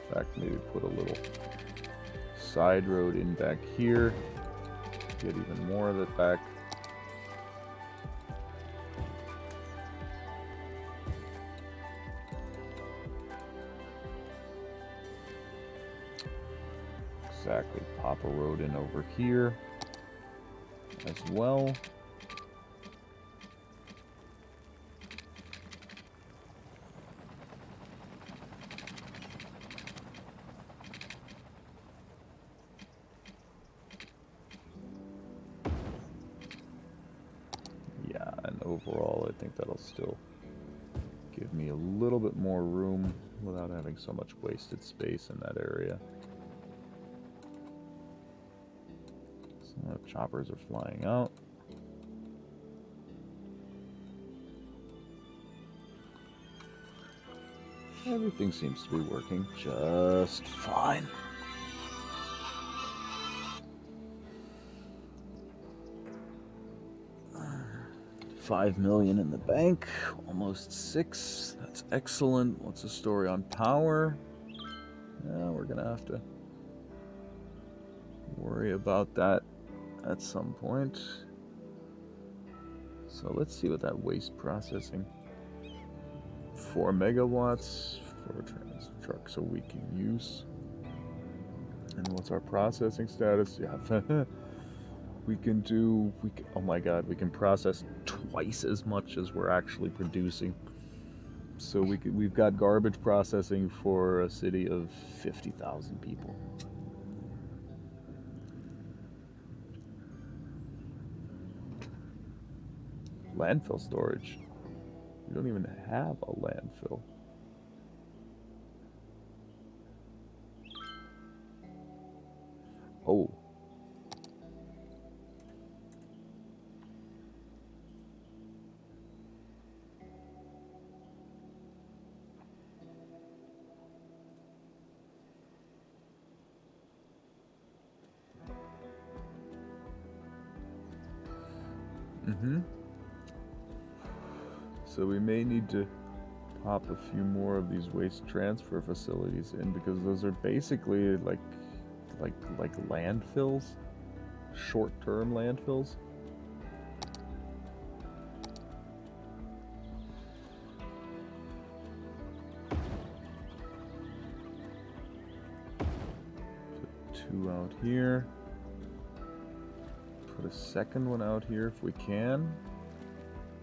In fact, maybe put a little side road in back here. Get even more of it back. Exactly. Pop a road in over here as well. Yeah, and overall I think that'll still give me a little bit more room without having so much wasted space in that area. So choppers are flying out. Everything seems to be working just fine. $5 million in the bank, almost 6. That's excellent. What's the story on power? Yeah, we're gonna have to worry about that at some point. So let's see what that waste processing. 4 megawatts for trans truck, so we can use. And what's our processing status? Yeah, we can do. Oh my God, we can process twice as much as we're actually producing. So we've got garbage processing for a city of 50,000 people. Landfill storage. We don't even have a landfill. Oh. So we may need to pop a few more of these waste transfer facilities in, because those are basically like landfills, short-term landfills. Put 2 out here. Put a second one out here if we can.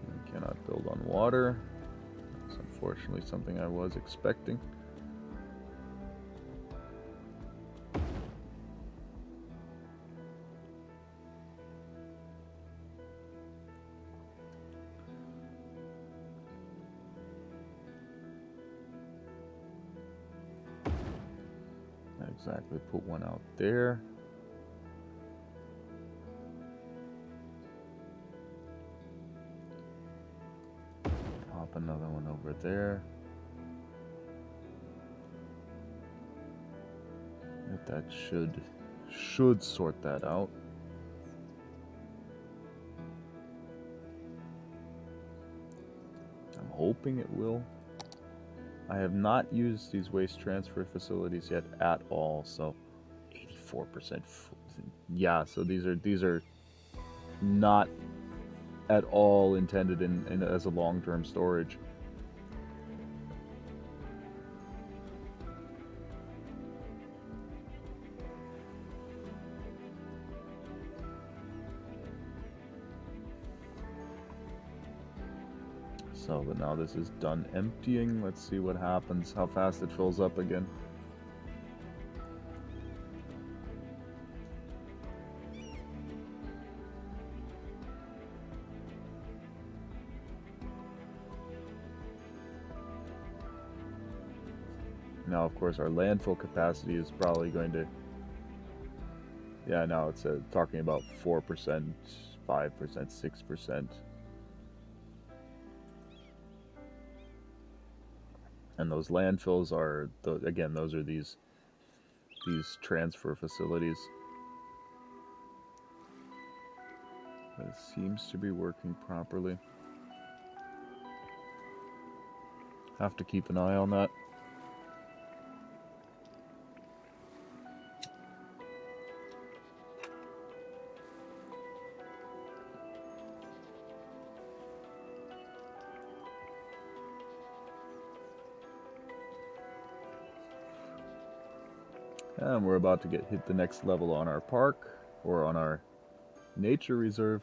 We cannot build on water. It's unfortunately something I was expecting. Exactly, put one out there. Pop another one over there. That should sort that out. I'm hoping it will. I have not used these waste transfer facilities yet at all, so 84%. Yeah, so these are not at all intended in as a long-term storage. So, but now this is done emptying. Let's see what happens, how fast it fills up again. Now, of course, our landfill capacity is probably going to... Yeah, now it's talking about 4%, 5%, 6%. And those landfills are, again, those are these transfer facilities. But it seems to be working properly. Have to keep an eye on that. And we're about to hit the next level on our park, or on our nature reserve.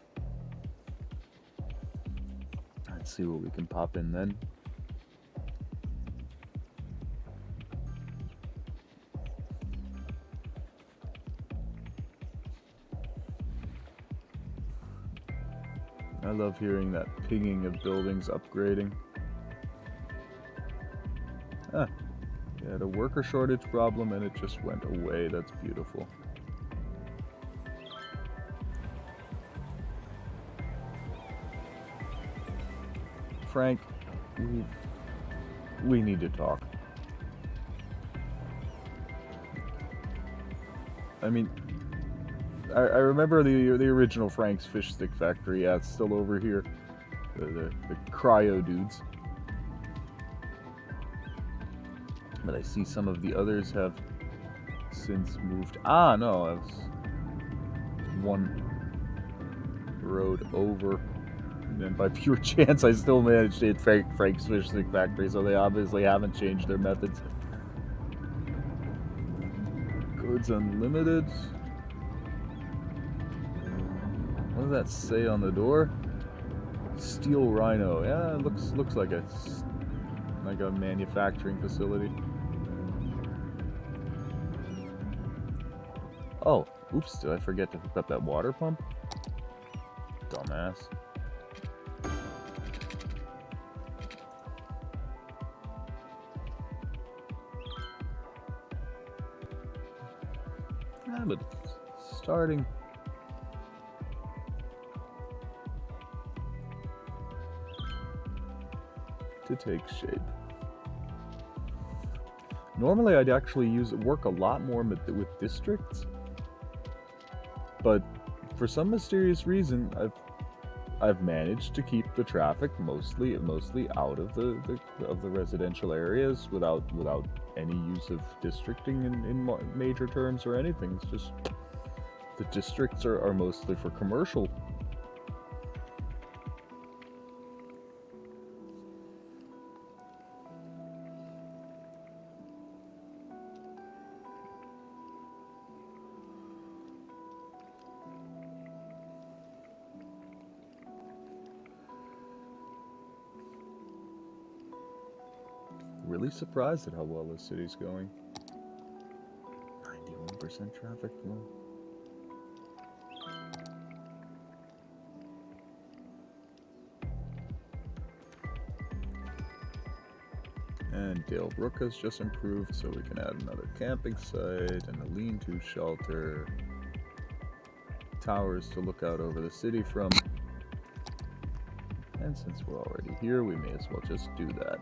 Let's see what we can pop in then. I love hearing that pinging of buildings upgrading. Ah, we had a worker shortage problem and it just went away. That's beautiful. Frank, we need to talk. I mean, I remember the original Frank's Fish Stick Factory. Yeah, it's still over here. The cryo dudes. But I see some of the others have since moved. Ah, no, I was one road over. And then by pure chance, I still managed to hit Frank's Fish Stick Factory, so they obviously haven't changed their methods. Goods Unlimited. What does that say on the door? Steel Rhino. Yeah, it looks like a manufacturing facility. Oh, oops, did I forget to hook up that water pump? Dumbass. Yeah, but it's starting. To take shape. Normally I'd actually work a lot more with districts, but for some mysterious reason I've managed to keep the traffic mostly out of the residential areas without any use of districting in major terms or anything. It's just the districts are mostly for commercial. Really surprised at how well this city's going. 91% traffic flow. And Dale Brook has just improved, so we can add another camping site and a lean-to shelter. Towers to look out over the city from. And since we're already here, we may as well just do that.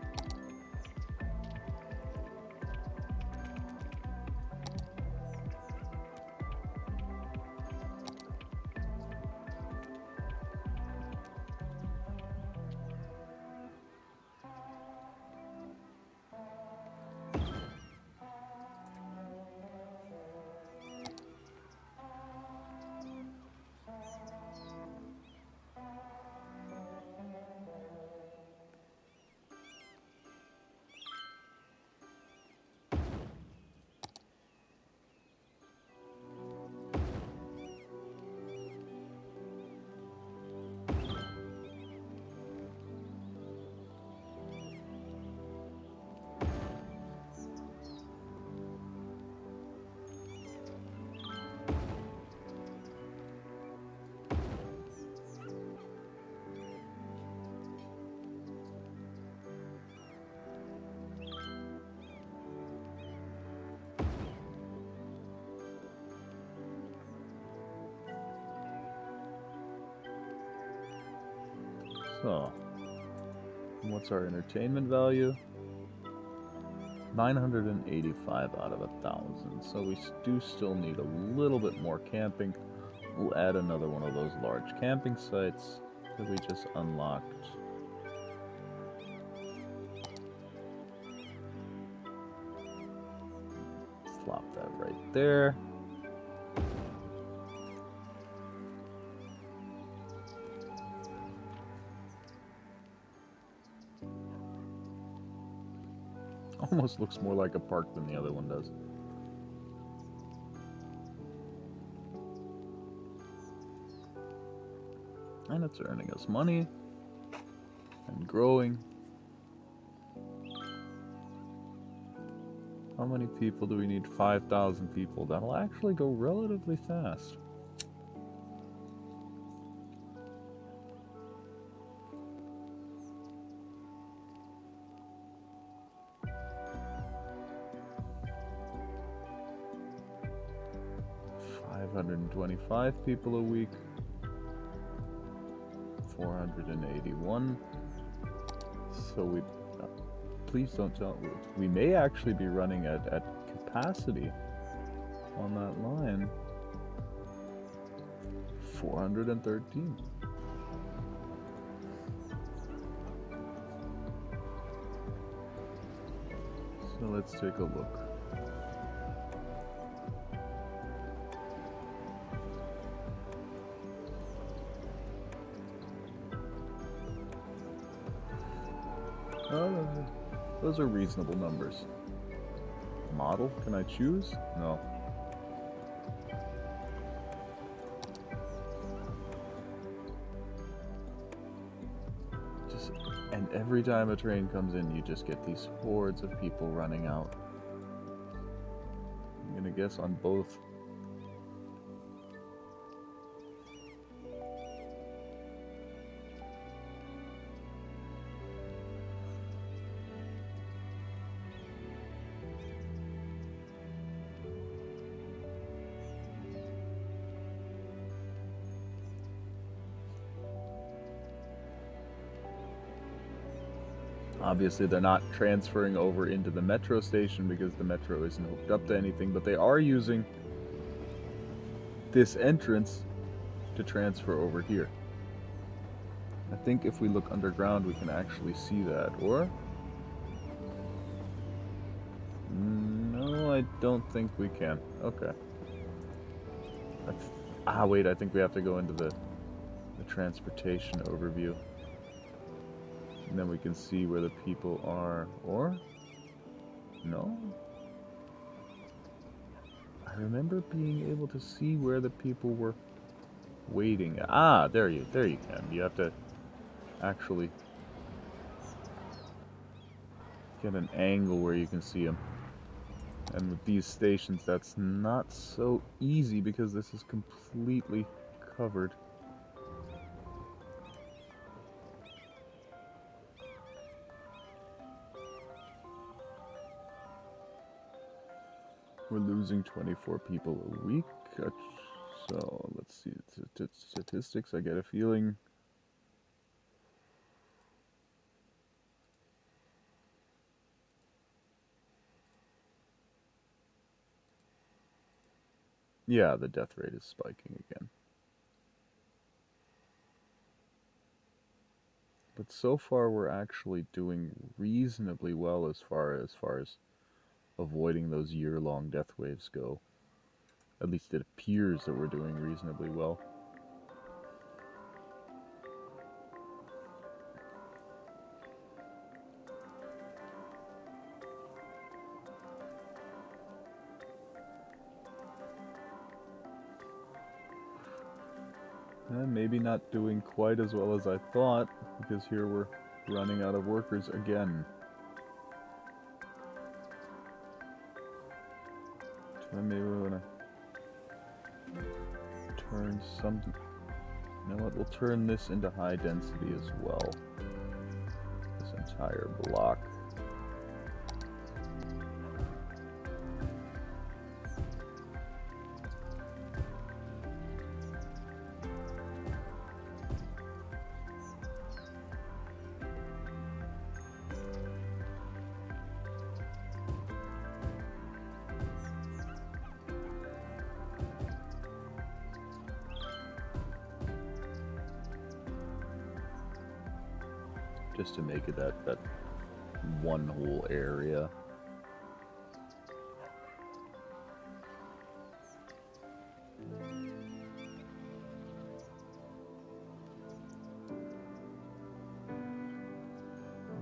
So, what's our entertainment value? 985 out of 1,000. So we do still need a little bit more camping. We'll add another one of those large camping sites that we just unlocked. Flop that right there. Almost looks more like a park than the other one does. And it's earning us money. And growing. How many people do we need? 5,000 people. That'll actually go relatively fast. $525 people a week. 481. So we... please don't tell... we may actually be running at capacity on that line. 413. So let's take a look. Oh, those are reasonable numbers. Model? Can I choose? No. And every time a train comes in, you just get these hordes of people running out. I'm gonna guess on both. Obviously, they're not transferring over into the metro station because the metro isn't hooked up to anything, but they are using this entrance to transfer over here. I think if we look underground, we can actually see that, or? No, I don't think we can. Okay. Wait, I think we have to go into the transportation overview. And then we can see where the people are, or? No? I remember being able to see where the people were waiting. There you can. You have to actually get an angle where you can see them. And with these stations, that's not so easy because this is completely covered. We're losing 24 people a week. So let's see statistics. I get a feeling. Yeah, the death rate is spiking again. But so far we're actually doing reasonably well as far as avoiding those year-long death waves go. At least it appears that we're doing reasonably well. Maybe not doing quite as well as I thought, because here we're running out of workers again. So maybe we want to turn some... You know what, we'll turn this into high density as well. This entire block. Just to make it that one whole area.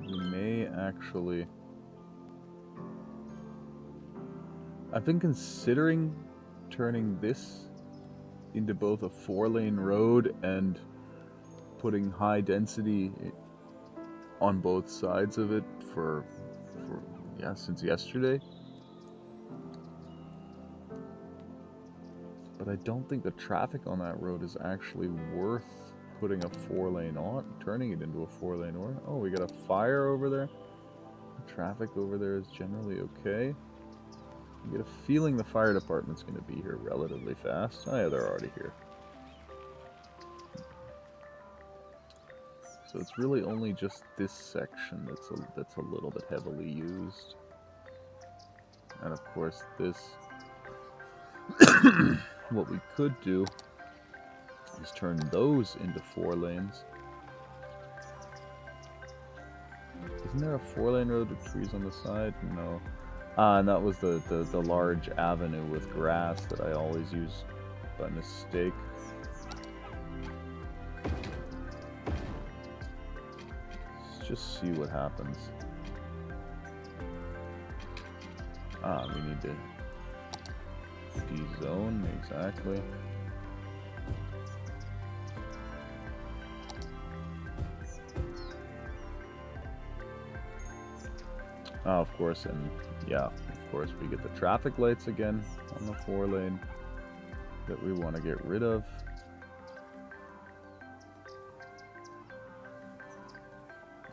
We may actually... I've been considering turning this into both a 4-lane road and putting high density on both sides of it for yeah, since yesterday. But I don't think the traffic on that road is actually worth putting a 4-lane on, turning it into a 4-lane or. Oh, we got a fire over there. The traffic over there is generally okay. I get a feeling the fire department's going to be here relatively fast. Oh yeah, they're already here. So it's really only just this section that's a little bit heavily used. And of course this, what we could do is turn those into 4 lanes. Isn't there a 4-lane road with trees on the side? No. And that was the large avenue with grass that I always use by mistake. Let's just see what happens. We need to de-zone, exactly. Of course, and yeah, of course we get the traffic lights again on the 4-lane that we want to get rid of.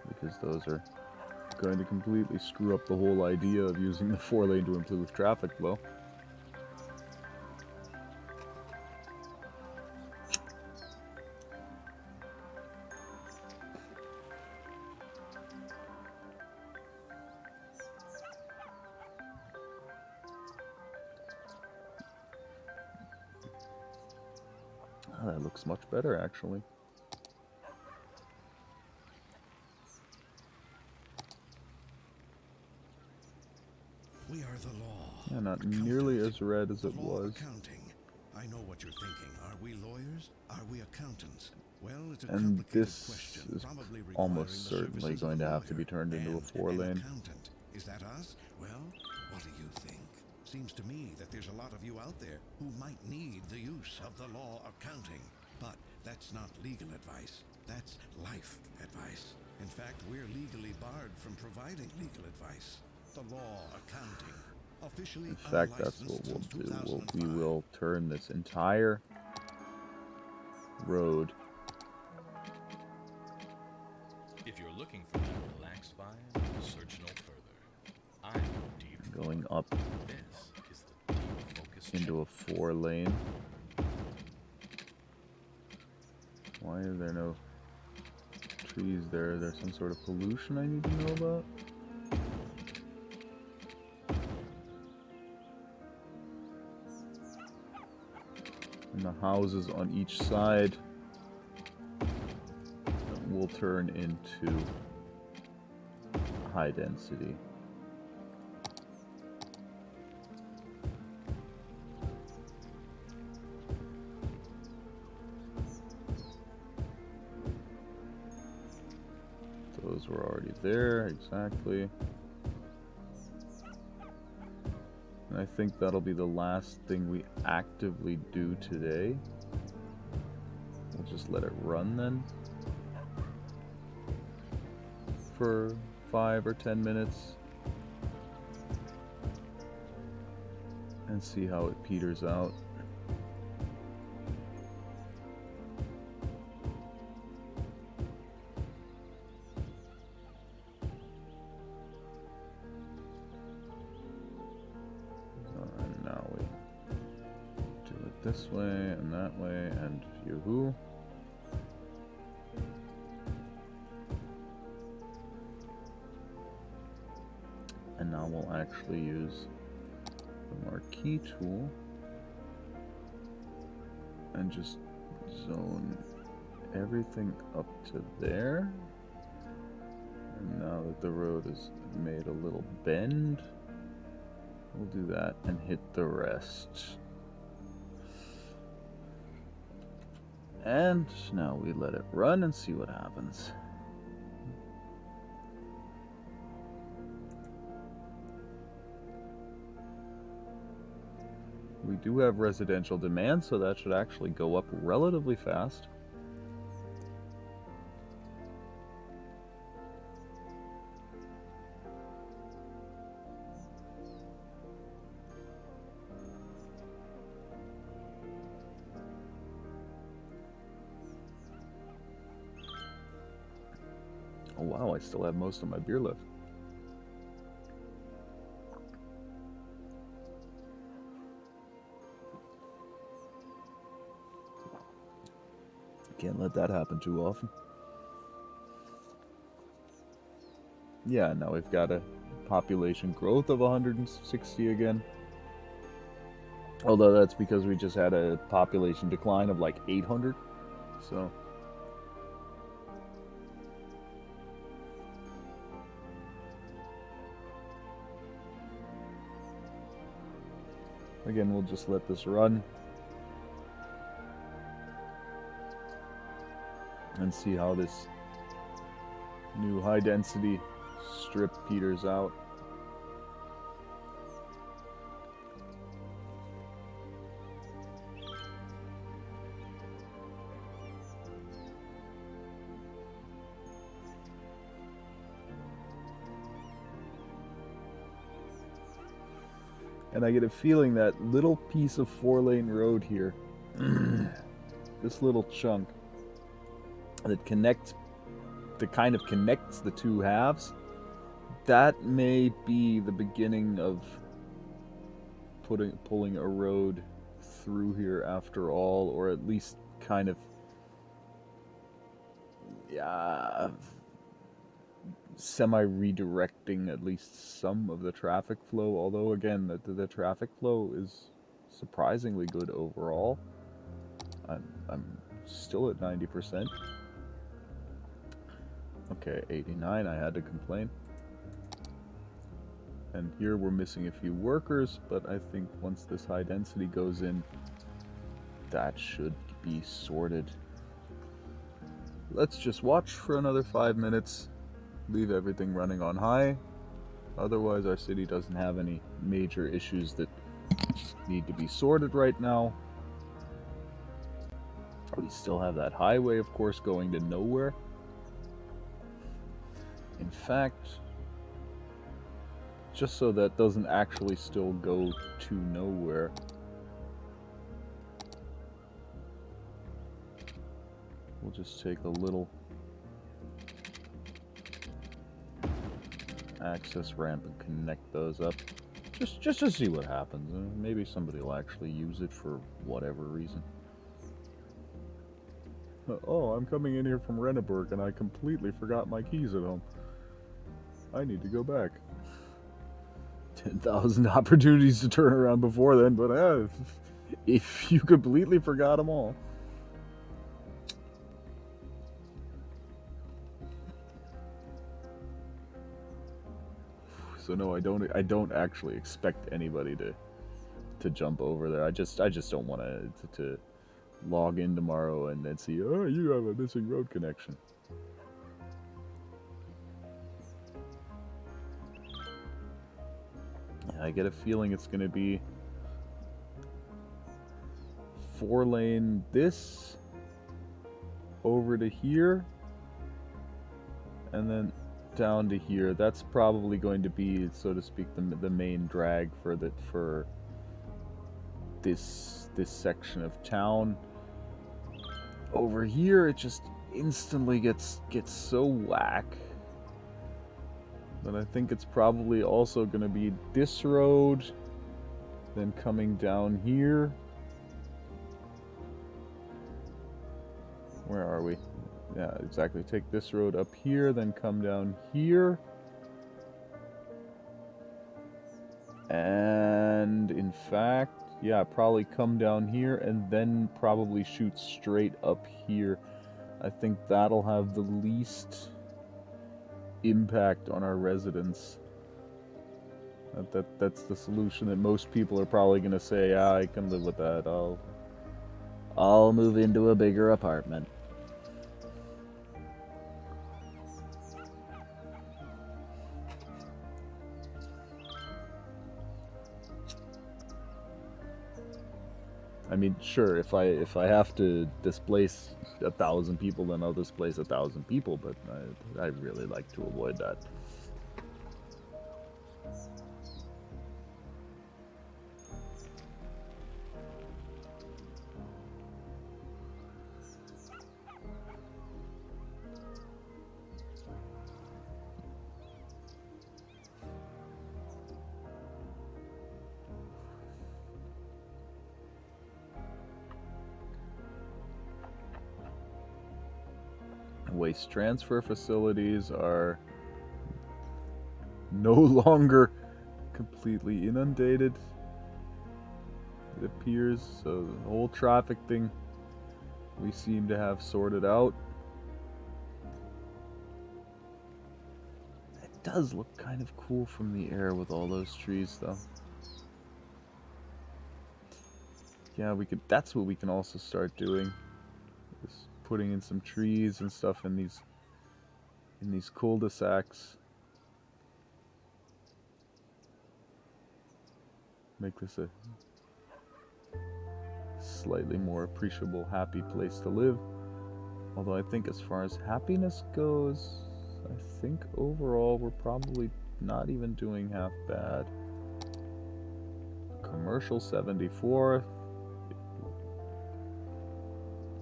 Because those are going to completely screw up the whole idea of using the 4-lane to improve traffic flow. Oh, that looks much better, actually.
We are the law.
Yeah, not
Accountant.
nearly as red as
The
it
law
was.
accounting. I know what you're thinking. Are we lawyers? Are we accountants? Well, it's a
And
complicated
this
question,
is
probably requiring
almost
the
certainly
services
going
of
to
a
have to be
lawyer
turned into a
and
4-lane.
an accountant. Is that us? Well, what do you think? Seems to me that there's a lot of you out there who might need the use of the law accounting. But that's not legal advice. That's life advice. In fact, we're legally barred from providing legal advice. The law accounting. Officially
In fact, that's what
unlicensed
we'll
since
do.
2005.
We will turn this entire road.
If you're looking for that relaxed vibe, search no further. I'm deep.
Going up
This is the deep focus
into a 4-lane. Why are there no trees there? Is there some sort of pollution I need to know about? And the houses on each side will turn into high density. Those were already there, exactly. And I think that'll be the last thing we actively do today. We'll just let it run then for 5 or 10 minutes and see how it peters out. And now we do it this way and that way and yoo-hoo. And now we'll actually use the marquee tool and just zone everything up to there. And now that the road is made a little bend, we'll do that and hit the rest. And now we let it run and see what happens. We do have residential demand, so that should actually go up relatively fast. Oh wow, I still have most of my beer left. Can't let that happen too often. Yeah, now we've got a population growth of 160 again. Although that's because we just had a population decline of like 800. So again, we'll just let this run and see how this new high density strip peters out. And I get a feeling that little piece of 4-lane road here, this little chunk that kind of connects the two halves, that may be the beginning of pulling a road through here after all, or at least kind of, yeah, semi-redirecting at least some of the traffic flow, although again, the traffic flow is surprisingly good overall. I'm still at 90%. Okay, 89, I had to complain. And here we're missing a few workers, but I think once this high density goes in, that should be sorted. Let's just watch for another 5 minutes. Leave everything running on high. Otherwise, our city doesn't have any major issues that need to be sorted right now. We still have that highway, of course, going to nowhere. In fact, just so that doesn't actually still go to nowhere, we'll just take a little access ramp and connect those up, just to see what happens. Maybe somebody will actually use it for whatever reason. Oh, I'm coming in here from Renneberg and I completely forgot my keys at home. I need to go back. 10,000 opportunities to turn around before then, but if you completely forgot them all. So no, I don't actually expect anybody to jump over there. I just don't want to log in tomorrow and then see, oh, you have a missing road connection. I get a feeling it's going to be 4-lane this over to here and then down to here. That's probably going to be, so to speak, the main drag for this section of town. Over here, it just instantly gets so whack that I think it's probably also going to be this road, then coming down here. Where are we? Yeah, exactly. Take this road up here, then come down here. And in fact, yeah, probably come down here and then probably shoot straight up here. I think that'll have the least impact on our residents. That's the solution that most people are probably going to say, yeah, I can live with that. I'll move into a bigger apartment. I mean, sure, if I have to displace 1,000 people, then I'll displace 1,000 people, but I really like to avoid that. waste transfer facilities are no longer completely inundated, it appears. So the whole traffic thing we seem to have sorted out. It does look kind of cool from the air with all those trees, though. Yeah, we could. That's what we can also start doing. Is putting in some trees and stuff in these cul-de-sacs. Make this a slightly more appreciable, happy place to live. Although I think as far as happiness goes, I think overall we're probably not even doing half bad. Commercial 74.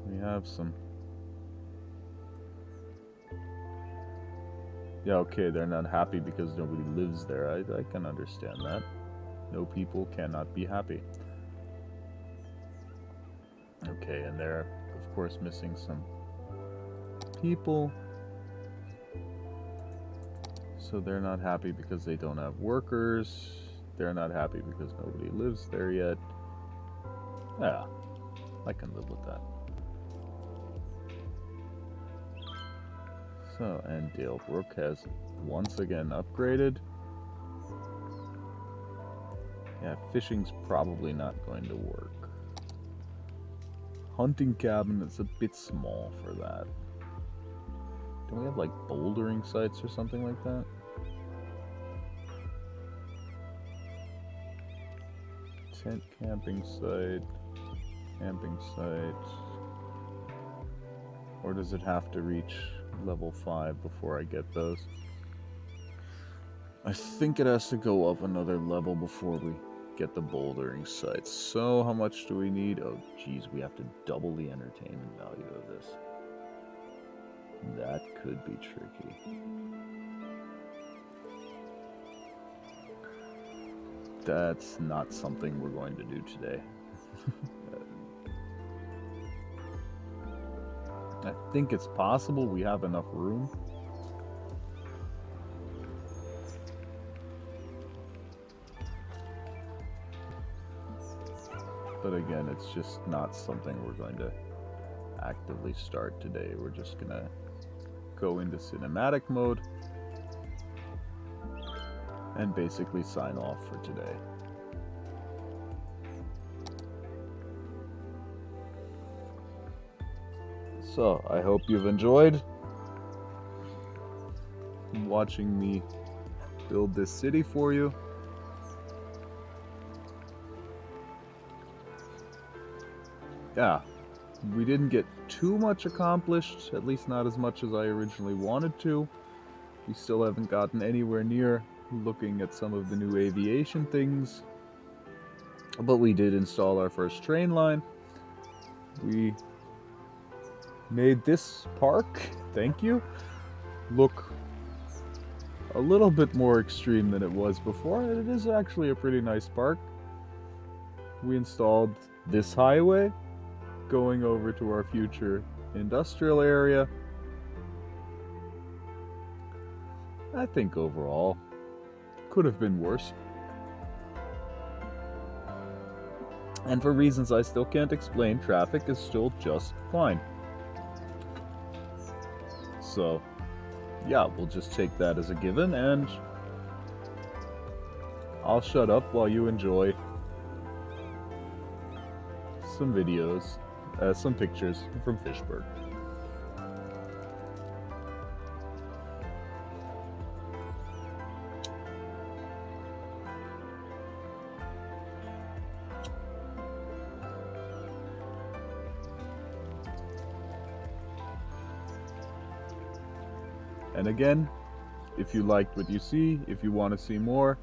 We have some... Yeah, okay, they're not happy because nobody lives there. I can understand that. No people cannot be happy. Okay, and they're, of course, missing some people. So they're not happy because they don't have workers. They're not happy because nobody lives there yet. Yeah, I can live with that. So, and Dale Brook has once again upgraded. Yeah, fishing's probably not going to work. Hunting cabin is a bit small for that. Don't we have like bouldering sites or something like that? Tent camping site, camping site. Or does it have to reach level 5 before I get those? I think it has to go up another level before we get the bouldering sites. So how much do we need? Oh geez, we have to double the entertainment value of this. That could be tricky. That's not something we're going to do today. I think it's possible we have enough room. But again, it's just not something we're going to actively start today. We're just going to go into cinematic mode and basically sign off for today. So, I hope you've enjoyed watching me build this city for you. Yeah, we didn't get too much accomplished, at least not as much as I originally wanted to. We still haven't gotten anywhere near looking at some of the new aviation things. But we did install our first train line. We made this park, thank you, look a little bit more extreme than it was before. It is actually a pretty nice park. We installed this highway going over to our future industrial area. I think overall could have been worse. And for reasons I still can't explain, traffic is still just fine. So, yeah, we'll just take that as a given, and I'll shut up while you enjoy some videos, some pictures from Fishburg. And again, if you liked what you see, if you want to see more,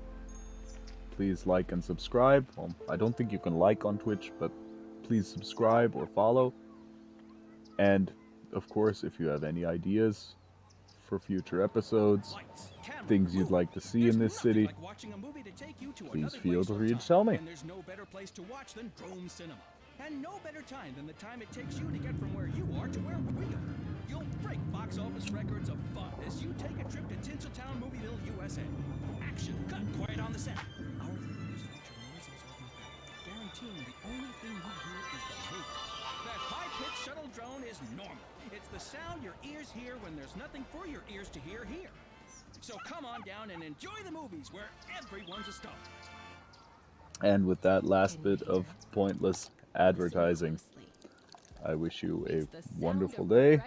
please like and subscribe. Well, I don't think you can like on Twitch, but please subscribe or follow. And, of course, if you have any ideas for future episodes, things you'd like to see in this city, please feel free to tell me.
And there's no better place to watch than Chrome Cinema. And no better time than the time it takes you to get from where you are to where we are. You'll break box office records of fun as you take a trip to Tinseltown Movieville, USA. Action cut quiet on the set. Our theaters feature noise absorbing fabric, guaranteeing the only thing you hear is the movie. That high-pitched shuttle drone is normal. It's the sound your ears hear when there's nothing for your ears to hear here. So come on down and enjoy the movies where everyone's a star.
And with that last bit of pointless advertising, I wish you a wonderful day.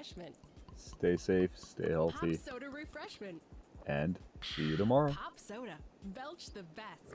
Stay safe, stay healthy,
Pop soda refreshment.
and see you tomorrow.
Pop soda. Belch the best.